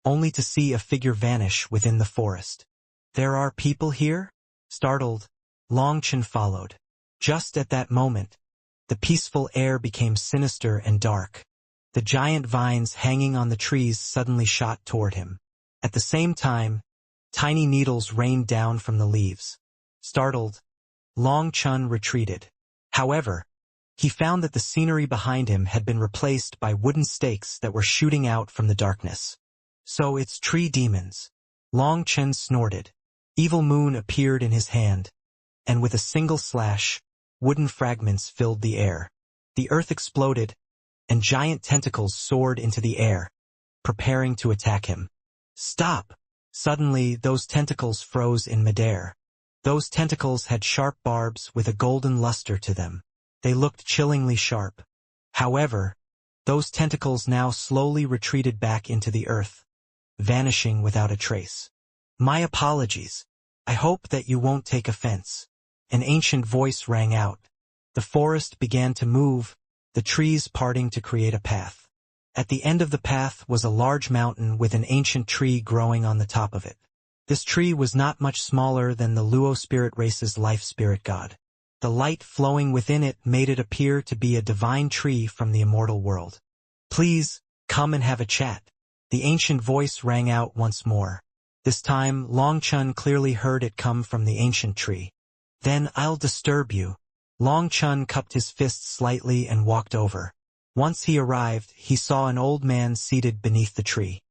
only to see a figure vanish within the forest. "There are people here?" Startled, Long Chun followed. Just at that moment, the peaceful air became sinister and dark. The giant vines hanging on the trees suddenly shot toward him. At the same time, tiny needles rained down from the leaves. Startled, Long Chun retreated. However, he found that the scenery behind him had been replaced by wooden stakes that were shooting out from the darkness. "So it's tree demons." Long Chun snorted. Evil Moon appeared in his hand, and with a single slash, wooden fragments filled the air. The earth exploded, and giant tentacles soared into the air, preparing to attack him. "Stop!" Suddenly, those tentacles froze in midair. Those tentacles had sharp barbs with a golden luster to them. They looked chillingly sharp. However, those tentacles now slowly retreated back into the earth, vanishing without a trace. "My apologies. I hope that you won't take offense." An ancient voice rang out. The forest began to move, the trees parting to create a path. At the end of the path was a large mountain with an ancient tree growing on the top of it. This tree was not much smaller than the Luo spirit race's life spirit god. The light flowing within it made it appear to be a divine tree from the immortal world. "Please, come and have a chat." The ancient voice rang out once more. This time, Long Chun clearly heard it come from the ancient tree. "Then I'll disturb you." Long Chun cupped his fists slightly and walked over. Once he arrived, he saw an old man seated beneath the tree.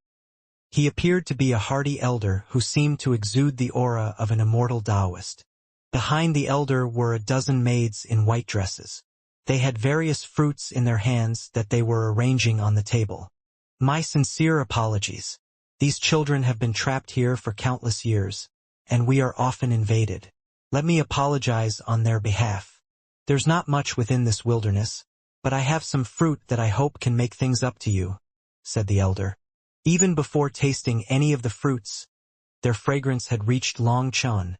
He appeared to be a hardy elder who seemed to exude the aura of an immortal Taoist. Behind the elder were a dozen maids in white dresses. They had various fruits in their hands that they were arranging on the table. "My sincere apologies. These children have been trapped here for countless years, and we are often invaded. Let me apologize on their behalf. There's not much within this wilderness, but I have some fruit that I hope can make things up to you," said the elder. Even before tasting any of the fruits, their fragrance had reached Long Chun,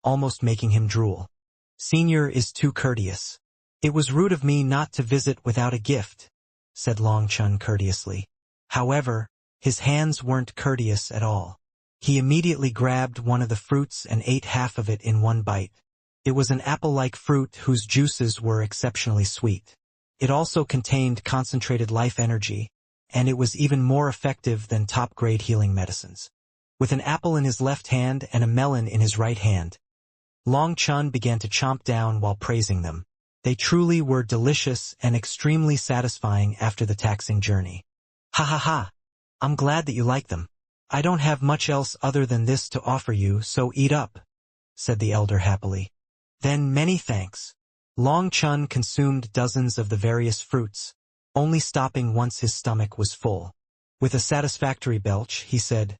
almost making him drool. "Senior is too courteous. It was rude of me not to visit without a gift," said Long Chun courteously. However, his hands weren't courteous at all. He immediately grabbed one of the fruits and ate half of it in one bite. It was an apple-like fruit whose juices were exceptionally sweet. It also contained concentrated life energy, and it was even more effective than top-grade healing medicines. With an apple in his left hand and a melon in his right hand, Long Chun began to chomp down while praising them. They truly were delicious and extremely satisfying after the taxing journey. "Ha ha ha! I'm glad that you like them. I don't have much else other than this to offer you, so eat up," said the elder happily. "Then many thanks." Long Chun consumed dozens of the various fruits, only stopping once his stomach was full. With a satisfactory belch, he said,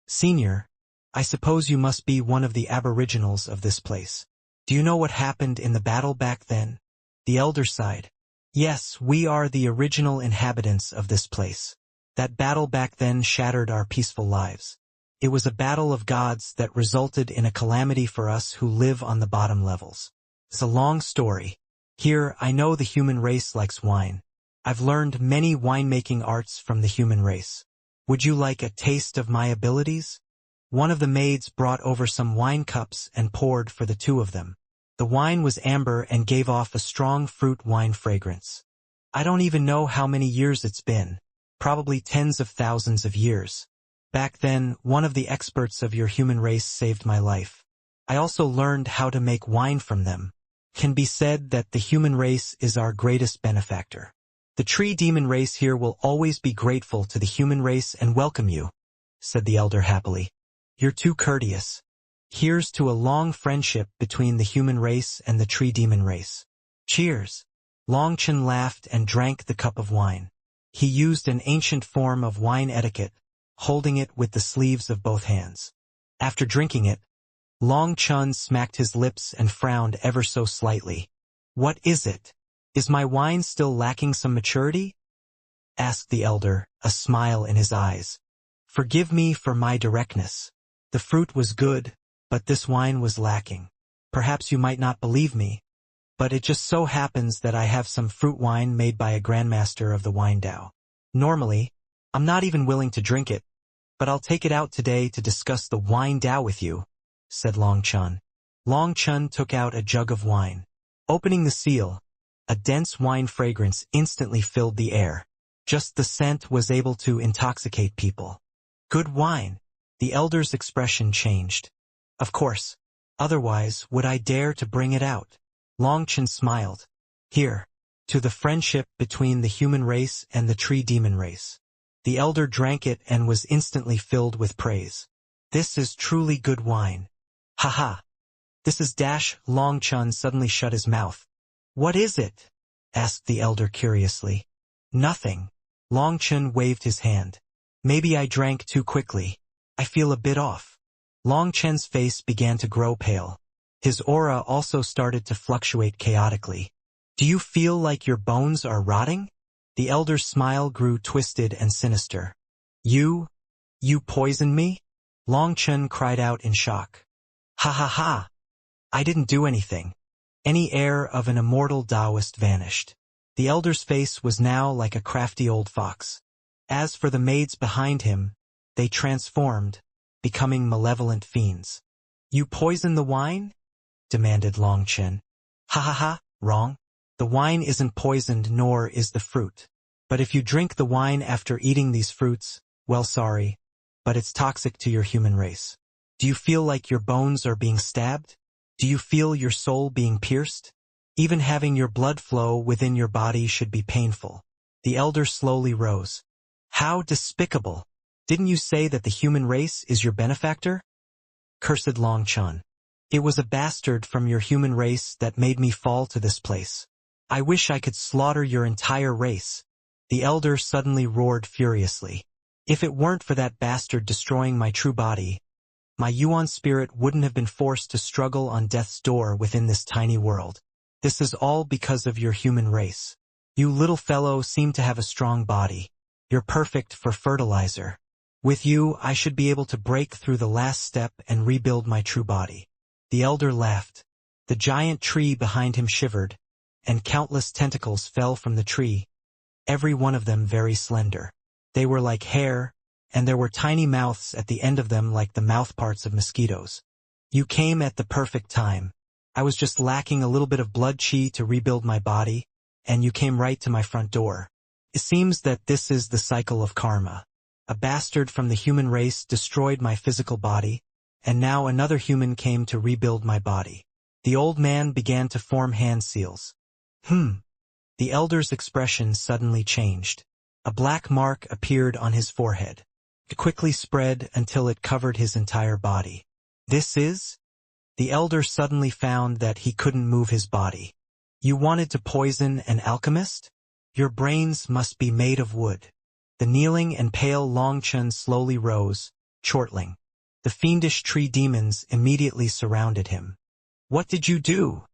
"Senior, I suppose you must be one of the aboriginals of this place. Do you know what happened in the battle back then?" The elder sighed. "Yes, we are the original inhabitants of this place. That battle back then shattered our peaceful lives. It was a battle of gods that resulted in a calamity for us who live on the bottom levels. It's a long story. Here, I know the human race likes wine. I've learned many winemaking arts from the human race. Would you like a taste of my abilities?" One of the maids brought over some wine cups and poured for the two of them. The wine was amber and gave off a strong fruit wine fragrance. "I don't even know how many years it's been. Probably tens of thousands of years. Back then, one of the experts of your human race saved my life. I also learned how to make wine from them. Can be said that the human race is our greatest benefactor. The tree demon race here will always be grateful to the human race and welcome you," said the elder happily. "You're too courteous. Here's to a long friendship between the human race and the tree demon race. Cheers." Longchen laughed and drank the cup of wine. He used an ancient form of wine etiquette, holding it with the sleeves of both hands. After drinking it, Longchen smacked his lips and frowned ever so slightly. "What is it? Is my wine still lacking some maturity?" asked the elder, a smile in his eyes. "Forgive me for my directness. The fruit was good, but this wine was lacking. Perhaps you might not believe me, but it just so happens that I have some fruit wine made by a grandmaster of the wine Dao. Normally, I'm not even willing to drink it, but I'll take it out today to discuss the wine Dao with you," said Longchen. Longchen took out a jug of wine. Opening the seal, a dense wine fragrance instantly filled the air. Just the scent was able to intoxicate people. "Good wine." The elder's expression changed. "Of course. Otherwise, would I dare to bring it out?" Longchen smiled. "Here, to the friendship between the human race and the tree demon race." The elder drank it and was instantly filled with praise. "This is truly good wine." "Ha. This is dash." Longchen suddenly shut his mouth. "What is it?" asked the elder curiously. "Nothing." Longchen waved his hand. "Maybe I drank too quickly. I feel a bit off." Longchen's face began to grow pale. His aura also started to fluctuate chaotically. "Do you feel like your bones are rotting?" The elder's smile grew twisted and sinister. You poisoned me?" Longchen cried out in shock. Ha. I didn't do anything." Any air of an immortal Taoist vanished. The elder's face was now like a crafty old fox. As for the maids behind him, they transformed, becoming malevolent fiends. "You poisoned the wine?" demanded Longchen. Ha. Wrong. The wine isn't poisoned, nor is the fruit. But if you drink the wine after eating these fruits, well, sorry, but it's toxic to your human race. Do you feel like your bones are being stabbed? Do you feel your soul being pierced? Even having your blood flow within your body should be painful. The elder slowly rose. "How despicable! Didn't you say that the human race is your benefactor?" Cursed Longchen. "It was a bastard from your human race that made me fall to this place. I wish I could slaughter your entire race." The elder suddenly roared furiously. "If it weren't for that bastard destroying my true body, my Yuan spirit wouldn't have been forced to struggle on death's door within this tiny world. This is all because of your human race. You little fellow seem to have a strong body. You're perfect for fertilizer. With you, I should be able to break through the last step and rebuild my true body." The elder laughed. The giant tree behind him shivered, and countless tentacles fell from the tree, every one of them very slender. They were like hair, and there were tiny mouths at the end of them like the mouthparts of mosquitoes. "You came at the perfect time. I was just lacking a little bit of blood chi to rebuild my body, and you came right to my front door. It seems that this is the cycle of karma. A bastard from the human race destroyed my physical body, and now another human came to rebuild my body." The old man began to form hand seals. The elder's expression suddenly changed. A black mark appeared on his forehead. It quickly spread until it covered his entire body. "This is?" The elder suddenly found that he couldn't move his body. "You wanted to poison an alchemist?" Your brains must be made of wood. The kneeling and pale Longchen slowly rose, chortling. The fiendish tree demons immediately surrounded him. "What did you do?"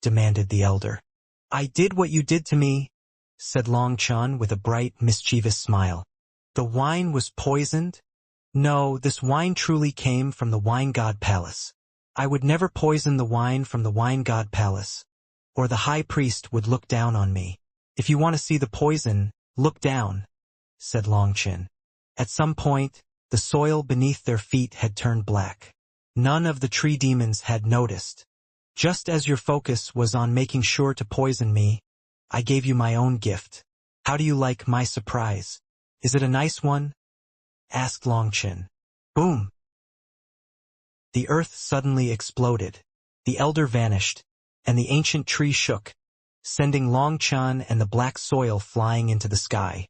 demanded the elder. "I did what you did to me," said Longchen with a bright, mischievous smile. "The wine was poisoned?" "No, this wine truly came from the wine god palace. I would never poison the wine from the wine god palace, or the high priest would look down on me. If you want to see the poison, look down," said Longchen. At some point, the soil beneath their feet had turned black. None of the tree demons had noticed. "Just as your focus was on making sure to poison me, I gave you my own gift. How do you like my surprise? Is it a nice one?" asked Longchen. Boom! The earth suddenly exploded. The elder vanished, and the ancient tree shook, sending Longchen and the black soil flying into the sky.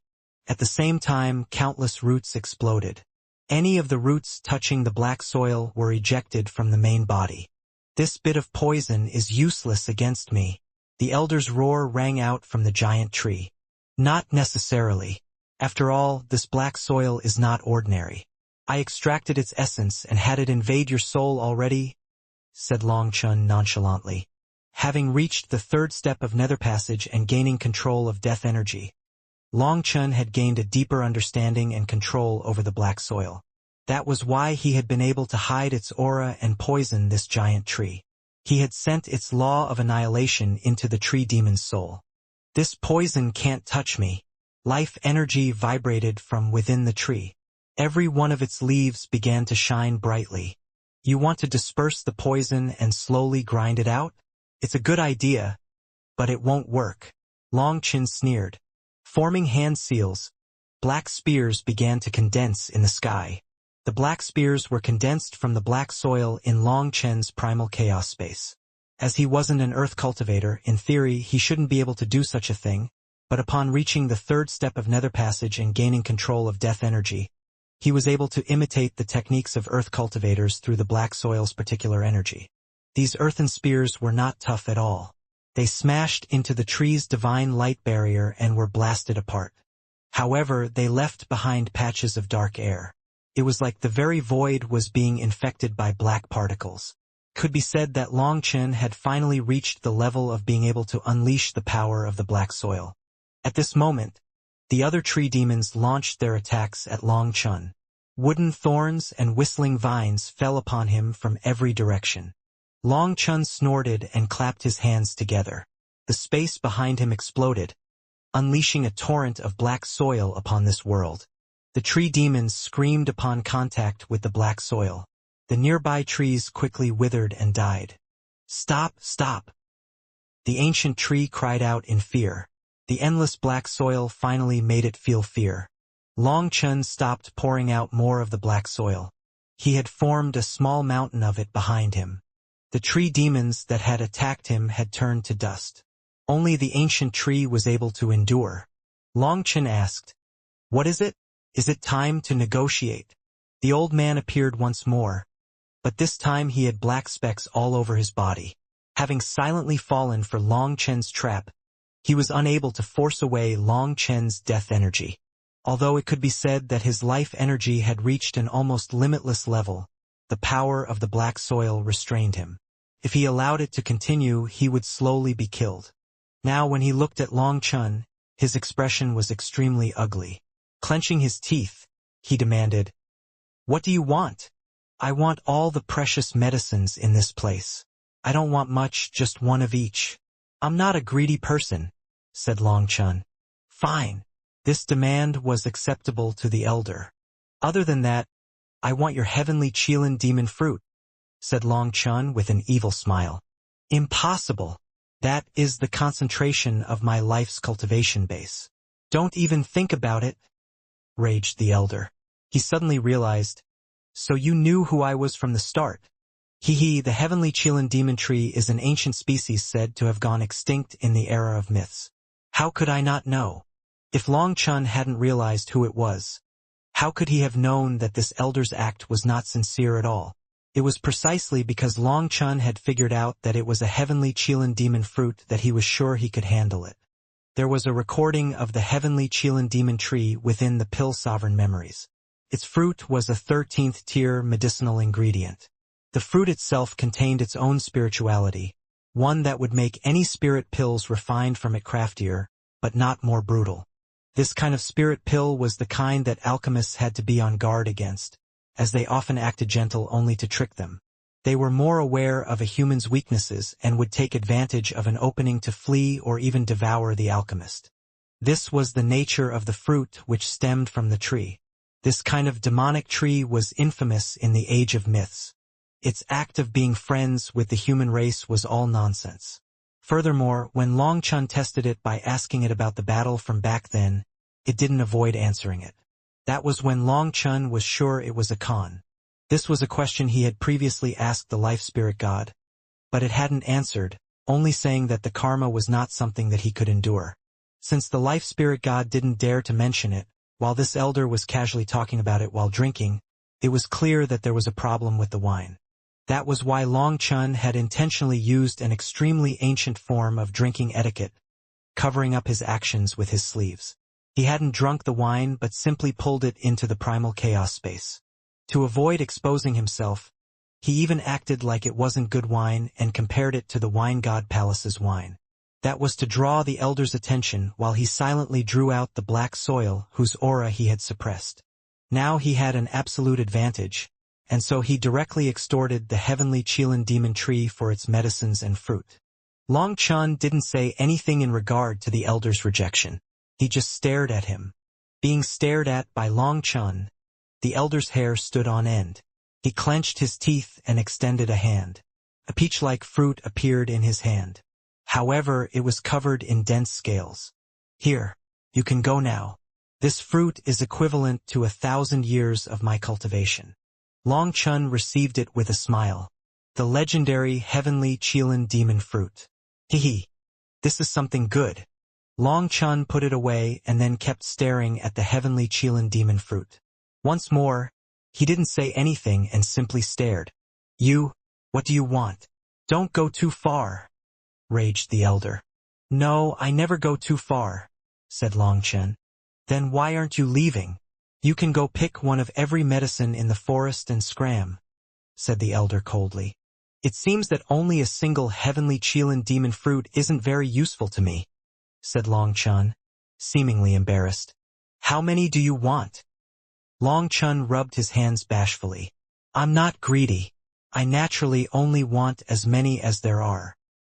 At the same time, countless roots exploded. Any of the roots touching the black soil were ejected from the main body. "This bit of poison is useless against me." The elder's roar rang out from the giant tree. "Not necessarily. After all, this black soil is not ordinary. I extracted its essence and had it invade your soul already," said Longchen nonchalantly. Having reached the third step of Nether Passage and gaining control of death energy, Longchen had gained a deeper understanding and control over the black soil. That was why he had been able to hide its aura and poison this giant tree. He had sent its law of annihilation into the tree demon's soul. "This poison can't touch me." Life energy vibrated from within the tree. Every one of its leaves began to shine brightly. "You want to disperse the poison and slowly grind it out? It's a good idea, but it won't work." Longchen sneered. Forming hand seals, black spears began to condense in the sky. The black spears were condensed from the black soil in Longchen's primal chaos space. As he wasn't an earth cultivator, in theory he shouldn't be able to do such a thing, but upon reaching the third step of Nether Passage and gaining control of death energy, he was able to imitate the techniques of earth cultivators through the black soil's particular energy. These earthen spears were not tough at all. They smashed into the tree's divine light barrier and were blasted apart. However, they left behind patches of dark air. It was like the very void was being infected by black particles. Could be said that Longchen had finally reached the level of being able to unleash the power of the black soil. At this moment, the other tree demons launched their attacks at Longchen. Wooden thorns and whistling vines fell upon him from every direction. Longchen snorted and clapped his hands together. The space behind him exploded, unleashing a torrent of black soil upon this world. The tree demons screamed upon contact with the black soil. The nearby trees quickly withered and died. "Stop, stop!" The ancient tree cried out in fear. The endless black soil finally made it feel fear. Longchen stopped pouring out more of the black soil. He had formed a small mountain of it behind him. The tree demons that had attacked him had turned to dust. Only the ancient tree was able to endure. Longchen asked, "What is it? Is it time to negotiate?" The old man appeared once more, but this time he had black specks all over his body. Having silently fallen for Longchen's trap, he was unable to force away Longchen's death energy. Although it could be said that his life energy had reached an almost limitless level, the power of the black soil restrained him. If he allowed it to continue, he would slowly be killed. Now when he looked at Longchen, his expression was extremely ugly. Clenching his teeth, he demanded, "What do you want?" "I want all the precious medicines in this place. I don't want much, just one of each." "I'm not a greedy person," said Longchen. "Fine." This demand was acceptable to the elder. "Other than that, I want your heavenly Qilin demon fruit," said Longchen with an evil smile. "Impossible. That is the concentration of my life's cultivation base." "Don't even think about it," raged the elder. He suddenly realized, "So you knew who I was from the start." The heavenly Qilin demon tree is an ancient species said to have gone extinct in the era of myths. How could I not know? If Longchen hadn't realized who it was, how could he have known that this elder's act was not sincere at all? It was precisely because Longchen had figured out that it was a heavenly Qilin demon fruit that he was sure he could handle it. there was a recording of the heavenly Chilan demon tree within the pill sovereign memories. Its fruit was a 13th tier medicinal ingredient. The fruit itself contained its own spirituality, one that would make any spirit pills refined from it craftier, but not more brutal. This kind of spirit pill was the kind that alchemists had to be on guard against, as they often acted gentle only to trick them. They were more aware of a human's weaknesses and would take advantage of an opening to flee or even devour the alchemist. This was the nature of the fruit which stemmed from the tree. This kind of demonic tree was infamous in the age of myths. Its act of being friends with the human race was all nonsense. Furthermore, when Long Chun tested it by asking it about the battle from back then, it didn't avoid answering it. That was when Long Chun was sure it was a con. This was a question he had previously asked the life spirit god, but it hadn't answered, only saying that the karma was not something that he could endure. Since the life spirit god didn't dare to mention it, while this elder was casually talking about it while drinking, it was clear that there was a problem with the wine. That was why Long Chun had intentionally used an extremely ancient form of drinking etiquette, covering up his actions with his sleeves. He hadn't drunk the wine but simply pulled it into the primal chaos space. To avoid exposing himself, he even acted like it wasn't good wine and compared it to the wine god Palace's wine. That was to draw the elder's attention while he silently drew out the black soil whose aura he had suppressed. Now he had an absolute advantage, and so he directly extorted the heavenly Chilan demon tree for its medicines and fruit. Long Chun didn't say anything in regard to the elder's rejection. He just stared at him. Being stared at by Long Chun, the elder's hair stood on end. He clenched his teeth and extended a hand. A peach-like fruit appeared in his hand. However, it was covered in dense scales. Here, you can go now. This fruit is equivalent to 1,000 years of my cultivation. Long Chun received it with a smile. The legendary heavenly Chilan demon fruit. Hee. This is something good. Long Chun put it away and then kept staring at the heavenly Chilan demon fruit. Once more, he didn't say anything and simply stared. What do you want? Don't go too far, raged the elder. No, I never go too far, said Long Chun. Then why aren't you leaving? You can go pick one of every medicine in the forest and scram, said the elder coldly. It seems that only a single heavenly Chilan demon fruit isn't very useful to me, said Long Chun, seemingly embarrassed. How many do you want? Long Chun rubbed his hands bashfully. I'm not greedy. I naturally only want as many as there are.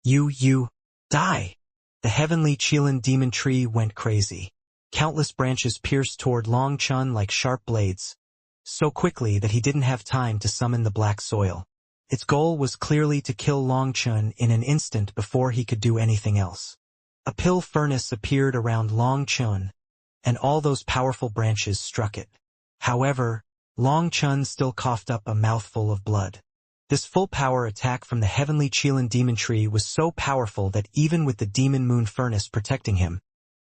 You, die! The heavenly Chilan demon tree went crazy. Countless branches pierced toward Long Chun like sharp blades, so quickly that he didn't have time to summon the black soil. Its goal was clearly to kill Long Chun in an instant before he could do anything else. A pill furnace appeared around Long Chun, and all those powerful branches struck it. However, Long Chun still coughed up a mouthful of blood. This full power attack from the heavenly Chilan demon tree was so powerful that even with the demon moon furnace protecting him,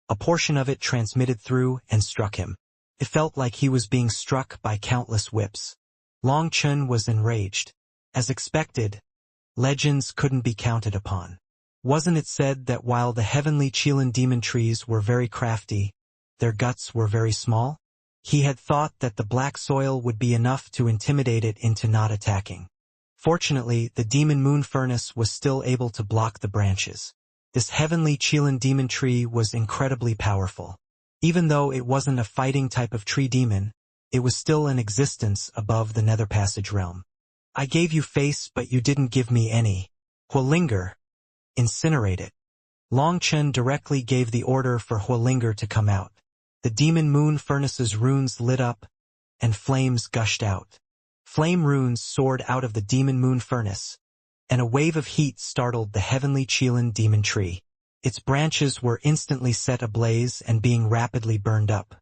a portion of it transmitted through and struck him. It felt like he was being struck by countless whips. Long Chun was enraged. As expected, legends couldn't be counted upon. Wasn't it said that while the heavenly Chilan demon trees were very crafty, their guts were very small? He had thought that the black soil would be enough to intimidate it into not attacking. Fortunately, the demon moon furnace was still able to block the branches. This heavenly Chilan demon tree was incredibly powerful. Even though it wasn't a fighting type of tree demon, it was still in existence above the Nether Passage realm. I gave you face but you didn't give me any. Huolinger, incinerate it. Long Chun directly gave the order for Huolinger to come out. The demon moon furnace's runes lit up, and flames gushed out. Flame runes soared out of the demon moon furnace, and a wave of heat startled the heavenly Chilan demon tree. Its branches were instantly set ablaze and being rapidly burned up.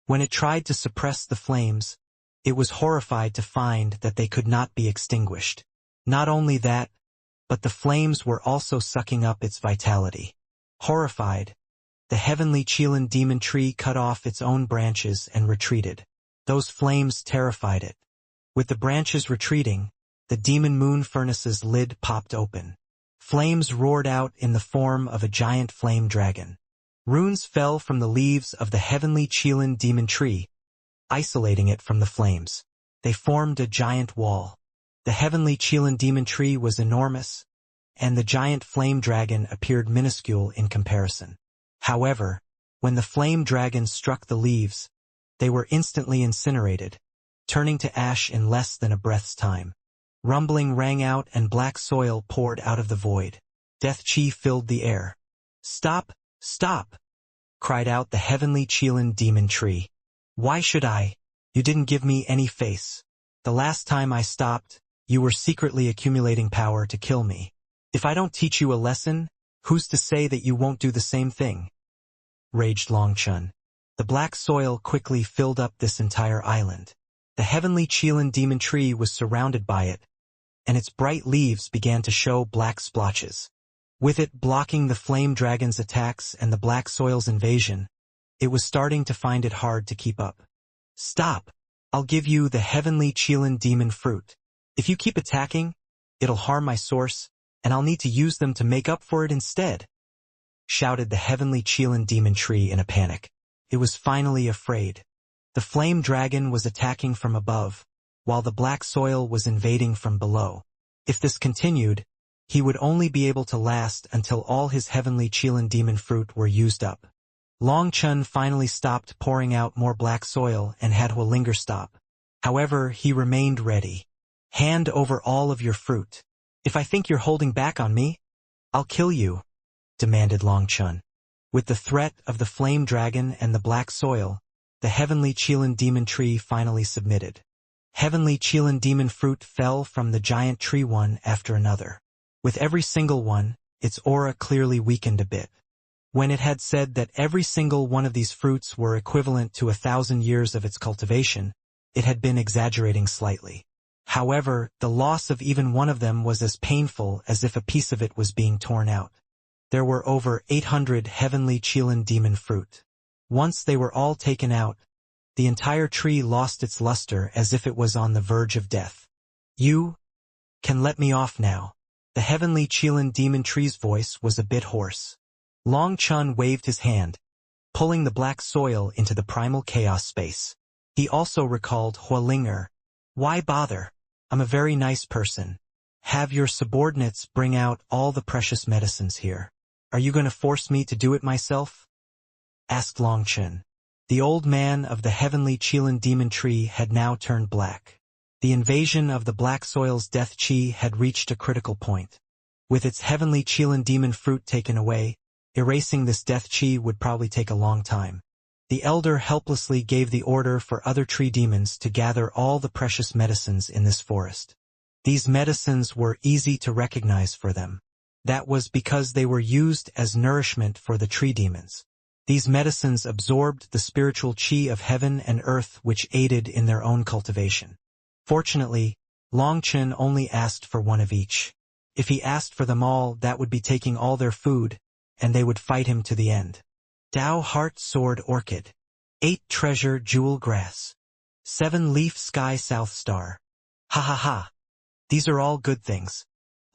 When it tried to suppress the flames, it was horrified to find that they could not be extinguished. Not only that, but the flames were also sucking up its vitality. Horrified, the heavenly Chilan demon tree cut off its own branches and retreated. Those flames terrified it. With the branches retreating, the demon moon furnace's lid popped open. Flames roared out in the form of a giant flame dragon. Runes fell from the leaves of the heavenly Qilin demon tree, isolating it from the flames. They formed a giant wall. The heavenly Qilin demon tree was enormous, and the giant flame dragon appeared minuscule in comparison. However, when the flame dragon struck the leaves, they were instantly incinerated, turning to ash in less than a breath's time. Rumbling rang out and black soil poured out of the void. Death chi filled the air. "Stop! Stop!" cried out the heavenly Qilin demon tree. "Why should I? You didn't give me any face. The last time I stopped, you were secretly accumulating power to kill me. If I don't teach you a lesson, who's to say that you won't do the same thing?" raged Longchen. The black soil quickly filled up this entire island. The heavenly Qilin demon tree was surrounded by it, and its bright leaves began to show black splotches. With it blocking the flame dragon's attacks and the black soil's invasion, it was starting to find it hard to keep up. "Stop! I'll give you the heavenly Qilin demon fruit. If you keep attacking, it'll harm my source, and I'll need to use them to make up for it instead," shouted the heavenly Qilin demon tree in a panic. It was finally afraid. The flame dragon was attacking from above, while the black soil was invading from below. If this continued, he would only be able to last until all his heavenly Qilin demon fruit were used up. Longchen finally stopped pouring out more black soil and had Huolinger stop. However, he remained ready. "Hand over all of your fruit. If I think you're holding back on me, I'll kill you," demanded Longchen. With the threat of the flame dragon and the black soil, the heavenly Qilin demon tree finally submitted. Heavenly Qilin demon fruit fell from the giant tree one after another. With every single one, its aura clearly weakened a bit. When it had said that every single one of these fruits were equivalent to 1,000 years of its cultivation, it had been exaggerating slightly. However, the loss of even one of them was as painful as if a piece of it was being torn out. There were over 800 heavenly Qilin demon fruit. Once they were all taken out, the entire tree lost its luster as if it was on the verge of death. "You can let me off now." The heavenly Qilin demon tree's voice was a bit hoarse. Longchen waved his hand, pulling the black soil into the primal chaos space. He also recalled Huolinger. "Why bother? I'm a very nice person. Have your subordinates bring out all the precious medicines here. Are you going to force me to do it myself?" asked Longchen. The old man of the heavenly Qilin demon tree had now turned black. The invasion of the black soil's death chi had reached a critical point. With its heavenly Qilin demon fruit taken away, erasing this death chi would probably take a long time. The elder helplessly gave the order for other tree demons to gather all the precious medicines in this forest. These medicines were easy to recognize for them. That was because they were used as nourishment for the tree demons. These medicines absorbed the spiritual chi of heaven and earth, which aided in their own cultivation. Fortunately, Longchen only asked for one of each. If he asked for them all, that would be taking all their food, and they would fight him to the end. Dao Heart Sword Orchid. 8 Treasure Jewel Grass. 7 Leaf Sky South Star. Ha ha ha. These are all good things.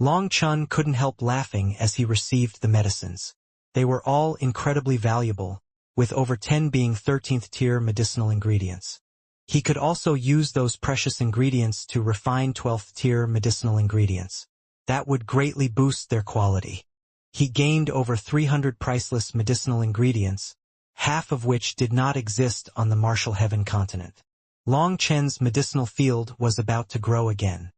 Longchen couldn't help laughing as he received the medicines. They were all incredibly valuable, with over 10 being 13th tier medicinal ingredients. He could also use those precious ingredients to refine 12th tier medicinal ingredients. That would greatly boost their quality. He gained over 300 priceless medicinal ingredients, half of which did not exist on the Martial Heaven continent. Longchen's medicinal field was about to grow again.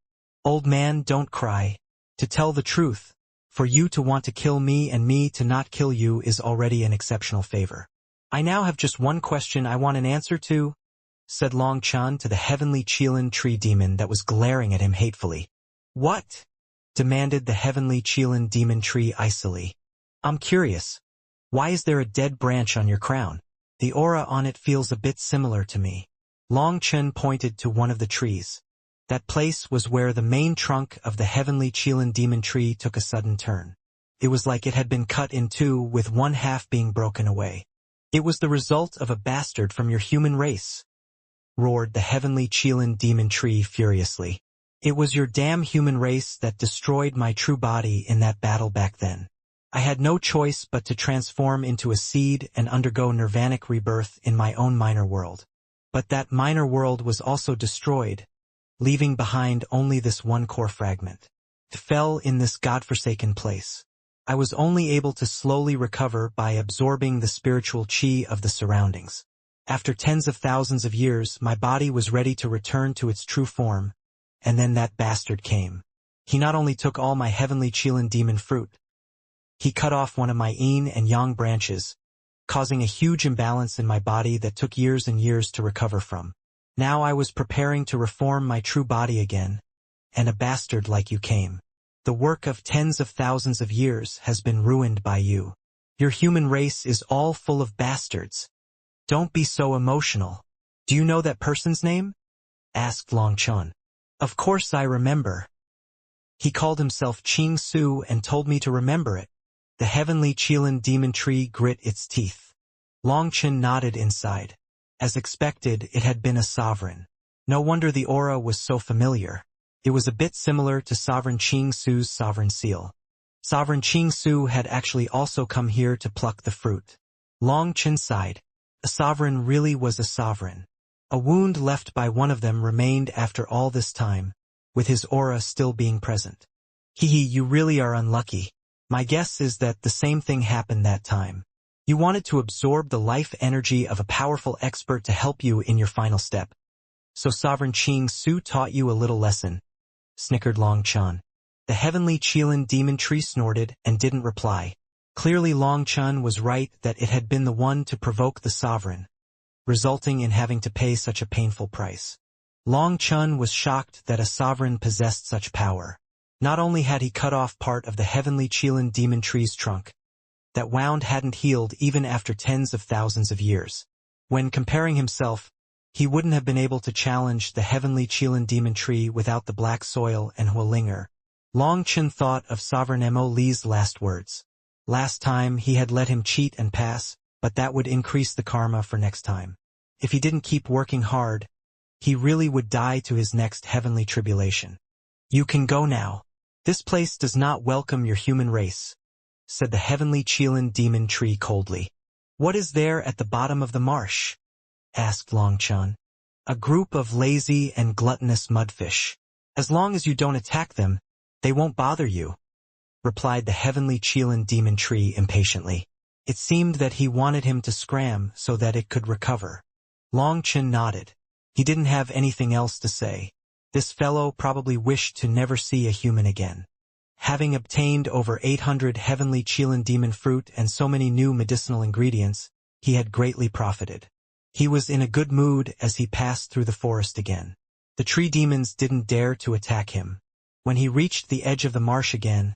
"Old man, don't cry. To tell the truth, for you to want to kill me and me to not kill you is already an exceptional favor. I now have just one question I want an answer to," said Longchen to the heavenly Qilin tree demon that was glaring at him hatefully. "What?" demanded the heavenly Qilin demon tree icily. "I'm curious. Why is there a dead branch on your crown? The aura on it feels a bit similar to me." Longchen pointed to one of the trees. That place was where the main trunk of the heavenly Qilin demon tree took a sudden turn. It was like it had been cut in two, with one half being broken away. "It was the result of a bastard from your human race," roared the heavenly Qilin demon tree furiously. "It was your damn human race that destroyed my true body in that battle back then. I had no choice but to transform into a seed and undergo nirvanic rebirth in my own minor world. But that minor world was also destroyed, leaving behind only this one core fragment. It fell in this godforsaken place. I was only able to slowly recover by absorbing the spiritual chi of the surroundings. After tens of thousands of years, my body was ready to return to its true form, and then that bastard came. He not only took all my heavenly Qilin demon fruit, he cut off one of my yin and yang branches, causing a huge imbalance in my body that took years and years to recover from. Now I was preparing to reform my true body again, and a bastard like you came. The work of tens of thousands of years has been ruined by you. Your human race is all full of bastards. Don't be so emotional. Do you know that person's name? Asked Long Chun. Of course I remember. He called himself Ching Su and told me to remember it. The heavenly Qilin demon tree grit its teeth. Long Chun nodded inside. As expected, it had been a sovereign. No wonder the aura was so familiar. It was a bit similar to Sovereign Ching Su's sovereign seal. Sovereign Ching Su had actually also come here to pluck the fruit. Long Chun sighed. A sovereign really was a sovereign. A wound left by one of them remained after all this time, with his aura still being present. Hee, you really are unlucky. My guess is that the same thing happened that time. You wanted to absorb the life energy of a powerful expert to help you in your final step. So Sovereign Ching Su taught you a little lesson, snickered Long Chun. The heavenly Qilin demon tree snorted and didn't reply. Clearly Long Chun was right that it had been the one to provoke the sovereign, resulting in having to pay such a painful price. Long Chun was shocked that a sovereign possessed such power. Not only had he cut off part of the heavenly Qilin demon tree's trunk, that wound hadn't healed even after tens of thousands of years. When comparing himself, he wouldn't have been able to challenge the heavenly Qilin demon tree without the black soil and Huolinger. Long Chun thought of Sovereign Mo Li's last words. Last time he had let him cheat and pass, but that would increase the karma for next time. If he didn't keep working hard, he really would die to his next heavenly tribulation. You can go now. This place does not welcome your human race, said the heavenly Qilin demon tree coldly. What is there at the bottom of the marsh? Asked Long Chun. A group of lazy and gluttonous mudfish. As long as you don't attack them, they won't bother you, replied the heavenly Qilin demon tree impatiently. It seemed that he wanted him to scram so that it could recover. Long Chun nodded. He didn't have anything else to say. This fellow probably wished to never see a human again. Having obtained over 800 heavenly Qilin demon fruit and so many new medicinal ingredients, he had greatly profited. He was in a good mood as he passed through the forest again. The tree demons didn't dare to attack him. When he reached the edge of the marsh again,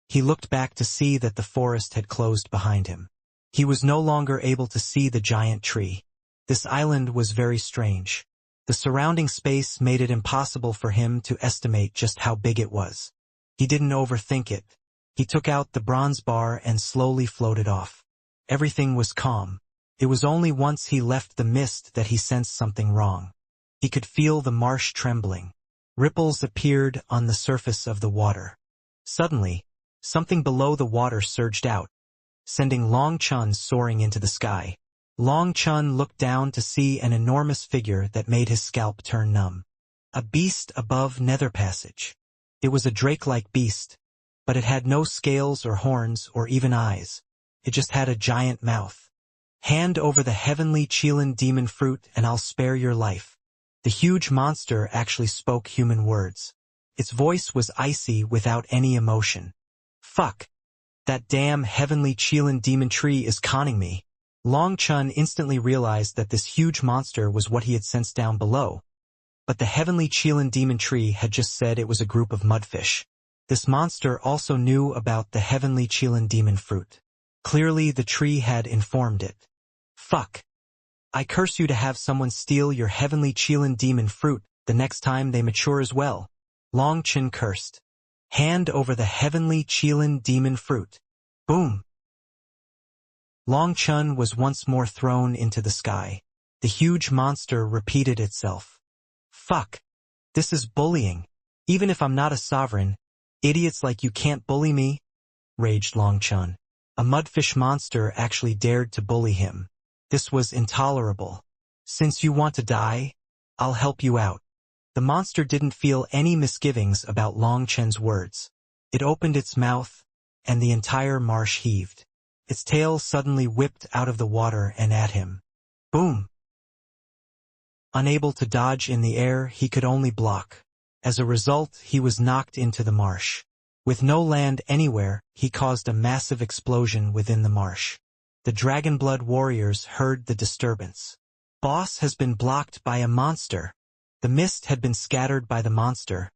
he looked back to see that the forest had closed behind him. He was no longer able to see the giant tree. This island was very strange. The surrounding space made it impossible for him to estimate just how big it was. He didn't overthink it. He took out the bronze bar and slowly floated off. Everything was calm. It was only once he left the mist that he sensed something wrong. He could feel the marsh trembling. Ripples appeared on the surface of the water. Suddenly, something below the water surged out, sending Long Chun soaring into the sky. Long Chun looked down to see an enormous figure that made his scalp turn numb. A beast above Nether Passage. It was a drake-like beast, but it had no scales or horns or even eyes. It just had a giant mouth. Hand over the heavenly Qilin demon fruit and I'll spare your life. The huge monster actually spoke human words. Its voice was icy without any emotion. Fuck. That damn heavenly Qilin demon tree is conning me. Long Chun instantly realized that this huge monster was what he had sensed down below. But the heavenly Qilin demon tree had just said it was a group of mudfish. This monster also knew about the heavenly Qilin demon fruit. Clearly the tree had informed it. Fuck. I curse you to have someone steal your heavenly Qilin demon fruit the next time they mature as well. Long Chun cursed. Hand over the heavenly Qilin demon fruit. Boom. Long Chun was once more thrown into the sky. The huge monster repeated itself. Fuck. This is bullying. Even if I'm not a sovereign, idiots like you can't bully me, raged Long Chun. A mudfish monster actually dared to bully him. This was intolerable. Since you want to die, I'll help you out. The monster didn't feel any misgivings about Long Chen's words. It opened its mouth, and the entire marsh heaved. Its tail suddenly whipped out of the water and at him. Boom! Unable to dodge in the air, he could only block. As a result, he was knocked into the marsh. With no land anywhere, he caused a massive explosion within the marsh. The Dragonblood warriors heard the disturbance. Boss has been blocked by a monster. The mist had been scattered by the monster,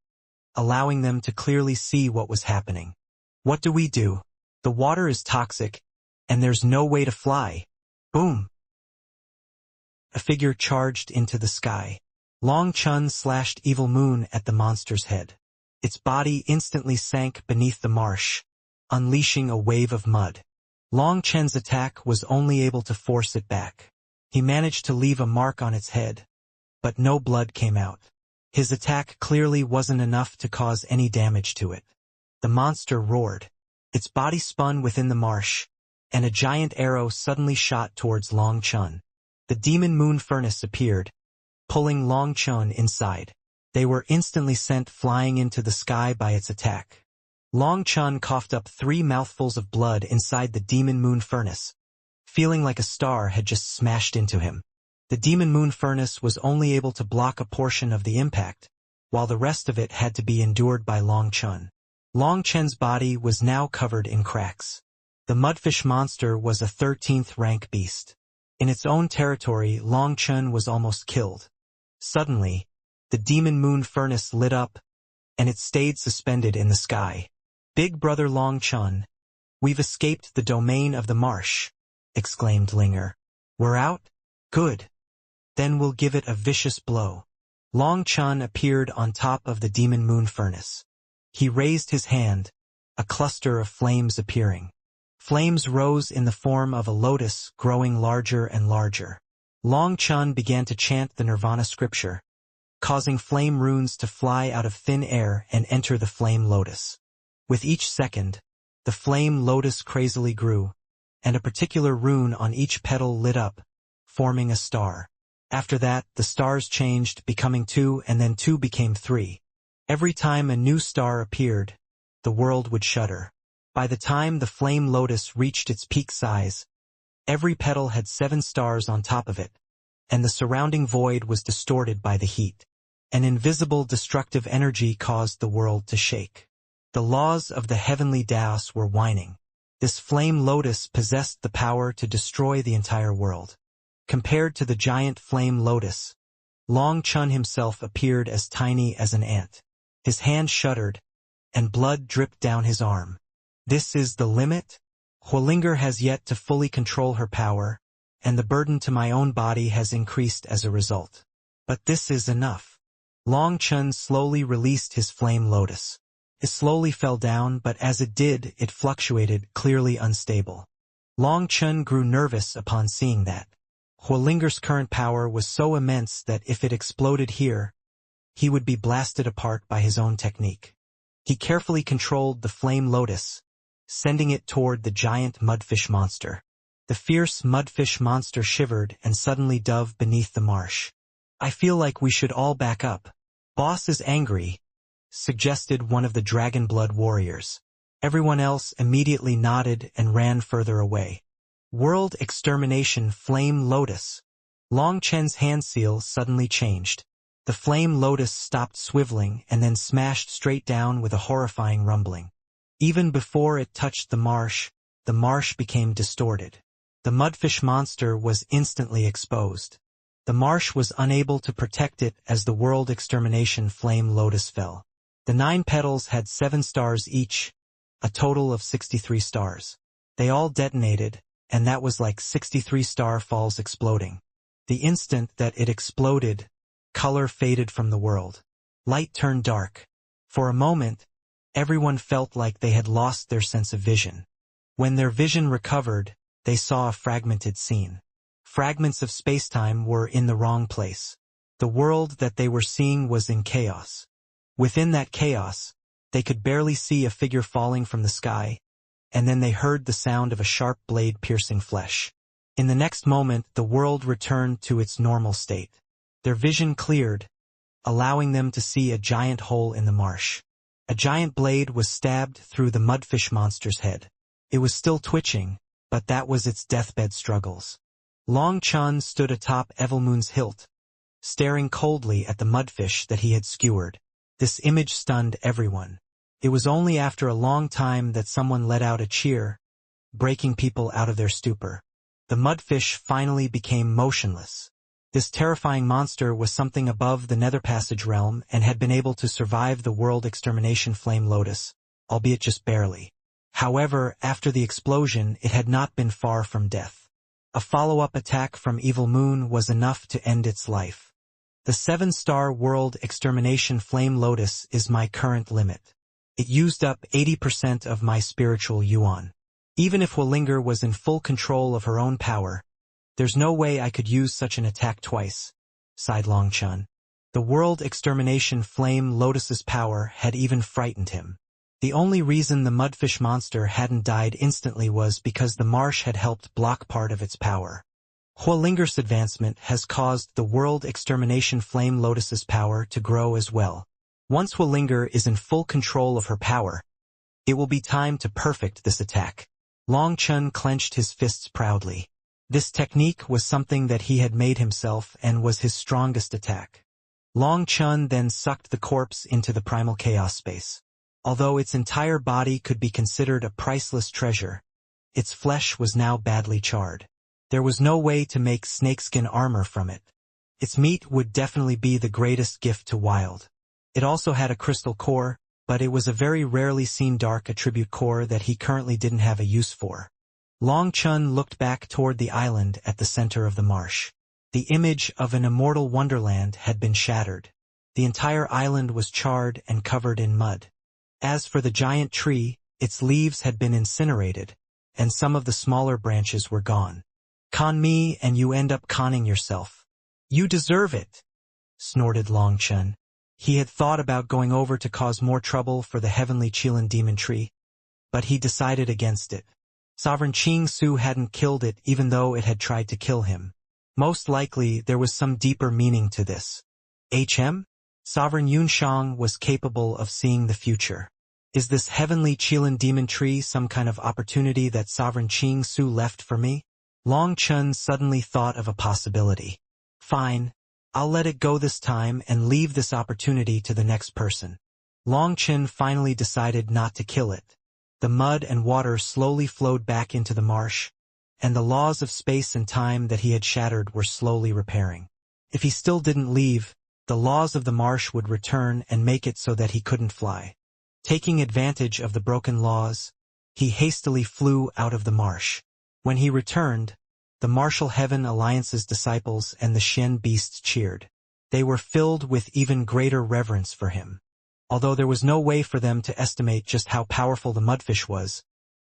allowing them to clearly see what was happening. What do we do? The water is toxic, and there's no way to fly. Boom! A figure charged into the sky. Long Chun slashed Evil Moon at the monster's head. Its body instantly sank beneath the marsh, unleashing a wave of mud. Long Chen's attack was only able to force it back. He managed to leave a mark on its head, but no blood came out. His attack clearly wasn't enough to cause any damage to it. The monster roared. Its body spun within the marsh, and a giant arrow suddenly shot towards Long Chun. The demon moon furnace appeared, pulling Long Chun inside. They were instantly sent flying into the sky by its attack. Long Chun coughed up 3 mouthfuls of blood inside the demon moon furnace, feeling like a star had just smashed into him. The demon moon furnace was only able to block a portion of the impact, while the rest of it had to be endured by Long Chun. Long Chen's body was now covered in cracks. The mudfish monster was a 13th rank beast. In its own territory, Long Chun was almost killed. Suddenly, the demon moon furnace lit up, and it stayed suspended in the sky. Big Brother Long Chun, we've escaped the domain of the marsh, exclaimed Linger. We're out? Good. Then we'll give it a vicious blow. Long Chun appeared on top of the demon moon furnace. He raised his hand, a cluster of flames appearing. Flames rose in the form of a lotus growing larger and larger. Long Chun began to chant the Nirvana scripture, causing flame runes to fly out of thin air and enter the flame lotus. With each second, the flame lotus crazily grew, and a particular rune on each petal lit up, forming a star. After that, the stars changed, becoming 2, and then 2 became 3. Every time a new star appeared, the world would shudder. By the time the flame lotus reached its peak size, every petal had 7 stars on top of it, and the surrounding void was distorted by the heat. An invisible destructive energy caused the world to shake. The laws of the heavenly Daos were whining. This flame lotus possessed the power to destroy the entire world. Compared to the giant flame lotus, Long Chun himself appeared as tiny as an ant. His hand shuddered, and blood dripped down his arm. This is the limit? Huolinger has yet to fully control her power, and the burden to my own body has increased as a result. But this is enough. Long Chun slowly released his flame lotus. It slowly fell down, but as it did, it fluctuated, clearly unstable. Long Chun grew nervous upon seeing that. Huolinger's current power was so immense that if it exploded here, he would be blasted apart by his own technique. He carefully controlled the flame lotus, sending it toward the giant mudfish monster. The fierce mudfish monster shivered and suddenly dove beneath the marsh. I feel like we should all back up. Boss is angry, suggested one of the Dragonblood warriors. Everyone else immediately nodded and ran further away. World Extermination Flame Lotus. Long Chen's hand seal suddenly changed. The flame lotus stopped swiveling and then smashed straight down with a horrifying rumbling. Even before it touched the marsh became distorted. The mudfish monster was instantly exposed. The marsh was unable to protect it as the World Extermination Flame Lotus fell. The 9 petals had 7 stars each, a total of 63 stars. They all detonated, and that was like 63 star falls exploding. The instant that it exploded, color faded from the world. Light turned dark. For a moment, everyone felt like they had lost their sense of vision. When their vision recovered, they saw a fragmented scene. Fragments of spacetime were in the wrong place. The world that they were seeing was in chaos. Within that chaos, they could barely see a figure falling from the sky, and then they heard the sound of a sharp blade piercing flesh. In the next moment, the world returned to its normal state. Their vision cleared, allowing them to see a giant hole in the marsh. A giant blade was stabbed through the mudfish monster's head. It was still twitching, but that was its deathbed struggles. Long Chun stood atop Evilmoon's hilt, staring coldly at the mudfish that he had skewered. This image stunned everyone. It was only after a long time that someone let out a cheer, breaking people out of their stupor. The mudfish finally became motionless. This terrifying monster was something above the Nether Passage realm and had been able to survive the world extermination flame lotus, albeit just barely. However, after the explosion, it had not been far from death. A follow-up attack from Evil Moon was enough to end its life. The 7-star world extermination flame lotus is my current limit. It used up 80% of my spiritual yuan. Even if Huolinger was in full control of her own power, there's no way I could use such an attack twice, sighed Long Chun. The world extermination flame lotus's power had even frightened him. The only reason the mudfish monster hadn't died instantly was because the marsh had helped block part of its power. Huolinger's advancement has caused the world extermination flame lotus's power to grow as well. Once Huolinger is in full control of her power, it will be time to perfect this attack. Long Chun clenched his fists proudly. This technique was something that he had made himself and was his strongest attack. Long Chun then sucked the corpse into the primal chaos space. Although its entire body could be considered a priceless treasure, its flesh was now badly charred. There was no way to make snakeskin armor from it. Its meat would definitely be the greatest gift to Wild. It also had a crystal core, but it was a very rarely seen dark attribute core that he currently didn't have a use for. Long Chun looked back toward the island at the center of the marsh. The image of an immortal wonderland had been shattered. The entire island was charred and covered in mud. As for the giant tree, its leaves had been incinerated, and some of the smaller branches were gone. Con me and you end up conning yourself. You deserve it, snorted Long Chun. He had thought about going over to cause more trouble for the heavenly Qilin demon tree, but he decided against it. Sovereign Qing Su hadn't killed it even though it had tried to kill him. Most likely there was some deeper meaning to this. Sovereign Yunshang was capable of seeing the future. Is this heavenly Qilin demon tree some kind of opportunity that Sovereign Qing Su left for me? Long Chun suddenly thought of a possibility. Fine, I'll let it go this time and leave this opportunity to the next person. Long Chun finally decided not to kill it. The mud and water slowly flowed back into the marsh, and the laws of space and time that he had shattered were slowly repairing. If he still didn't leave, the laws of the marsh would return and make it so that he couldn't fly. Taking advantage of the broken laws, he hastily flew out of the marsh. When he returned, the Martial Heaven Alliance's disciples and the Shen beasts cheered. They were filled with even greater reverence for him. Although there was no way for them to estimate just how powerful the mudfish was,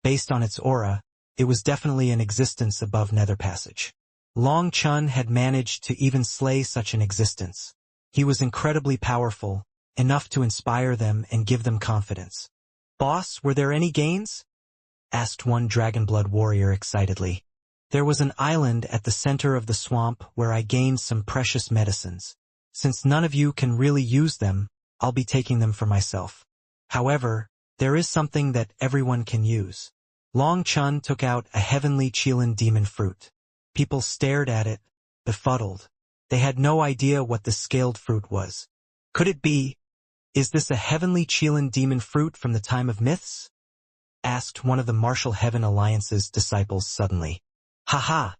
based on its aura, it was definitely an existence above Nether Passage. Long Chun had managed to even slay such an existence. He was incredibly powerful, enough to inspire them and give them confidence. Boss, were there any gains? Asked one Dragonblood warrior excitedly. There was an island at the center of the swamp where I gained some precious medicines. Since none of you can really use them, I'll be taking them for myself. However, there is something that everyone can use. Long Chun took out a heavenly Qilin demon fruit. People stared at it, befuddled. They had no idea what the scaled fruit was. Could it be? Is this a heavenly Qilin demon fruit from the time of myths? Asked one of the Martial Heaven Alliance's disciples suddenly. Haha!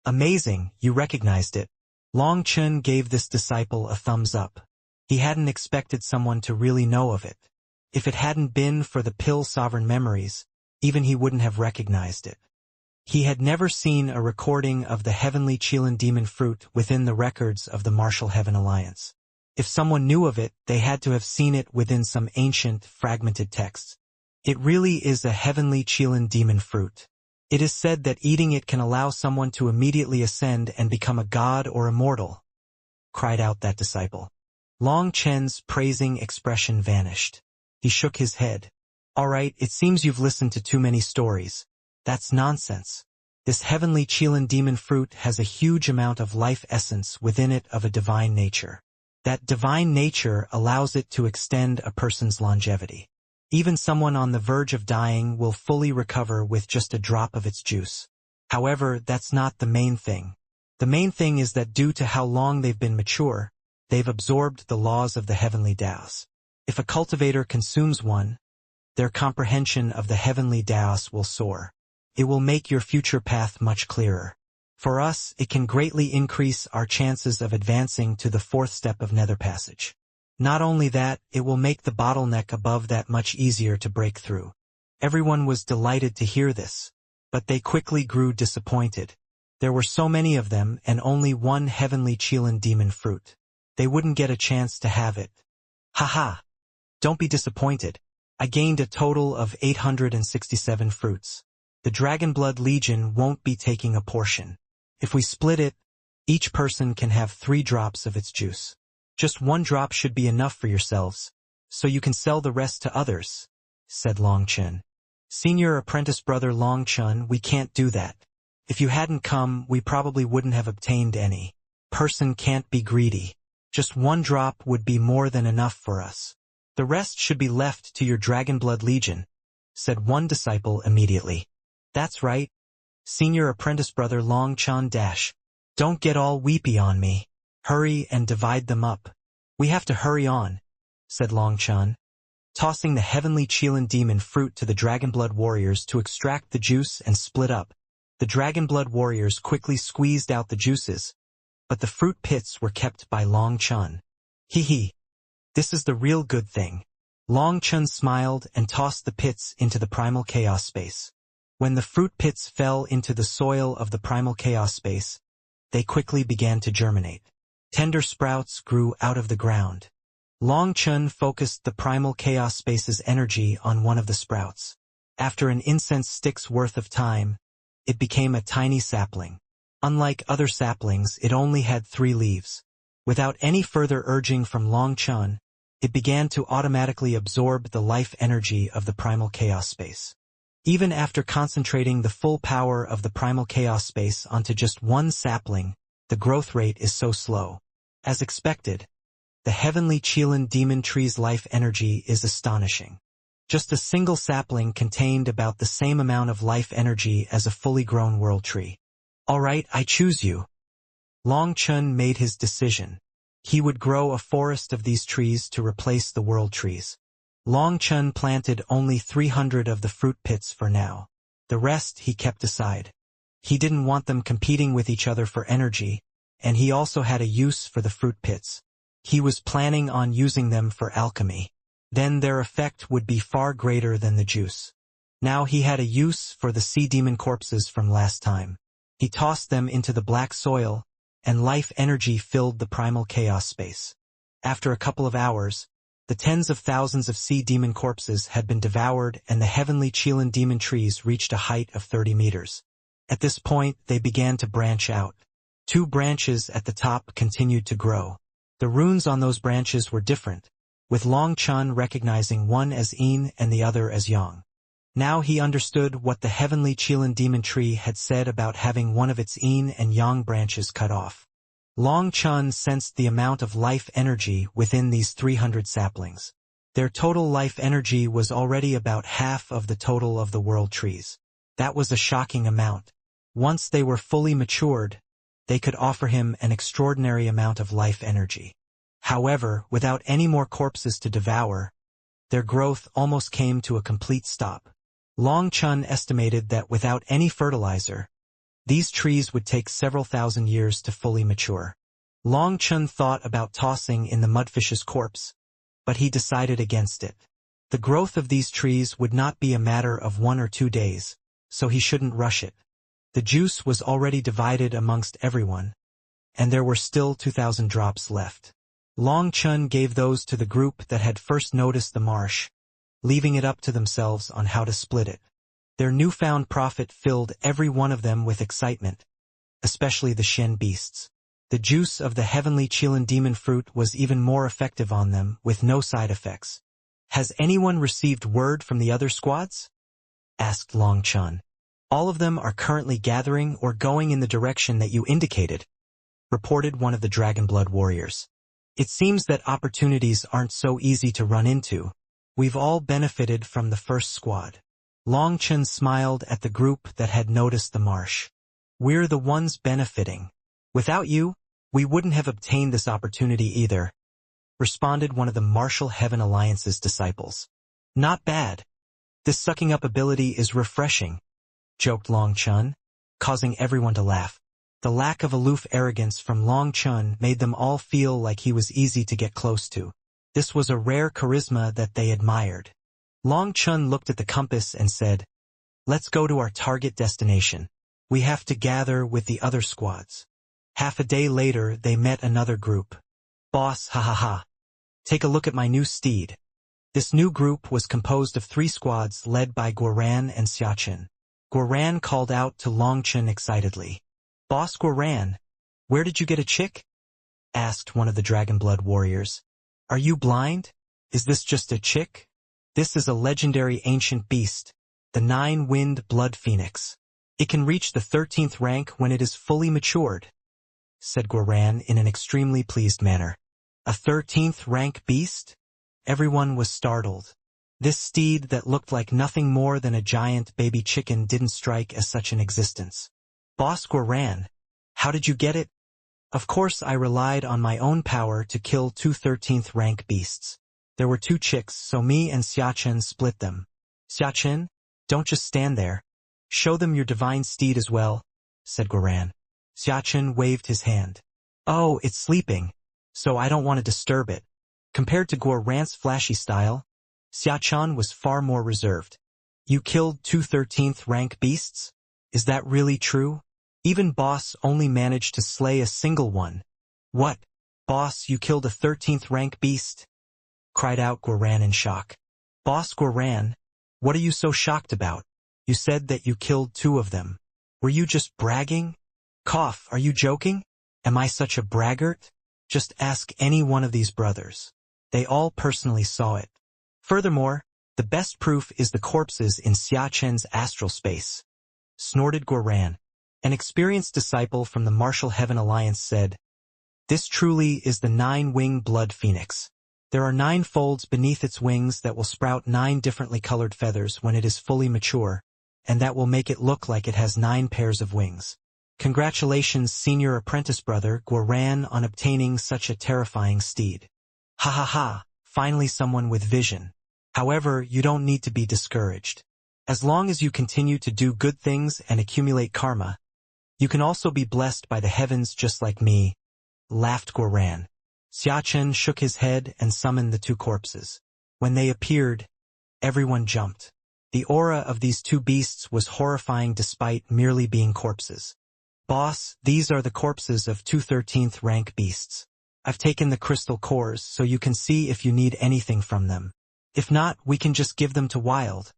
Amazing, you recognized it. Long Chun gave this disciple a thumbs up. He hadn't expected someone to really know of it. If it hadn't been for the pill sovereign memories, even he wouldn't have recognized it. He had never seen a recording of the heavenly Qilin demon fruit within the records of the Martial Heaven Alliance. If someone knew of it, they had to have seen it within some ancient, fragmented texts. It really is a heavenly Qilin demon fruit. It is said that eating it can allow someone to immediately ascend and become a god or immortal, cried out that disciple. Long Chen's praising expression vanished. He shook his head. Alright, it seems you've listened to too many stories. That's nonsense. This heavenly Chilan demon fruit has a huge amount of life essence within it of a divine nature. That divine nature allows it to extend a person's longevity. Even someone on the verge of dying will fully recover with just a drop of its juice. However, that's not the main thing. The main thing is that due to how long they've been mature, they've absorbed the laws of the heavenly Taos. If a cultivator consumes one, their comprehension of the heavenly Taos will soar. It will make your future path much clearer. For us, it can greatly increase our chances of advancing to the fourth step of nether passage. Not only that, it will make the bottleneck above that much easier to break through. Everyone was delighted to hear this, but they quickly grew disappointed. There were so many of them and only one heavenly Chilan demon fruit. They wouldn't get a chance to have it. Haha! Don't be disappointed. I gained a total of 867 fruits. The Dragonblood Legion won't be taking a portion. If we split it, each person can have 3 drops of its juice. Just 1 drop should be enough for yourselves, so you can sell the rest to others, said Long Chun. Senior apprentice brother Long Chun, we can't do that. If you hadn't come, we probably wouldn't have obtained any. Person can't be greedy. Just 1 drop would be more than enough for us. The rest should be left to your Dragonblood Legion, said one disciple immediately. That's right. Senior apprentice brother Long Chun dash. Don't get all weepy on me. Hurry and divide them up. We have to hurry on, said Long Chun. Tossing the heavenly Chilan demon fruit to the Dragonblood warriors to extract the juice and split up. The Dragonblood warriors quickly squeezed out the juices, but the fruit pits were kept by Long Chun. Hee hee. This is the real good thing. Long Chun smiled and tossed the pits into the primal chaos space. When the fruit pits fell into the soil of the primal chaos space, they quickly began to germinate. Tender sprouts grew out of the ground. Long Chun focused the primal chaos space's energy on one of the sprouts. After an incense stick's worth of time, it became a tiny sapling. Unlike other saplings, it only had 3 leaves. Without any further urging from Long Chun, it began to automatically absorb the life energy of the primal chaos space. Even after concentrating the full power of the primal chaos space onto just 1 sapling, the growth rate is so slow. As expected, the heavenly Chilan demon tree's life energy is astonishing. Just a single sapling contained about the same amount of life energy as a fully grown world tree. Alright, I choose you. Long Chun made his decision. He would grow a forest of these trees to replace the world trees. Long Chun planted only 300 of the fruit pits for now. The rest he kept aside. He didn't want them competing with each other for energy, and he also had a use for the fruit pits. He was planning on using them for alchemy. Then their effect would be far greater than the juice. Now he had a use for the sea demon corpses from last time. He tossed them into the black soil, and life energy filled the primal chaos space. After a couple of hours, the tens of thousands of sea demon corpses had been devoured and the heavenly Chilan demon trees reached a height of 30 meters. At this point, they began to branch out. 2 branches at the top continued to grow. The runes on those branches were different, with Long Chun recognizing one as Yin and the other as Yang. Now he understood what the heavenly Chilan demon tree had said about having one of its Yin and Yang branches cut off. Long Chun sensed the amount of life energy within these 300 saplings. Their total life energy was already about half of the total of the world trees. That was a shocking amount. Once they were fully matured, they could offer him an extraordinary amount of life energy. However, without any more corpses to devour, their growth almost came to a complete stop. Long Chun estimated that without any fertilizer, these trees would take several thousand years to fully mature. Long Chun thought about tossing in the mudfish's corpse, but he decided against it. The growth of these trees would not be a matter of 1 or 2 days, so he shouldn't rush it. The juice was already divided amongst everyone, and there were still 2,000 drops left. Long Chun gave those to the group that had first noticed the marsh, leaving it up to themselves on how to split it. Their newfound profit filled every one of them with excitement, especially the Shen beasts. The juice of the heavenly Chilan demon fruit was even more effective on them, with no side effects. Has anyone received word from the other squads? Asked Long Chun. All of them are currently gathering or going in the direction that you indicated, reported one of the Dragonblood warriors. It seems that opportunities aren't so easy to run into. We've all benefited from the first squad. Long Chun smiled at the group that had noticed the marsh. We're the ones benefiting. Without you, we wouldn't have obtained this opportunity either, responded one of the Martial Heaven Alliance's disciples. Not bad. This sucking up ability is refreshing, joked Long Chun, causing everyone to laugh. The lack of aloof arrogance from Long Chun made them all feel like he was easy to get close to. This was a rare charisma that they admired. Long Chun looked at the compass and said, "Let's go to our target destination. We have to gather with the other squads." Half a day later, they met another group. "Boss, ha ha ha. Take a look at my new steed." This new group was composed of 3 squads led by Guoran and Xiachen. Guoran called out to Long Chun excitedly. "Boss Guoran, where did you get a chick?" asked one of the Dragonblood warriors. "Are you blind? Is this just a chick? This is a legendary ancient beast, the 9-winged blood phoenix. It can reach the 13th rank when it is fully matured," said Guoran in an extremely pleased manner. A 13th rank beast? Everyone was startled. This steed that looked like nothing more than a giant baby chicken didn't strike as such an existence. "Boss Guoran, how did you get it?" "Of course I relied on my own power to kill 2 13th rank beasts. There were 2 chicks, so me and Xiachen split them." "Xiachen, don't just stand there. Show them your divine steed as well," said Guoran. Xiachen waved his hand. "Oh, it's sleeping, so I don't want to disturb it." Compared to Guoran's flashy style, Xiachen was far more reserved. "You killed 2 13th rank beasts? Is that really true? Even Boss only managed to slay a single one." "What? Boss, you killed a 13th rank beast?" cried out Guoran in shock. "Boss Guoran, what are you so shocked about? You said that you killed 2 of them. Were you just bragging? Cough, are you joking? Am I such a braggart? Just ask any one of these brothers. They all personally saw it. Furthermore, the best proof is the corpses in Xiachen's astral space," snorted Guoran. An experienced disciple from the Martial Heaven Alliance said, "This truly is the 9-winged blood phoenix. There are 9 folds beneath its wings that will sprout 9 differently colored feathers when it is fully mature, and that will make it look like it has 9 pairs of wings. Congratulations, senior apprentice brother Guoran, on obtaining such a terrifying steed. Ha ha ha, finally someone with vision. However, you don't need to be discouraged. As long as you continue to do good things and accumulate karma, you can also be blessed by the heavens just like me," laughed Guoran. Xiachen shook his head and summoned the 2 corpses. When they appeared, everyone jumped. The aura of these 2 beasts was horrifying despite merely being corpses. "Boss, these are the corpses of 2 13th rank beasts. I've taken the crystal cores so you can see if you need anything from them. If not, we can just give them to Wild,"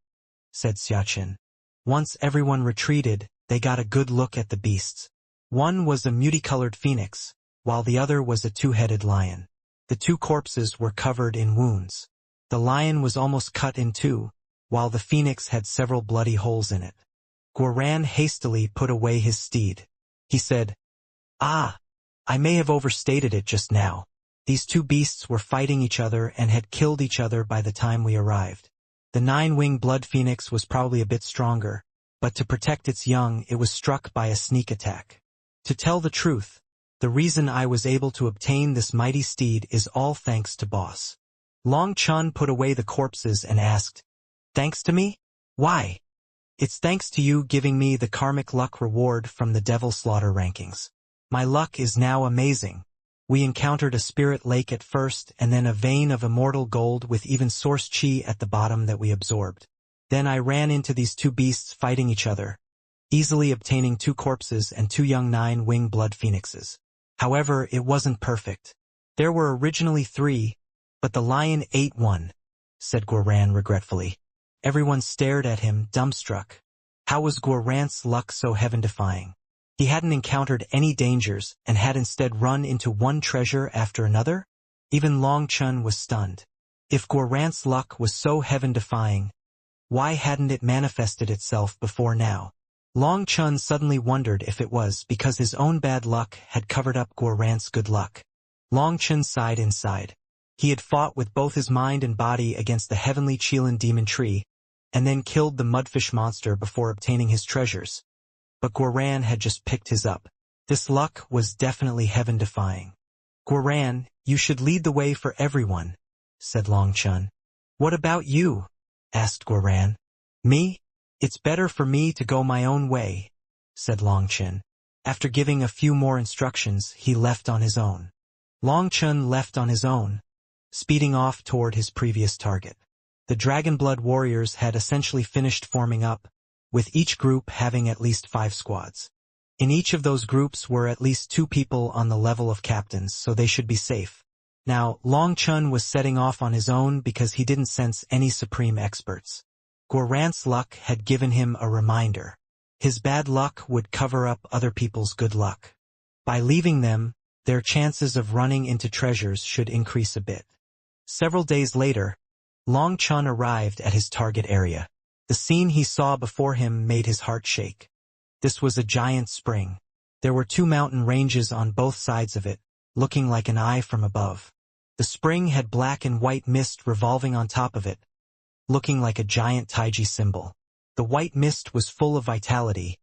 said Xiachen. Once everyone retreated, they got a good look at the beasts. One was a multicolored phoenix, while the other was a 2-headed lion. The 2 corpses were covered in wounds. The lion was almost cut in 2, while the phoenix had several bloody holes in it. Guoran hastily put away his steed. He said, "Ah, I may have overstated it just now. These 2 beasts were fighting each other and had killed each other by the time we arrived. The 9-winged blood phoenix was probably a bit stronger, but to protect its young it was struck by a sneak attack. To tell the truth, the reason I was able to obtain this mighty steed is all thanks to Boss." Long Chun put away the corpses and asked, "Thanks to me? Why?" "It's thanks to you giving me the karmic luck reward from the Devil Slaughter rankings. My luck is now amazing. We encountered a spirit lake at first and then a vein of immortal gold with even source chi at the bottom that we absorbed. Then I ran into these 2 beasts fighting each other, easily obtaining 2 corpses and 2 young 9-winged blood phoenixes. However, it wasn't perfect. There were originally 3, but the lion ate one," said Guoran regretfully. Everyone stared at him, dumbstruck. How was Guoran's luck so heaven-defying? He hadn't encountered any dangers and had instead run into one treasure after another? Even Long Chun was stunned. If Gorant's luck was so heaven-defying, why hadn't it manifested itself before now? Long Chun suddenly wondered if it was because his own bad luck had covered up Gorant's good luck. Long Chun sighed inside. He had fought with both his mind and body against the heavenly Qilin demon tree, and then killed the mudfish monster before obtaining his treasures. But Gorant had just picked his up. This luck was definitely heaven-defying. Gorant, you should lead the way for everyone, said Long Chun. What about you? Asked Gorant. Me? It's better for me to go my own way, said Long Chun. After giving a few more instructions, he left on his own. Long Chun left on his own, speeding off toward his previous target. The Dragonblood warriors had essentially finished forming up, with each group having at least 5 squads. In each of those groups were at least 2 people on the level of captains, so they should be safe. Now, Long Chun was setting off on his own because he didn't sense any supreme experts. Gorant's luck had given him a reminder. His bad luck would cover up other people's good luck. By leaving them, their chances of running into treasures should increase a bit. Several days later, Long Chun arrived at his target area. The scene he saw before him made his heart shake. This was a giant spring. There were 2 mountain ranges on both sides of it, looking like an eye from above. The spring had black and white mist revolving on top of it, looking like a giant Taiji symbol. The white mist was full of vitality,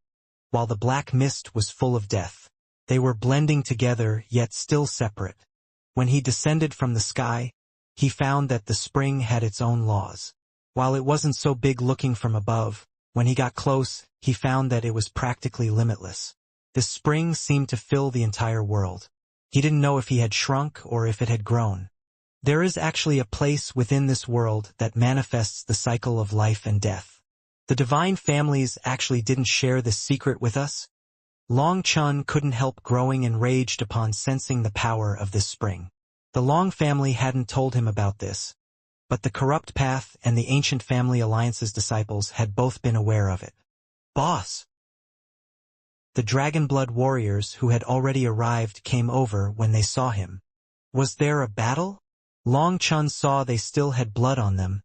while the black mist was full of death. They were blending together, yet still separate. When he descended from the sky, he found that the spring had its own laws. While it wasn't so big looking from above, when he got close, he found that it was practically limitless. This spring seemed to fill the entire world. He didn't know if he had shrunk or if it had grown. There is actually a place within this world that manifests the cycle of life and death. The divine families actually didn't share this secret with us. Long Chun couldn't help growing enraged upon sensing the power of this spring. The Long family hadn't told him about this, but the Corrupt Path and the Ancient Family Alliance's disciples had both been aware of it. Boss! The Dragonblood warriors who had already arrived came over when they saw him. Was there a battle? Long Chun saw they still had blood on them,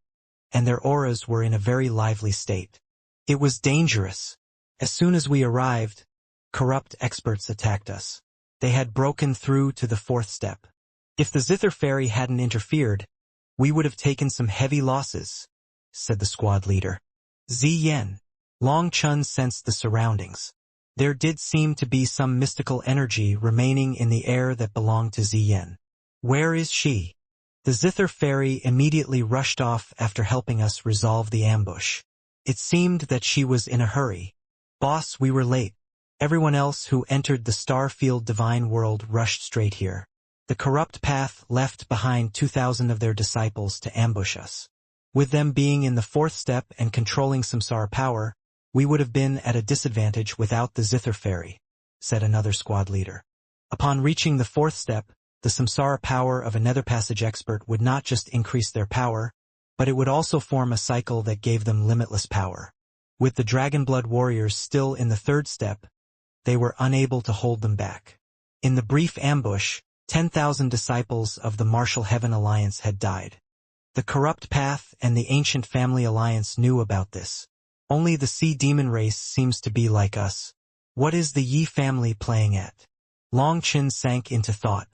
and their auras were in a very lively state. It was dangerous. As soon as we arrived, corrupt experts attacked us. They had broken through to the 4th step. If the Zither Fairy hadn't interfered, we would have taken some heavy losses, said the squad leader. Ziyen. Long Chun sensed the surroundings. There did seem to be some mystical energy remaining in the air that belonged to Ziyen. Where is she? The Zither Fairy immediately rushed off after helping us resolve the ambush. It seemed that she was in a hurry. Boss, we were late. Everyone else who entered the Starfield Divine World rushed straight here. The Corrupt Path left behind 2,000 of their disciples to ambush us. With them being in the 4th step and controlling Samsara power, we would have been at a disadvantage without the Zither Fairy, said another squad leader. Upon reaching the 4th step, the Samsara power of a Nether Passage expert would not just increase their power, but it would also form a cycle that gave them limitless power. With the Dragonblood warriors still in the 3rd step, they were unable to hold them back. In the brief ambush, 10,000 disciples of the Martial Heaven Alliance had died. The Corrupt Path and the Ancient Family Alliance knew about this. Only the Sea Demon race seems to be like us. What is the Yi family playing at? Long Chun sank into thought.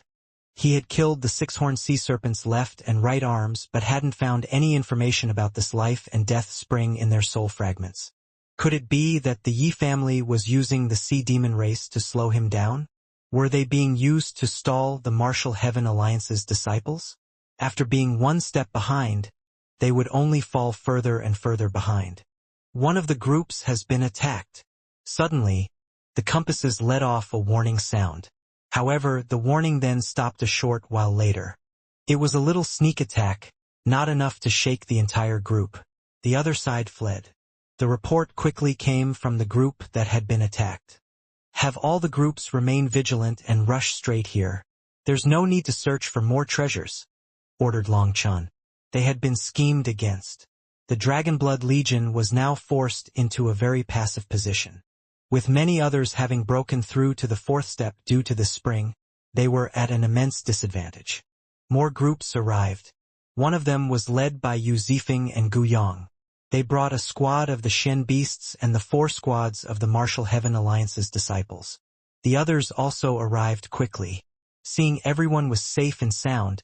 He had killed the 6-horned sea serpent's left and right arms but hadn't found any information about this life and death spring in their soul fragments. Could it be that the Yi family was using the Sea Demon race to slow him down? Were they being used to stall the Martial Heaven Alliance's disciples? After being 1 step behind, they would only fall further and further behind. One of the groups has been attacked. Suddenly, the compasses let off a warning sound. However, the warning then stopped a short while later. It was a little sneak attack, not enough to shake the entire group. The other side fled. The report quickly came from the group that had been attacked. Have all the groups remain vigilant and rush straight here. There's no need to search for more treasures, ordered Long Chun. They had been schemed against. The Dragonblood Legion was now forced into a very passive position. With many others having broken through to the 4th step due to this spring, they were at an immense disadvantage. More groups arrived. One of them was led by Yu Zifeng and Gu Yong. They brought a squad of the Shen Beasts and the 4 squads of the Martial Heaven Alliance's disciples. The others also arrived quickly. Seeing everyone was safe and sound,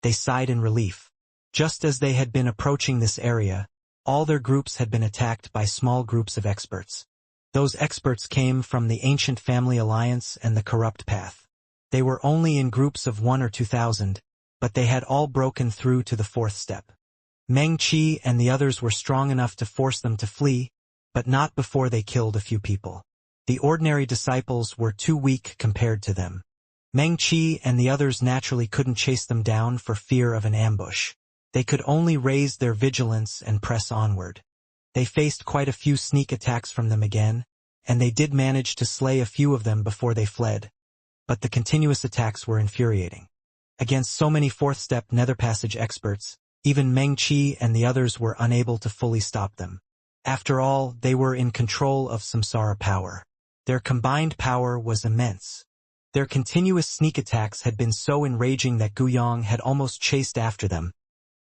they sighed in relief. Just as they had been approaching this area, all their groups had been attacked by small groups of experts. Those experts came from the Ancient Family Alliance and the Corrupt Path. They were only in groups of 1 or 2,000, but they had all broken through to the 4th step. Meng Qi and the others were strong enough to force them to flee, but not before they killed a few people. The ordinary disciples were too weak compared to them. Meng Qi and the others naturally couldn't chase them down for fear of an ambush. They could only raise their vigilance and press onward. They faced quite a few sneak attacks from them again, and they did manage to slay a few of them before they fled. But the continuous attacks were infuriating. Against so many 4th step nether passage experts, even Meng Qi and the others were unable to fully stop them. After all, they were in control of samsara power. Their combined power was immense. Their continuous sneak attacks had been so enraging that Gu Yong had almost chased after them,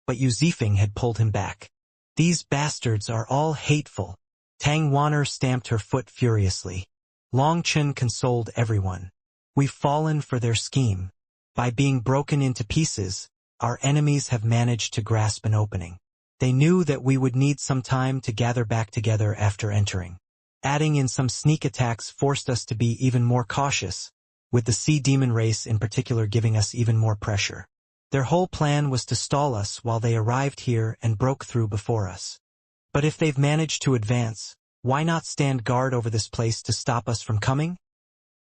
but Yu Zifeng had pulled him back. These bastards are all hateful. Tang Wanner stamped her foot furiously. Long Chen consoled everyone. We've fallen for their scheme. By being broken into pieces, our enemies have managed to grasp an opening. They knew that we would need some time to gather back together after entering. Adding in some sneak attacks forced us to be even more cautious, with the Sea Demon race in particular giving us even more pressure. Their whole plan was to stall us while they arrived here and broke through before us. But if they've managed to advance, why not stand guard over this place to stop us from coming?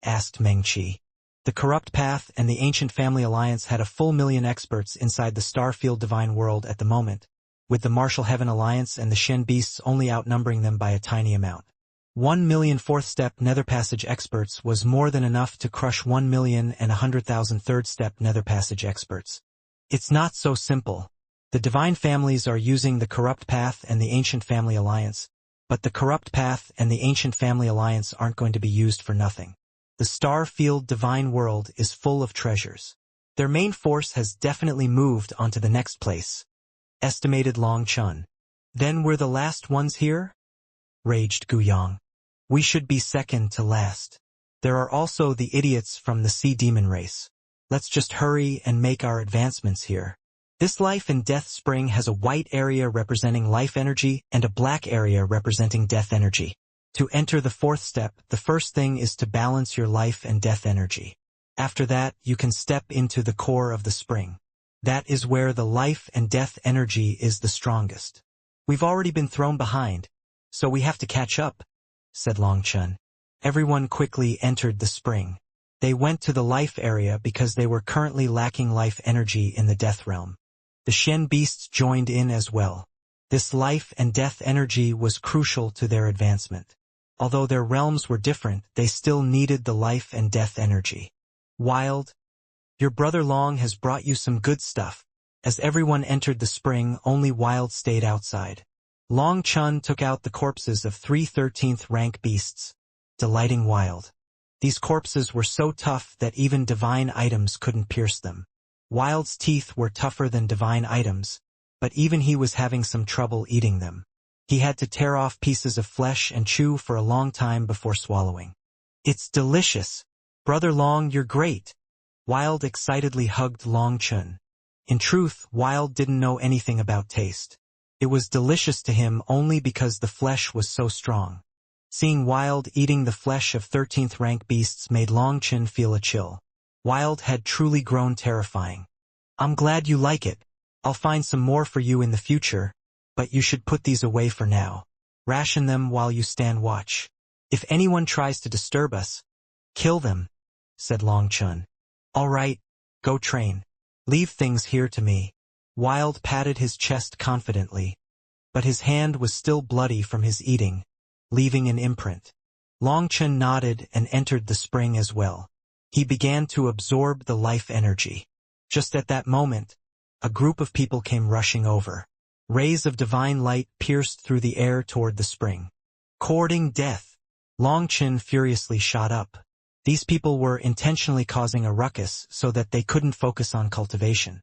Asked Meng Qi. The Corrupt Path and the Ancient Family Alliance had a full 1,000,000 experts inside the Starfield Divine World at the moment, with the Martial Heaven Alliance and the Shen Beasts only outnumbering them by a tiny amount. 1,000,000 4th step Nether Passage experts was more than enough to crush 1,100,000 3rd step Nether Passage experts. It's not so simple. The Divine Families are using the Corrupt Path and the Ancient Family Alliance, but the Corrupt Path and the Ancient Family Alliance aren't going to be used for nothing. The Starfield Divine World is full of treasures. Their main force has definitely moved onto the next place, estimated Long Chun. Then we're the last ones here? Raged Gu Yong. We should be second to last. There are also the idiots from the Sea Demon race. Let's just hurry and make our advancements here. This life and death spring has a white area representing life energy and a black area representing death energy. To enter the 4th step, the first thing is to balance your life and death energy. After that, you can step into the core of the spring. That is where the life and death energy is the strongest. We've already been thrown behind, so we have to catch up, said Long Chun. Everyone quickly entered the spring. They went to the life area because they were currently lacking life energy in the death realm. The Shen Beasts joined in as well. This life and death energy was crucial to their advancement. Although their realms were different, they still needed the life and death energy. Wild, your brother Long has brought you some good stuff. As everyone entered the spring, only Wild stayed outside. Long Chun took out the corpses of 3 13th rank beasts, delighting Wild. These corpses were so tough that even divine items couldn't pierce them. Wild's teeth were tougher than divine items, but even he was having some trouble eating them. He had to tear off pieces of flesh and chew for a long time before swallowing. It's delicious. Brother Long, you're great. Wild excitedly hugged Long Chun. In truth, Wild didn't know anything about taste. It was delicious to him only because the flesh was so strong. Seeing Wild eating the flesh of 13th rank beasts made Long Chun feel a chill. Wild had truly grown terrifying. I'm glad you like it. I'll find some more for you in the future, but you should put these away for now. Ration them while you stand watch. If anyone tries to disturb us, kill them, said Long Chun. All right, go train. Leave things here to me. Wild patted his chest confidently, but his hand was still bloody from his eating, leaving an imprint. Long Chun nodded and entered the spring as well. He began to absorb the life energy. Just at that moment, a group of people came rushing over. Rays of divine light pierced through the air toward the spring. Courting death. Long Chun furiously shot up. These people were intentionally causing a ruckus so that they couldn't focus on cultivation.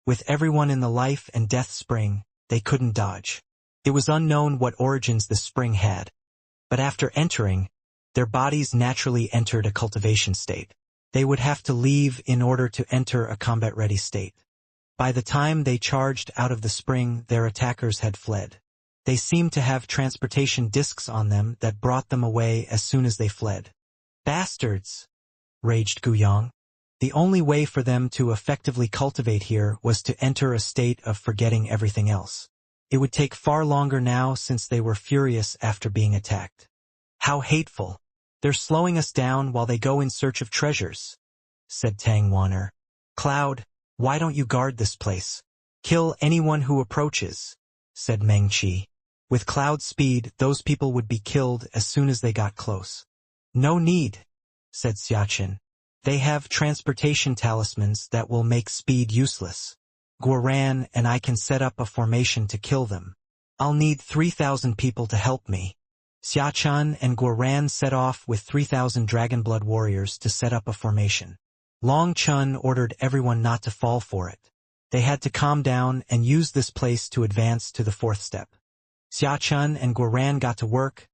With everyone in the life and death spring, they couldn't dodge. It was unknown what origins the spring had. But after entering, their bodies naturally entered a cultivation state. They would have to leave in order to enter a combat-ready state. By the time they charged out of the spring, their attackers had fled. They seemed to have transportation discs on them that brought them away as soon as they fled. Bastards! Raged Guyang. The only way for them to effectively cultivate here was to enter a state of forgetting everything else. It would take far longer now since they were furious after being attacked. How hateful! They're slowing us down while they go in search of treasures, said Tang Wan'er. Cloud, why don't you guard this place? Kill anyone who approaches, said Meng Qi. With Cloud's speed, those people would be killed as soon as they got close. No need, said Xiaqin. They have transportation talismans that will make speed useless. Guoran and I can set up a formation to kill them. I'll need 3,000 people to help me. Xiaqin and Guoran set off with 3,000 Dragonblood warriors to set up a formation. Long Chun ordered everyone not to fall for it. They had to calm down and use this place to advance to the fourth step. Xiaqin and Guoran got to work,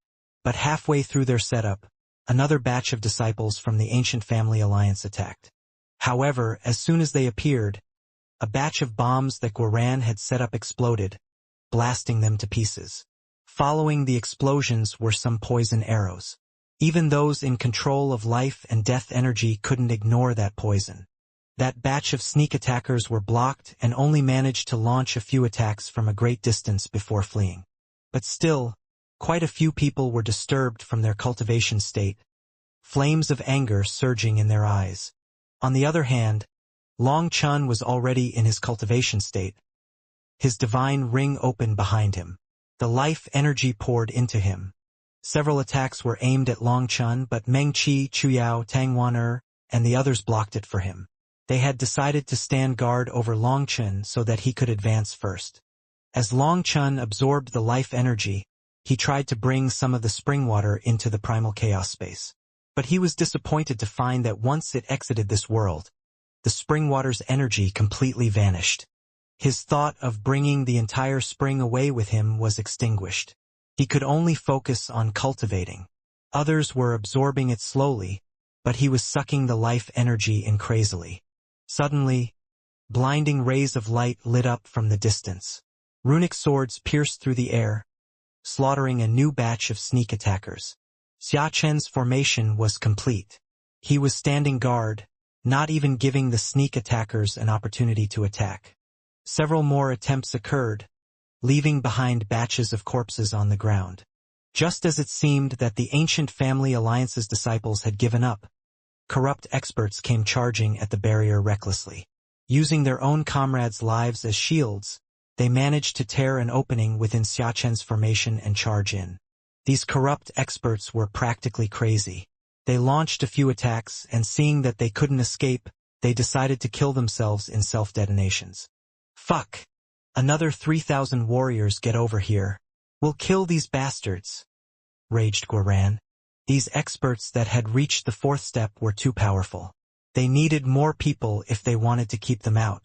but halfway through their setup, another batch of disciples from the Ancient Family Alliance attacked. However, as soon as they appeared, a batch of bombs that Guoran had set up exploded, blasting them to pieces. Following the explosions were some poison arrows. Even those in control of life and death energy couldn't ignore that poison. That batch of sneak attackers were blocked and only managed to launch a few attacks from a great distance before fleeing. But still, quite a few people were disturbed from their cultivation state, flames of anger surging in their eyes. On the other hand, Long Chun was already in his cultivation state. His divine ring opened behind him. The life energy poured into him. Several attacks were aimed at Long Chun, but Meng Qi, Chuyao, Tang Wan'er, and the others blocked it for him. They had decided to stand guard over Long Chun so that he could advance first. As Long Chun absorbed the life energy, he tried to bring some of the spring water into the primal chaos space. But he was disappointed to find that once it exited this world, the spring water's energy completely vanished. His thought of bringing the entire spring away with him was extinguished. He could only focus on cultivating. Others were absorbing it slowly, but he was sucking the life energy in crazily. Suddenly, blinding rays of light lit up from the distance. Runic swords pierced through the air, slaughtering a new batch of sneak attackers. Xiaqin's formation was complete. He was standing guard, not even giving the sneak attackers an opportunity to attack. Several more attempts occurred, leaving behind batches of corpses on the ground. Just as it seemed that the Ancient Family Alliance's disciples had given up, corrupt experts came charging at the barrier recklessly. Using their own comrades' lives as shields, they managed to tear an opening within Xiaqin's formation and charge in. These corrupt experts were practically crazy. They launched a few attacks, and seeing that they couldn't escape, they decided to kill themselves in self-detonations. Fuck! Another 3,000 warriors get over here. We'll kill these bastards, raged Guoran. These experts that had reached the fourth step were too powerful. They needed more people if they wanted to keep them out.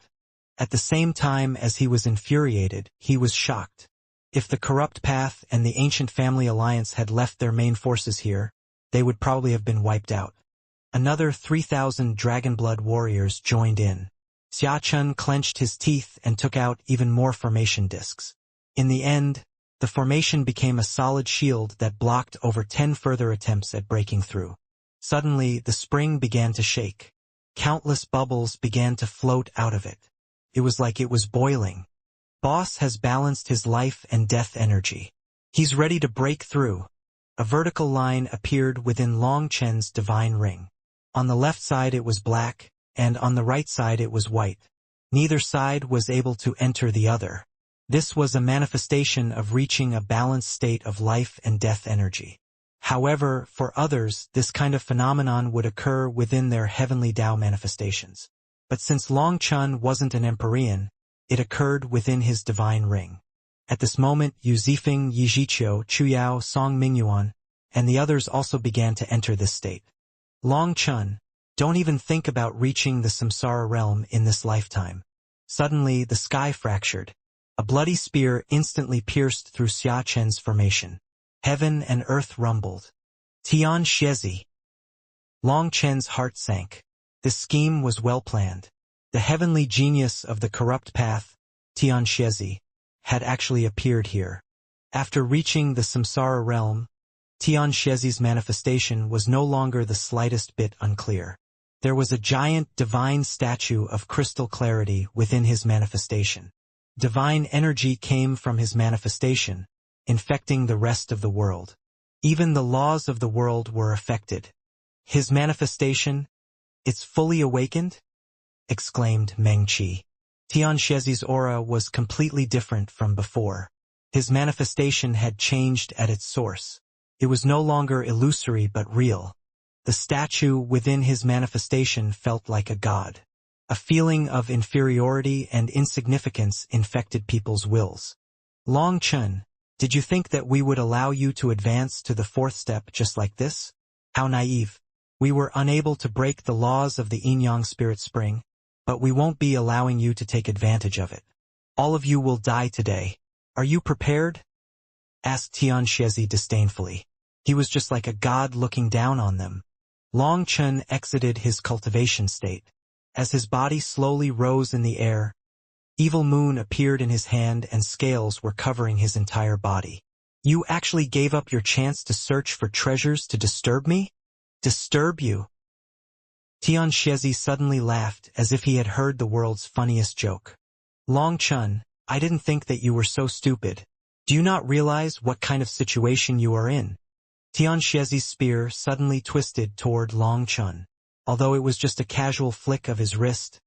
At the same time as he was infuriated, he was shocked. If the Corrupt Path and the Ancient Family Alliance had left their main forces here, they would probably have been wiped out. Another 3,000 Dragonblood warriors joined in. Xiaqin clenched his teeth and took out even more formation discs. In the end, the formation became a solid shield that blocked over 10 further attempts at breaking through. Suddenly, the spring began to shake. Countless bubbles began to float out of it. It was like it was boiling. Boss has balanced his life and death energy. He's ready to break through. A vertical line appeared within Long Chen's divine ring. On the left side it was black, and on the right side it was white. Neither side was able to enter the other. This was a manifestation of reaching a balanced state of life and death energy. However, for others, this kind of phenomenon would occur within their heavenly Tao manifestations. But since Long Chun wasn't an Empyrean, it occurred within his divine ring. At this moment, Yu Zifeng, Yi Zhiqiu, Chuyao, Song Mingyuan, and the others also began to enter this state. Long Chun, don't even think about reaching the samsara realm in this lifetime. Suddenly, the sky fractured. A bloody spear instantly pierced through Xia Chen's formation. Heaven and earth rumbled. Tian Xiezi. Long Chen's heart sank. This scheme was well planned. The heavenly genius of the corrupt path, Tian Xiezi, had actually appeared here. After reaching the samsara realm, Tian Xiezi's manifestation was no longer the slightest bit unclear. There was a giant divine statue of crystal clarity within his manifestation. Divine energy came from his manifestation, infecting the rest of the world. Even the laws of the world were affected. His manifestation, it's fully awakened? Exclaimed Meng Qi. Tian Xiezi's aura was completely different from before. His manifestation had changed at its source. It was no longer illusory but real. The statue within his manifestation felt like a god. A feeling of inferiority and insignificance infected people's wills. Long Chen, did you think that we would allow you to advance to the fourth step just like this? How naive. We were unable to break the laws of the yin-yang spirit spring, but we won't be allowing you to take advantage of it. All of you will die today. Are you prepared? Asked Tian Xiezi disdainfully. He was just like a god looking down on them. Long Chen exited his cultivation state. As his body slowly rose in the air, evil moon appeared in his hand and scales were covering his entire body. You actually gave up your chance to search for treasures to disturb me? Disturb you? Tian Xiezi suddenly laughed as if he had heard the world's funniest joke. Long Chen, I didn't think that you were so stupid. Do you not realize what kind of situation you are in? Tian Xiezi's spear suddenly twisted toward Long Chen. Although it was just a casual flick of his wrist,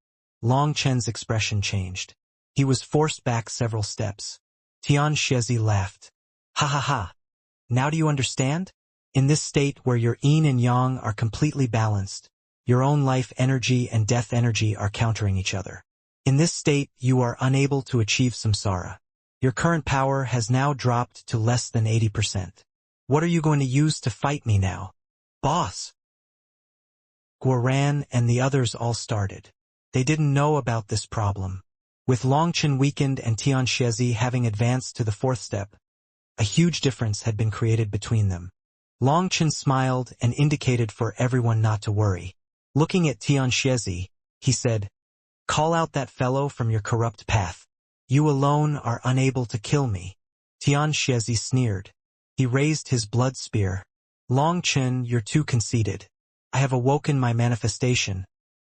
Long Chen's expression changed. He was forced back several steps. Tian Xiezi laughed. Ha ha ha. Now do you understand? In this state where your yin and yang are completely balanced, your own life energy and death energy are countering each other. In this state, you are unable to achieve samsara. Your current power has now dropped to less than 80%. What are you going to use to fight me now? Boss! Guoran and the others all started. They didn't know about this problem. With Long Chen weakened and Tian Xiezi having advanced to the fourth step, a huge difference had been created between them. Long Chen smiled and indicated for everyone not to worry. Looking at Tian Xiezi, he said, Call out that fellow from your corrupt path. You alone are unable to kill me. Tian Xiezi sneered. He raised his blood spear. Long Chen, you're too conceited. I have awoken my manifestation.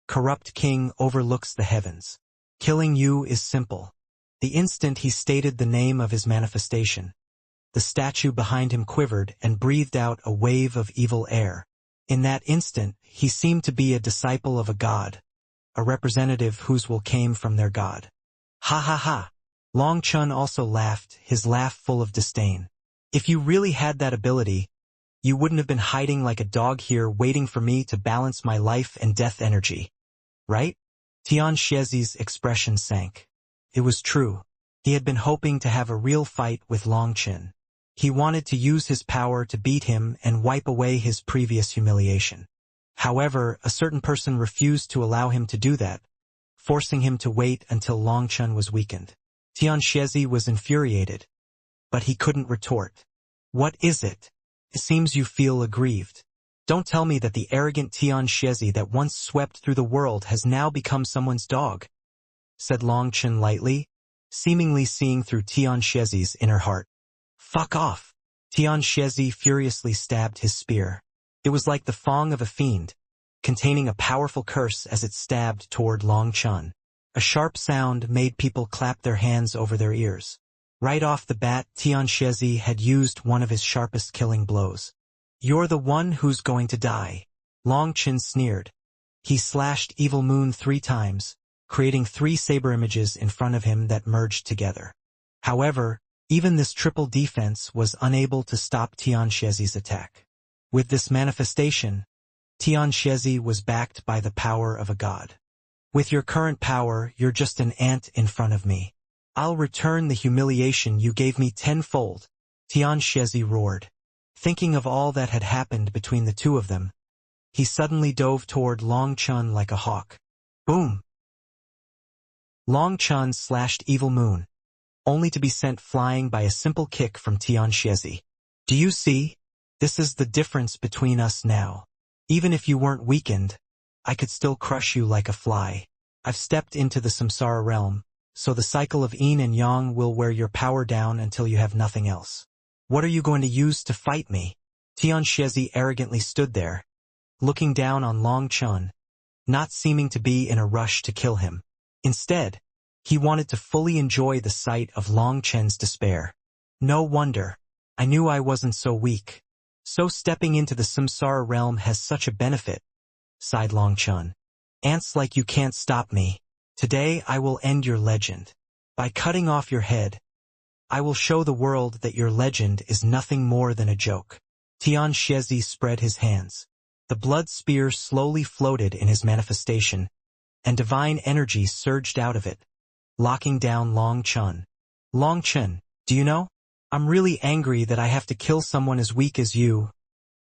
Corrupt king overlooks the heavens. Killing you is simple. The instant he stated the name of his manifestation, the statue behind him quivered and breathed out a wave of evil air. In that instant, he seemed to be a disciple of a god, a representative whose will came from their god. Ha ha ha! Long Chen also laughed, his laugh full of disdain. If you really had that ability, you wouldn't have been hiding like a dog here waiting for me to balance my life and death energy. Right? Tian Xiezi's expression sank. It was true. He had been hoping to have a real fight with Long Chen. He wanted to use his power to beat him and wipe away his previous humiliation. However, a certain person refused to allow him to do that, forcing him to wait until Long Chen was weakened. Tian Xiezi was infuriated, but he couldn't retort. What is it? It seems you feel aggrieved. Don't tell me that the arrogant Tian Xiezi that once swept through the world has now become someone's dog, said Long Chen lightly, seemingly seeing through Tian Xiezi's inner heart. Fuck off! Tian Xiezi furiously stabbed his spear. It was like the fang of a fiend, containing a powerful curse as it stabbed toward Long Chen. A sharp sound made people clap their hands over their ears. Right off the bat, Tian Xiezi had used one of his sharpest killing blows. You're the one who's going to die. Long Chen sneered. He slashed Evil Moon 3 times, creating 3 saber images in front of him that merged together. However, even this triple defense was unable to stop Tian Xiezi's attack. With this manifestation, Tian Xiezi was backed by the power of a god. With your current power, you're just an ant in front of me. I'll return the humiliation you gave me tenfold, Tian Xiezi roared. Thinking of all that had happened between the two of them, he suddenly dove toward Long Chen like a hawk. Boom! Long Chun slashed Evil Moon, only to be sent flying by a simple kick from Tian Xiezi. Do you see? This is the difference between us now. Even if you weren't weakened, I could still crush you like a fly. I've stepped into the samsara realm, so the cycle of yin and yang will wear your power down until you have nothing else. What are you going to use to fight me? Tian Xiezi arrogantly stood there, looking down on Long Chun, not seeming to be in a rush to kill him. Instead, he wanted to fully enjoy the sight of Long Chen's despair. No wonder. I knew I wasn't so weak. So stepping into the samsara realm has such a benefit, sighed Long Chun. Ants like you can't stop me. Today I will end your legend. By cutting off your head, I will show the world that your legend is nothing more than a joke. Tian Xiezi spread his hands. The blood spear slowly floated in his manifestation, and divine energy surged out of it, locking down Long Chun. Long Chun, do you know? I'm really angry that I have to kill someone as weak as you,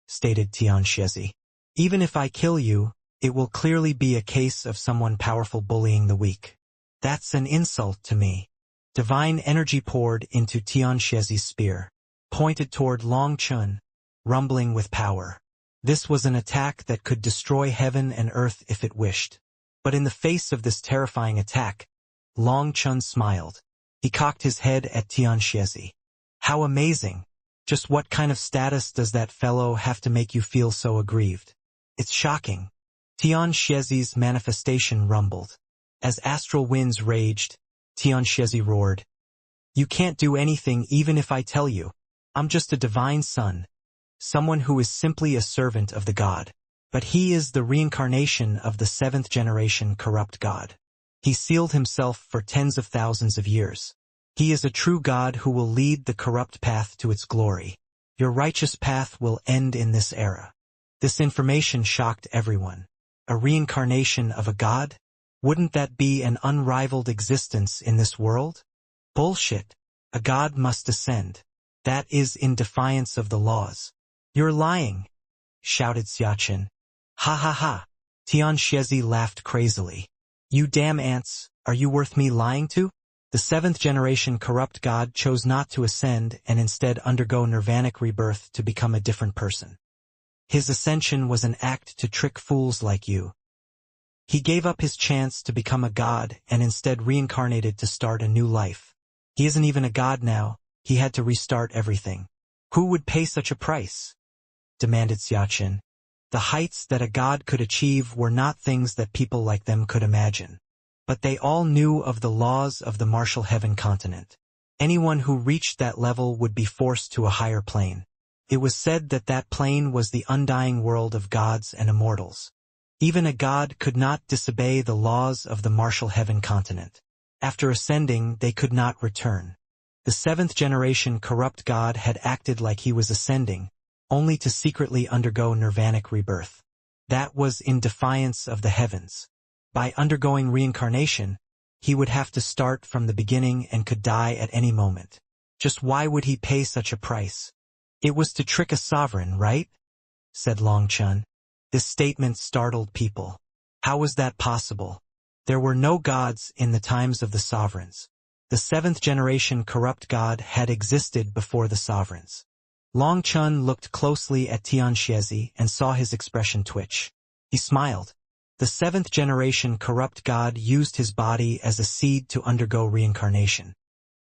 stated Tian Xiezi. Even if I kill you, it will clearly be a case of someone powerful bullying the weak. That's an insult to me. Divine energy poured into Tian Xiezi's spear, pointed toward Long Chun, rumbling with power. This was an attack that could destroy heaven and earth if it wished. But in the face of this terrifying attack, Long Chun smiled. He cocked his head at Tian Xiezi. How amazing! Just what kind of status does that fellow have to make you feel so aggrieved? It's shocking. Tian Xiezi's manifestation rumbled. As astral winds raged, Tian Xiezi roared. You can't do anything even if I tell you. I'm just a divine son, someone who is simply a servant of the god. But he is the reincarnation of the 7th generation corrupt god. He sealed himself for tens of thousands of years. He is a true god who will lead the corrupt path to its glory. Your righteous path will end in this era. This information shocked everyone. A reincarnation of a god? Wouldn't that be an unrivaled existence in this world? Bullshit. A god must descend. That is in defiance of the laws. You're lying, shouted Xiaqin. Ha ha ha. Tian Xiezi laughed crazily. You damn ants, are you worth me lying to? The 7th generation corrupt god chose not to ascend and instead undergo nirvanic rebirth to become a different person. His ascension was an act to trick fools like you. He gave up his chance to become a god and instead reincarnated to start a new life. He isn't even a god now, he had to restart everything. Who would pay such a price? Demanded Xiaqin. The heights that a god could achieve were not things that people like them could imagine. But they all knew of the laws of the martial heaven continent. Anyone who reached that level would be forced to a higher plane. It was said that that plane was the undying world of gods and immortals. Even a god could not disobey the laws of the martial heaven continent. After ascending, they could not return. The 7th generation corrupt god had acted like he was ascending, only to secretly undergo nirvanic rebirth. That was in defiance of the heavens. By undergoing reincarnation, he would have to start from the beginning and could die at any moment. Just why would he pay such a price? It was to trick a sovereign, right? Said Long Chun. This statement startled people. How was that possible? There were no gods in the times of the sovereigns. The 7th generation corrupt god had existed before the sovereigns. Long Chun looked closely at Tian Xiezi and saw his expression twitch. He smiled. The 7th generation corrupt god used his body as a seed to undergo reincarnation.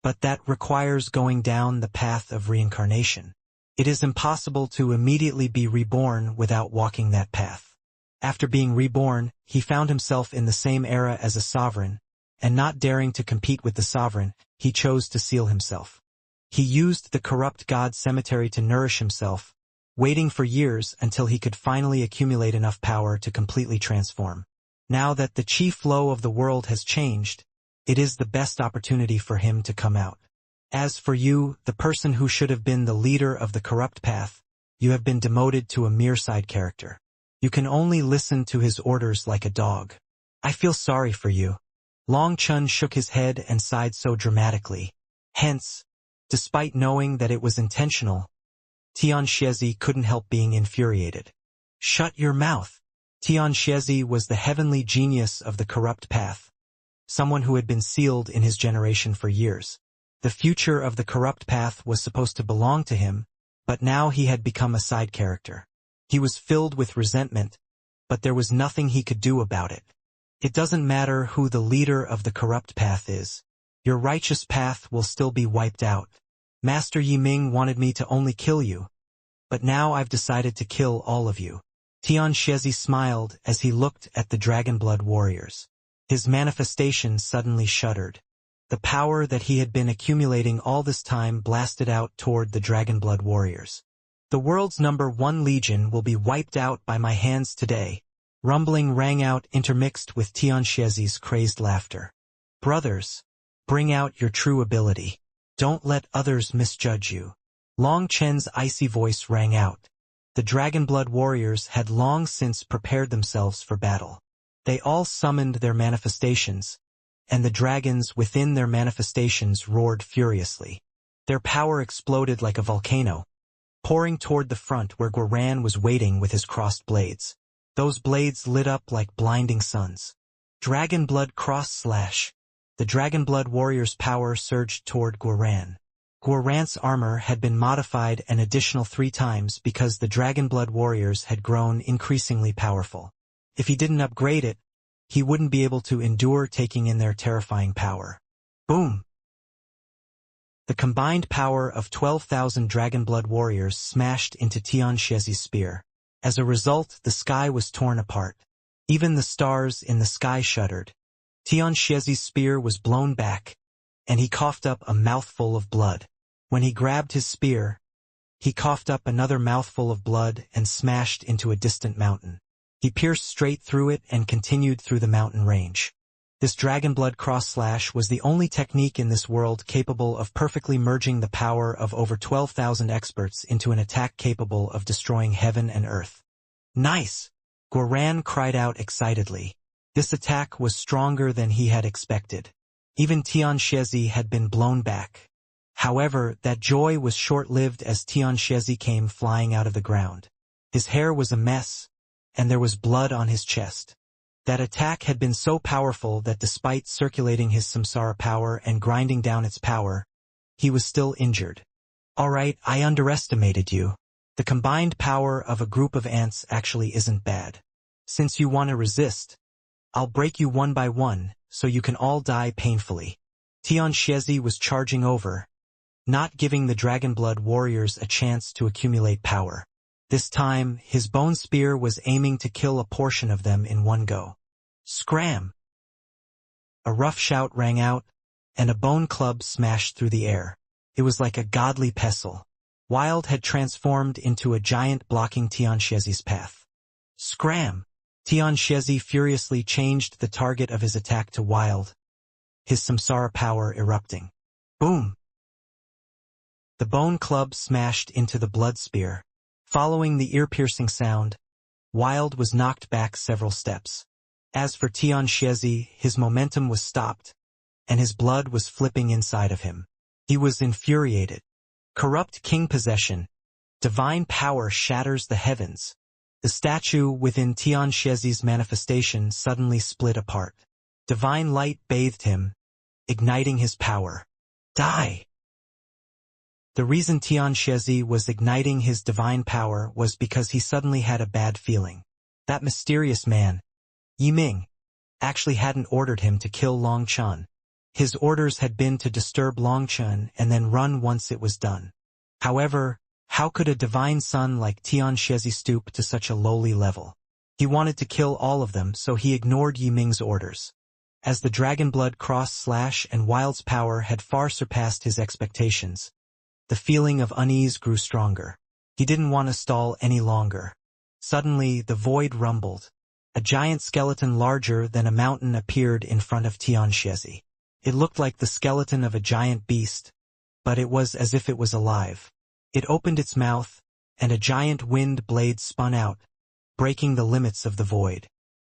But that requires going down the path of reincarnation. It is impossible to immediately be reborn without walking that path. After being reborn, he found himself in the same era as a sovereign, and not daring to compete with the sovereign, he chose to seal himself. He used the corrupt god cemetery to nourish himself, waiting for years until he could finally accumulate enough power to completely transform. Now that the chief flow of the world has changed, it is the best opportunity for him to come out. As for you, the person who should have been the leader of the corrupt path, you have been demoted to a mere side character. You can only listen to his orders like a dog. I feel sorry for you. Long Chun shook his head and sighed so dramatically. Hence, despite knowing that it was intentional, Tian Xiezi couldn't help being infuriated. Shut your mouth. Tian Xiezi was the heavenly genius of the corrupt path, someone who had been sealed in his generation for years. The future of the corrupt path was supposed to belong to him, but now he had become a side character. He was filled with resentment, but there was nothing he could do about it. It doesn't matter who the leader of the corrupt path is. Your righteous path will still be wiped out. Master Yiming wanted me to only kill you, but now I've decided to kill all of you. Tianxiezi smiled as he looked at the Dragonblood warriors. His manifestation suddenly shuddered. The power that he had been accumulating all this time blasted out toward the Dragonblood warriors. The world's #1 legion will be wiped out by my hands today. Rumbling rang out intermixed with Tianxiezi's crazed laughter. Brothers, bring out your true ability. Don't let others misjudge you. Long Chen's icy voice rang out. The Dragonblood warriors had long since prepared themselves for battle. They all summoned their manifestations, and the dragons within their manifestations roared furiously. Their power exploded like a volcano, pouring toward the front where Guoran was waiting with his crossed blades. Those blades lit up like blinding suns. Dragonblood cross-slash. The Dragonblood warrior's power surged toward Guoran. Guoran's armor had been modified an additional 3 times because the Dragonblood warriors had grown increasingly powerful. If he didn't upgrade it, he wouldn't be able to endure taking in their terrifying power. Boom! The combined power of 12,000 Dragonblood warriors smashed into Tianxiezi's spear. As a result, the sky was torn apart. Even the stars in the sky shuddered. Tianxiezi's spear was blown back, and he coughed up a mouthful of blood. When he grabbed his spear, he coughed up another mouthful of blood and smashed into a distant mountain. He pierced straight through it and continued through the mountain range. This Dragonblood cross-slash was the only technique in this world capable of perfectly merging the power of over 12,000 experts into an attack capable of destroying heaven and earth. Nice! Guoran cried out excitedly. This attack was stronger than he had expected. Even Tianxiezi had been blown back. However, that joy was short-lived as Tianxiezi came flying out of the ground. His hair was a mess, and there was blood on his chest. That attack had been so powerful that despite circulating his samsara power and grinding down its power, he was still injured. Alright, I underestimated you. The combined power of a group of ants actually isn't bad. Since you want to resist, I'll break you one by one, so you can all die painfully. Tianxiezi was charging over, not giving the Dragonblood warriors a chance to accumulate power. This time, his bone spear was aiming to kill a portion of them in one go. Scram! A rough shout rang out, and a bone club smashed through the air. It was like a godly pestle. Wild had transformed into a giant blocking Tianxiezi's path. Scram! Tianxiezi furiously changed the target of his attack to Wild, his samsara power erupting. Boom! The bone club smashed into the blood spear. Following the ear-piercing sound, Wild was knocked back several steps. As for Tianxiezi, his momentum was stopped, and his blood was flipping inside of him. He was infuriated. Corrupt king possession. Divine power shatters the heavens. The statue within Tianxiezi's manifestation suddenly split apart. Divine light bathed him, igniting his power. Die! The reason Tianxiezi was igniting his divine power was because he suddenly had a bad feeling. That mysterious man, Yiming, actually hadn't ordered him to kill Long Chun. His orders had been to disturb Long Chun and then run once it was done. However, how could a divine son like Tianxiezi stoop to such a lowly level? He wanted to kill all of them, so he ignored Yiming's orders. As the Dragonblood cross-slash and Wild's power had far surpassed his expectations, the feeling of unease grew stronger. He didn't want to stall any longer. Suddenly, the void rumbled. A giant skeleton larger than a mountain appeared in front of Tianxiezi. It looked like the skeleton of a giant beast, but it was as if it was alive. It opened its mouth, and a giant wind blade spun out, breaking the limits of the void.